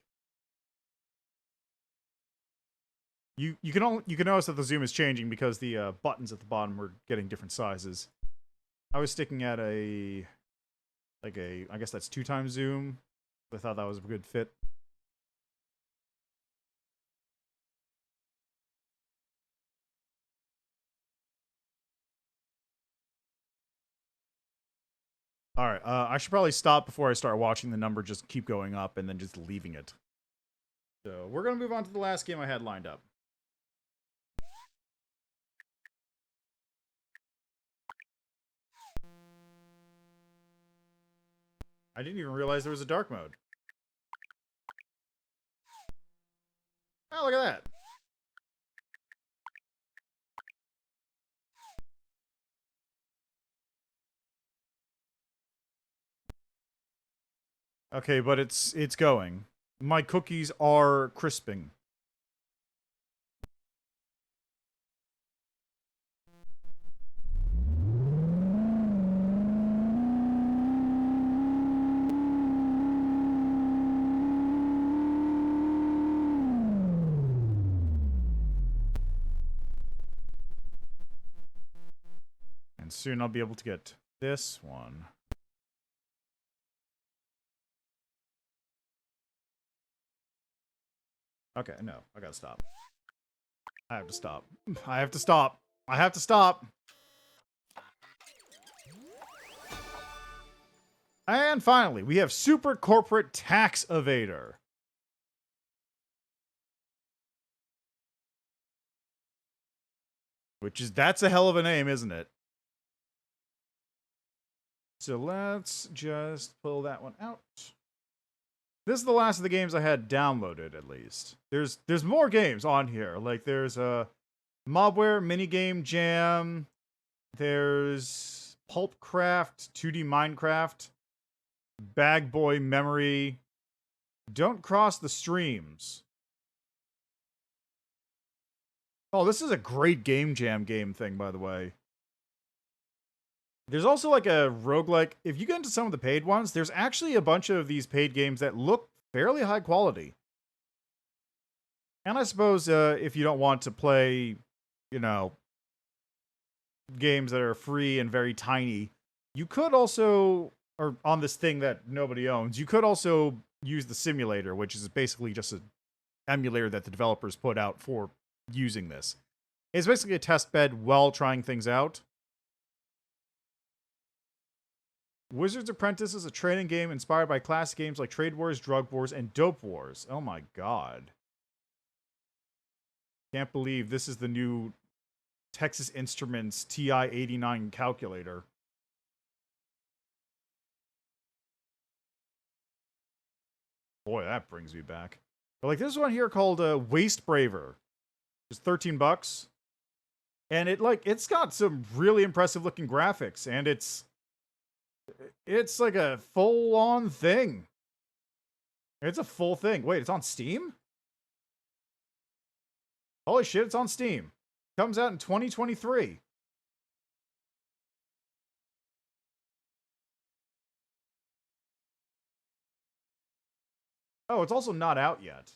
You can notice that the zoom is changing because the buttons at the bottom are getting different sizes. I was sticking at I guess that's 2x zoom. I thought that was a good fit. All right, I should probably stop before I start watching the number just keep going up and then just leaving it. So we're gonna move on to the last game I had lined up. I didn't even realize there was a dark mode. Oh, look at that. Okay, but it's going. My cookies are crisping. And soon I'll be able to get this one. Okay, no, I gotta stop. I have to stop. I have to stop. I have to stop. And finally, we have Super Corporate Tax Evader. That's a hell of a name, isn't it? So let's just pull that one out. This is the last of the games I had downloaded, at least. There's more games on here. Like, there's a Mobware Minigame Jam. There's Pulpcraft, 2D Minecraft, Bag Boy Memory. Don't Cross the Streams. Oh, this is a great Game Jam game thing, by the way. There's also like a roguelike. If you get into some of the paid ones, there's actually a bunch of these paid games that look fairly high quality. And I suppose if you don't want to play, you know, games that are free and very tiny, You could also, or on this thing that nobody owns, you could also use the simulator, which is basically just an emulator that the developers put out for using this. It's basically a test bed while trying things out. Wizard's Apprentice is a trading game inspired by classic games like Trade Wars, Drug Wars, and Dope Wars. Oh my god. Can't believe this is the new Texas Instruments TI-89 calculator. Boy, that brings me back. But like, this one here called Waste Braver. It's 13 bucks. And it's got some really impressive looking graphics, and it's like a full-on thing. It's a full thing. Wait, it's on Steam? Holy shit, it's on Steam. Comes out in 2023. Oh, it's also not out yet.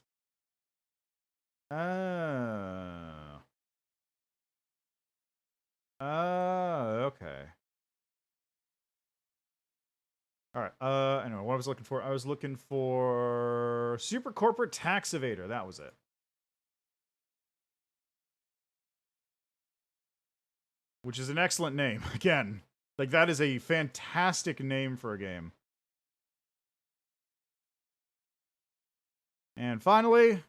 Okay. Alright, anyway, what I was looking for? I was looking for Super Corporate Tax Evader. That was it. Which is an excellent name. Again, like, that is a fantastic name for a game. And finally...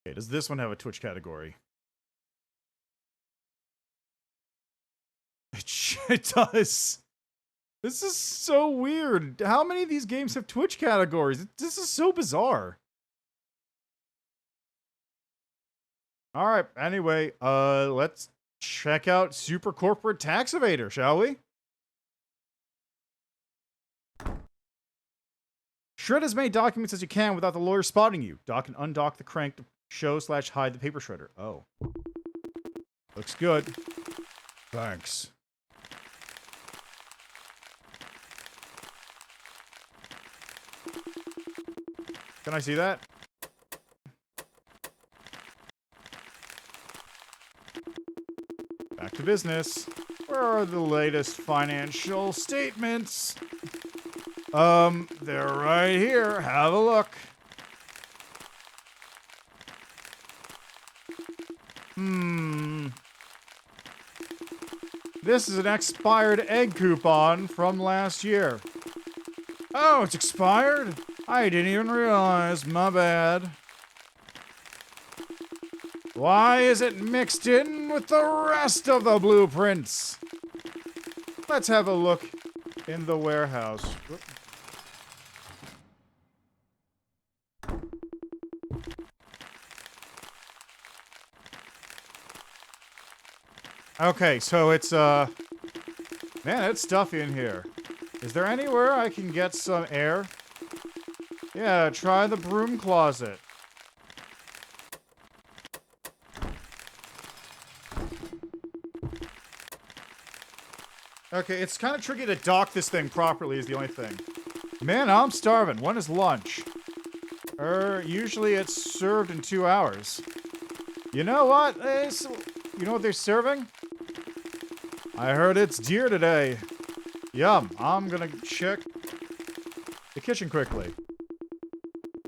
Okay, does this one have a Twitch category? It does. This is so weird. How many of these games have Twitch categories? This is so bizarre. Alright, anyway, let's check out Super Corporate Tax Evader, shall we? Shred as many documents as you can without the lawyer spotting you. Dock and undock the crank to show/hide the paper shredder. Oh. Looks good. Thanks. Can I see that? Back to business. Where are the latest financial statements? They're right here. Have a look. This is an expired egg coupon from last year. Oh, it's expired? I didn't even realize. My bad. Why is it mixed in with the rest of the blueprints? Let's have a look in the warehouse. Okay, so it's, man, it's stuffy in here. Is there anywhere I can get some air? Yeah, try the broom closet. Okay, it's kind of tricky to dock this thing properly is the only thing. Man, I'm starving. When is lunch? Usually it's served in 2 hours. You know what? You know what they're serving? I heard it's deer today. Yum. I'm gonna check the kitchen quickly.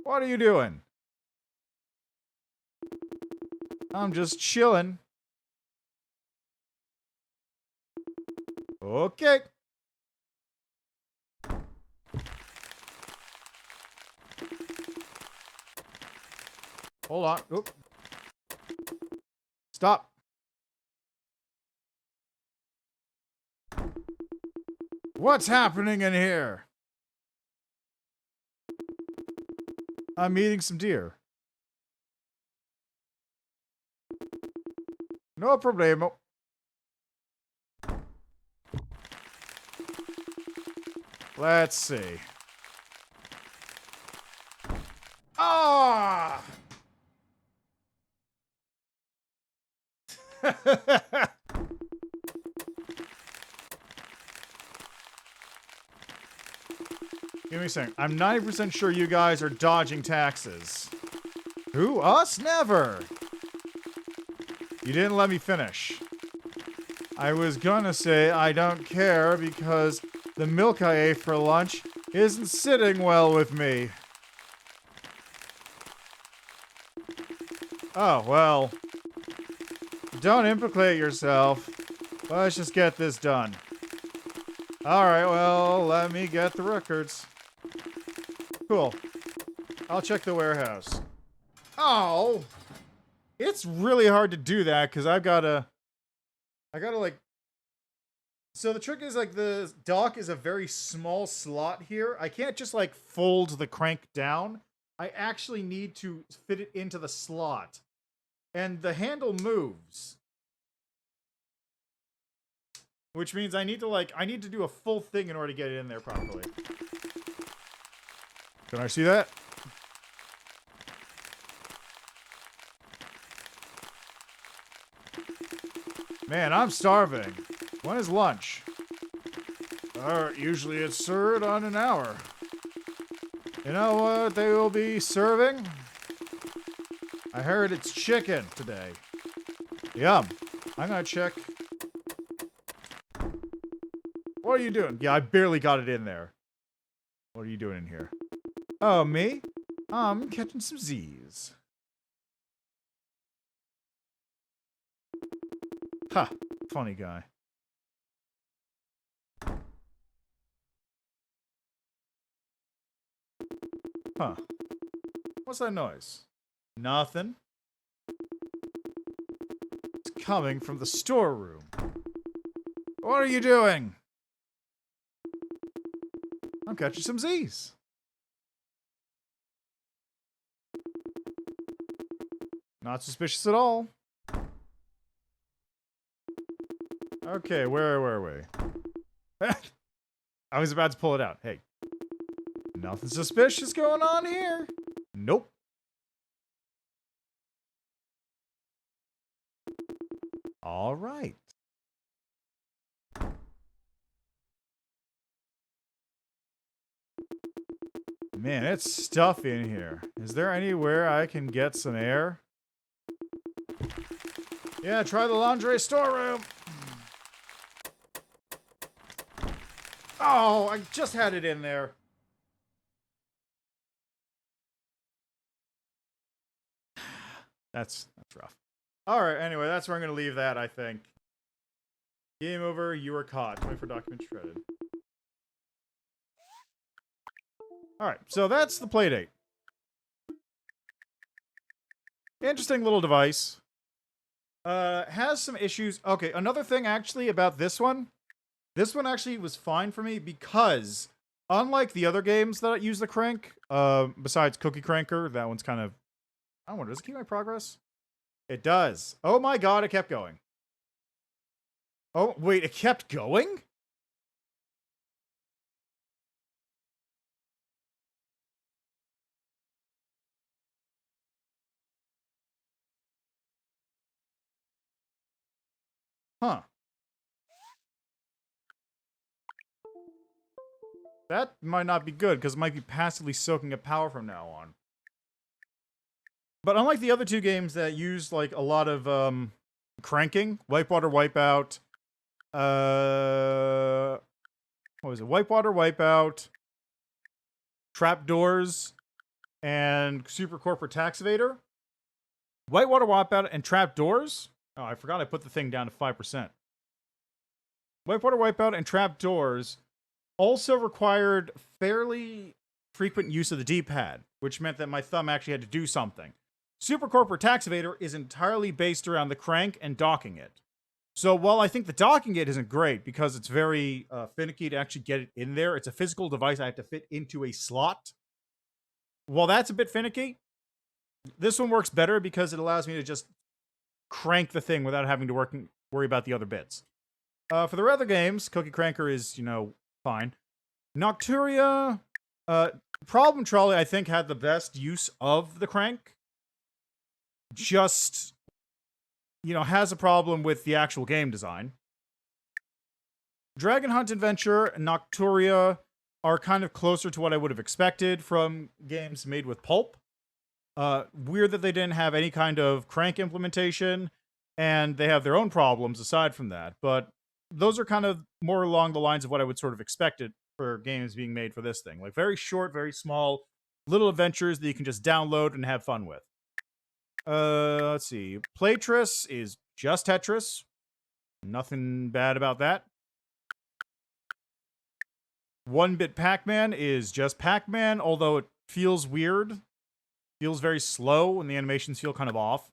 What are you doing? I'm just chilling. Okay. Hold on. Oop. Stop. What's happening in here? I'm eating some deer. No problemo. Let's see. Ah! Give me a second. I'm 90% sure you guys are dodging taxes. Who? Us? Never! You didn't let me finish. I was gonna say I don't care because the milk I ate for lunch isn't sitting well with me. Oh, well. Don't implicate yourself. Let's just get this done. Alright, well, let me get the records. Cool. I'll check the warehouse. Oh! It's really hard to do that, because I gotta, like... So the trick is, like, the dock is a very small slot here. I can't just, like, fold the crank down. I actually need to fit it into the slot. And the handle moves. Which means I need to do a full thing in order to get it in there properly. Can I see that? Man, I'm starving. When is lunch? Usually it's served on an hour. You know what they will be serving? I heard it's chicken today. Yum. I'm gonna check. What are you doing? Yeah, I barely got it in there. What are you doing in here? Oh, me? I'm catching some Z's. Ha! Funny guy. Huh. What's that noise? Nothing. It's coming from the storeroom. What are you doing? I'm catching some Z's. Not suspicious at all. Okay, where were we? I was about to pull it out. Hey. Nothing suspicious going on here. Nope. All right. Man, it's stuffy in here. Is there anywhere I can get some air? Yeah, try the lingerie storeroom. Oh, I just had it in there. That's rough. Alright, anyway, that's where I'm going to leave that, I think. Game over, you were caught. 24 documents shredded. Alright, so that's the Playdate. Interesting little device. Has some issues. Okay, another thing actually about this one. This one actually was fine for me because, unlike the other games that use the crank, besides Cookie Cranker, that one's kind of... I wonder, does it keep my progress? It does. Oh my god, it kept going. Oh, wait, it kept going? Huh. That might not be good, because it might be passively soaking up power from now on. But unlike the other two games that use, like, a lot of, cranking, Whitewater, Wipeout, what was it? Whitewater, Wipeout, Trapdoors, and Super Corporate Tax Evader. Whitewater, Wipeout, and Trapdoors? Oh, I forgot I put the thing down to 5%. Whitewater, Wipeout, and Trapdoors also required fairly frequent use of the D-pad, which meant that my thumb actually had to do something. Super Corporate Tax Evader is entirely based around the crank and docking it. So while I think the docking it isn't great because it's very finicky to actually get it in there, it's a physical device I have to fit into a slot. While that's a bit finicky, this one works better because it allows me to just crank the thing without having to worry about the other bits. For the other games, Cookie Cranker is, you know, fine. Nocturia, Problem Trolley, I think, had the best use of the crank. Just, you know, has a problem with the actual game design. Dragon Hunt Adventure, Nocturia, are kind of closer to what I would have expected from games made with pulp. Weird that they didn't have any kind of crank implementation, and they have their own problems aside from that. But those are kind of more along the lines of what I would sort of expected for games being made for this thing. Like very short, very small, little adventures that you can just download and have fun with. Let's see. Playtris is just Tetris. Nothing bad about that. OneBit PacMan is just PacMan, although it feels weird. Feels very slow, and the animations feel kind of off.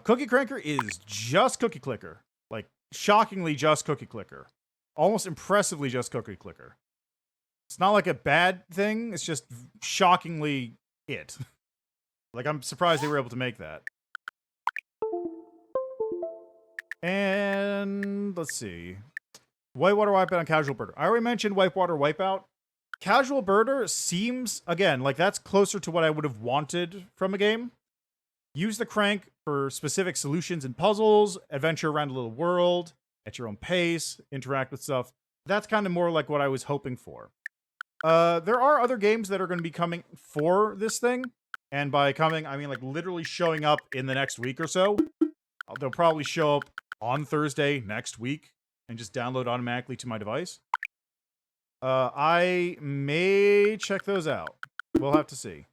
Cookie Cranker is just Cookie Clicker. Like, shockingly just Cookie Clicker. Almost impressively just Cookie Clicker. It's not like a bad thing, it's just shockingly it. Like, I'm surprised they were able to make that. And let's see. Whitewater Wipeout and Casual Birder. I already mentioned Whitewater Wipeout. Casual Birder seems, again, like that's closer to what I would have wanted from a game. Use the crank for specific solutions and puzzles, adventure around a little world, at your own pace, interact with stuff. That's kind of more like what I was hoping for. There are other games that are going to be coming for this thing. And by coming, I mean like literally showing up in the next week or so. They'll probably show up on Thursday next week and just download automatically to my device. I may check those out. We'll have to see.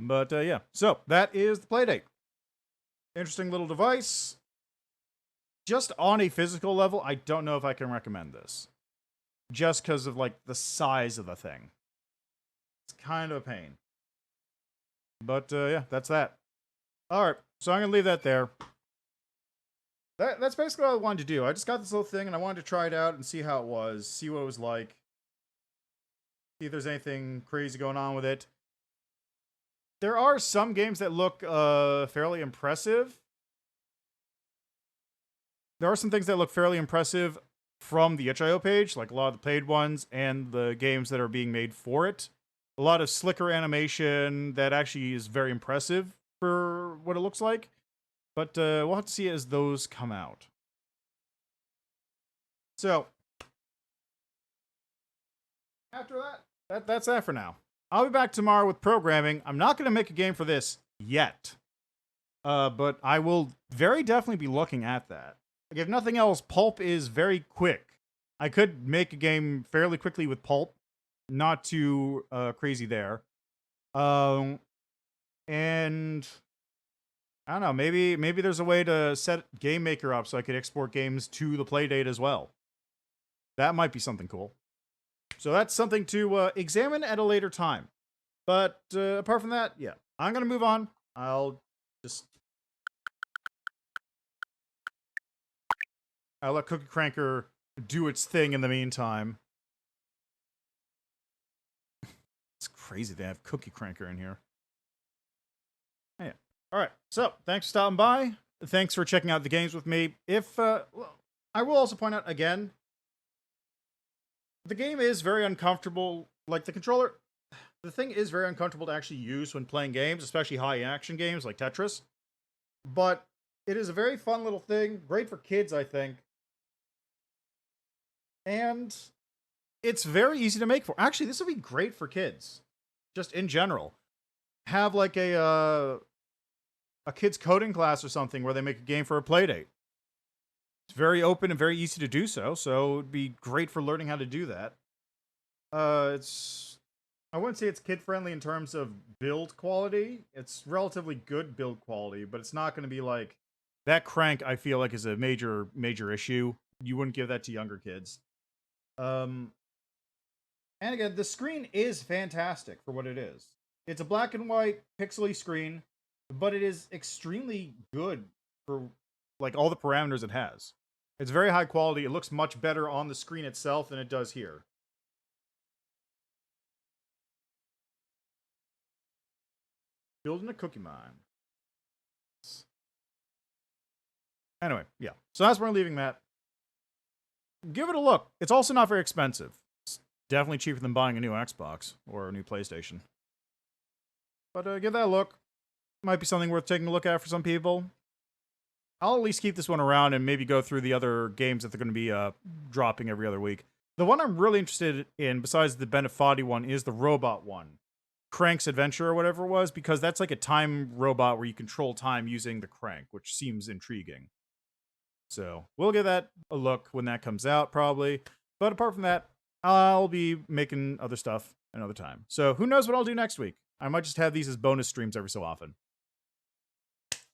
But yeah, so that is the Playdate. Interesting little device. Just on a physical level, I don't know if I can recommend this. Just because of like the size of the thing. It's kind of a pain. But yeah, that's that. Alright, so I'm going to leave that there. That's basically all I wanted to do. I just got this little thing and I wanted to try it out and see how it was. See what it was like. See if there's anything crazy going on with it. There are some games that look fairly impressive. There are some things that look fairly impressive from the itch.io page, like a lot of the paid ones and the games that are being made for it. A lot of slicker animation that actually is very impressive for what it looks like. But we'll have to see as those come out. So, after that's that for now. I'll be back tomorrow with programming. I'm not going to make a game for this yet. But I will very definitely be looking at that. Like, if nothing else, Pulp is very quick. I could make a game fairly quickly with Pulp. Not too crazy there. And I don't know, maybe there's a way to set Game Maker up so I could export games to the Playdate as well. That might be something cool. So that's something to examine at a later time. But apart from that, yeah, I'm going to move on. I'll let Cookie Cranker do its thing in the meantime. It's crazy they have Cookie Cranker in here. Yeah. All right. So, thanks for stopping by. Thanks for checking out the games with me. Well, I will also point out again, the game is very uncomfortable. Like, the controller, the thing is very uncomfortable to actually use when playing games, especially high-action games like Tetris. But it is a very fun little thing. Great for kids, I think. And it's very easy to make for. Actually, this would be great for kids. Just in general. Have like a kid's coding class or something where they make a game for a Playdate. It's very open and very easy to do so it would be great for learning how to do that. I wouldn't say it's kid-friendly in terms of build quality. It's relatively good build quality, but it's not going to be like... That crank, I feel like, is a major issue. You wouldn't give that to younger kids. And again, the screen is fantastic for what it is. It's a black and white, pixely screen, but it is extremely good for like all the parameters it has. It's very high quality. It looks much better on the screen itself than it does here. Building a cookie mine. Anyway, yeah. So that's where I'm leaving that. Give it a look. It's also not very expensive. It's definitely cheaper than buying a new Xbox or a new PlayStation. But give that a look. Might be something worth taking a look at for some people. I'll at least keep this one around and maybe go through the other games that they're going to be dropping every other week. The one I'm really interested in, besides the Benefati one, is the robot one. Crank's Adventure or whatever it was, because that's like a time robot where you control time using the crank, which seems intriguing. So we'll give that a look when that comes out, probably. But apart from that, I'll be making other stuff another time. So who knows what I'll do next week? I might just have these as bonus streams every so often.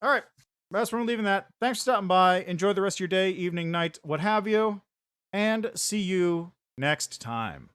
All right, that's where I'm leaving that. Thanks for stopping by. Enjoy the rest of your day, evening, night, what have you. And see you next time.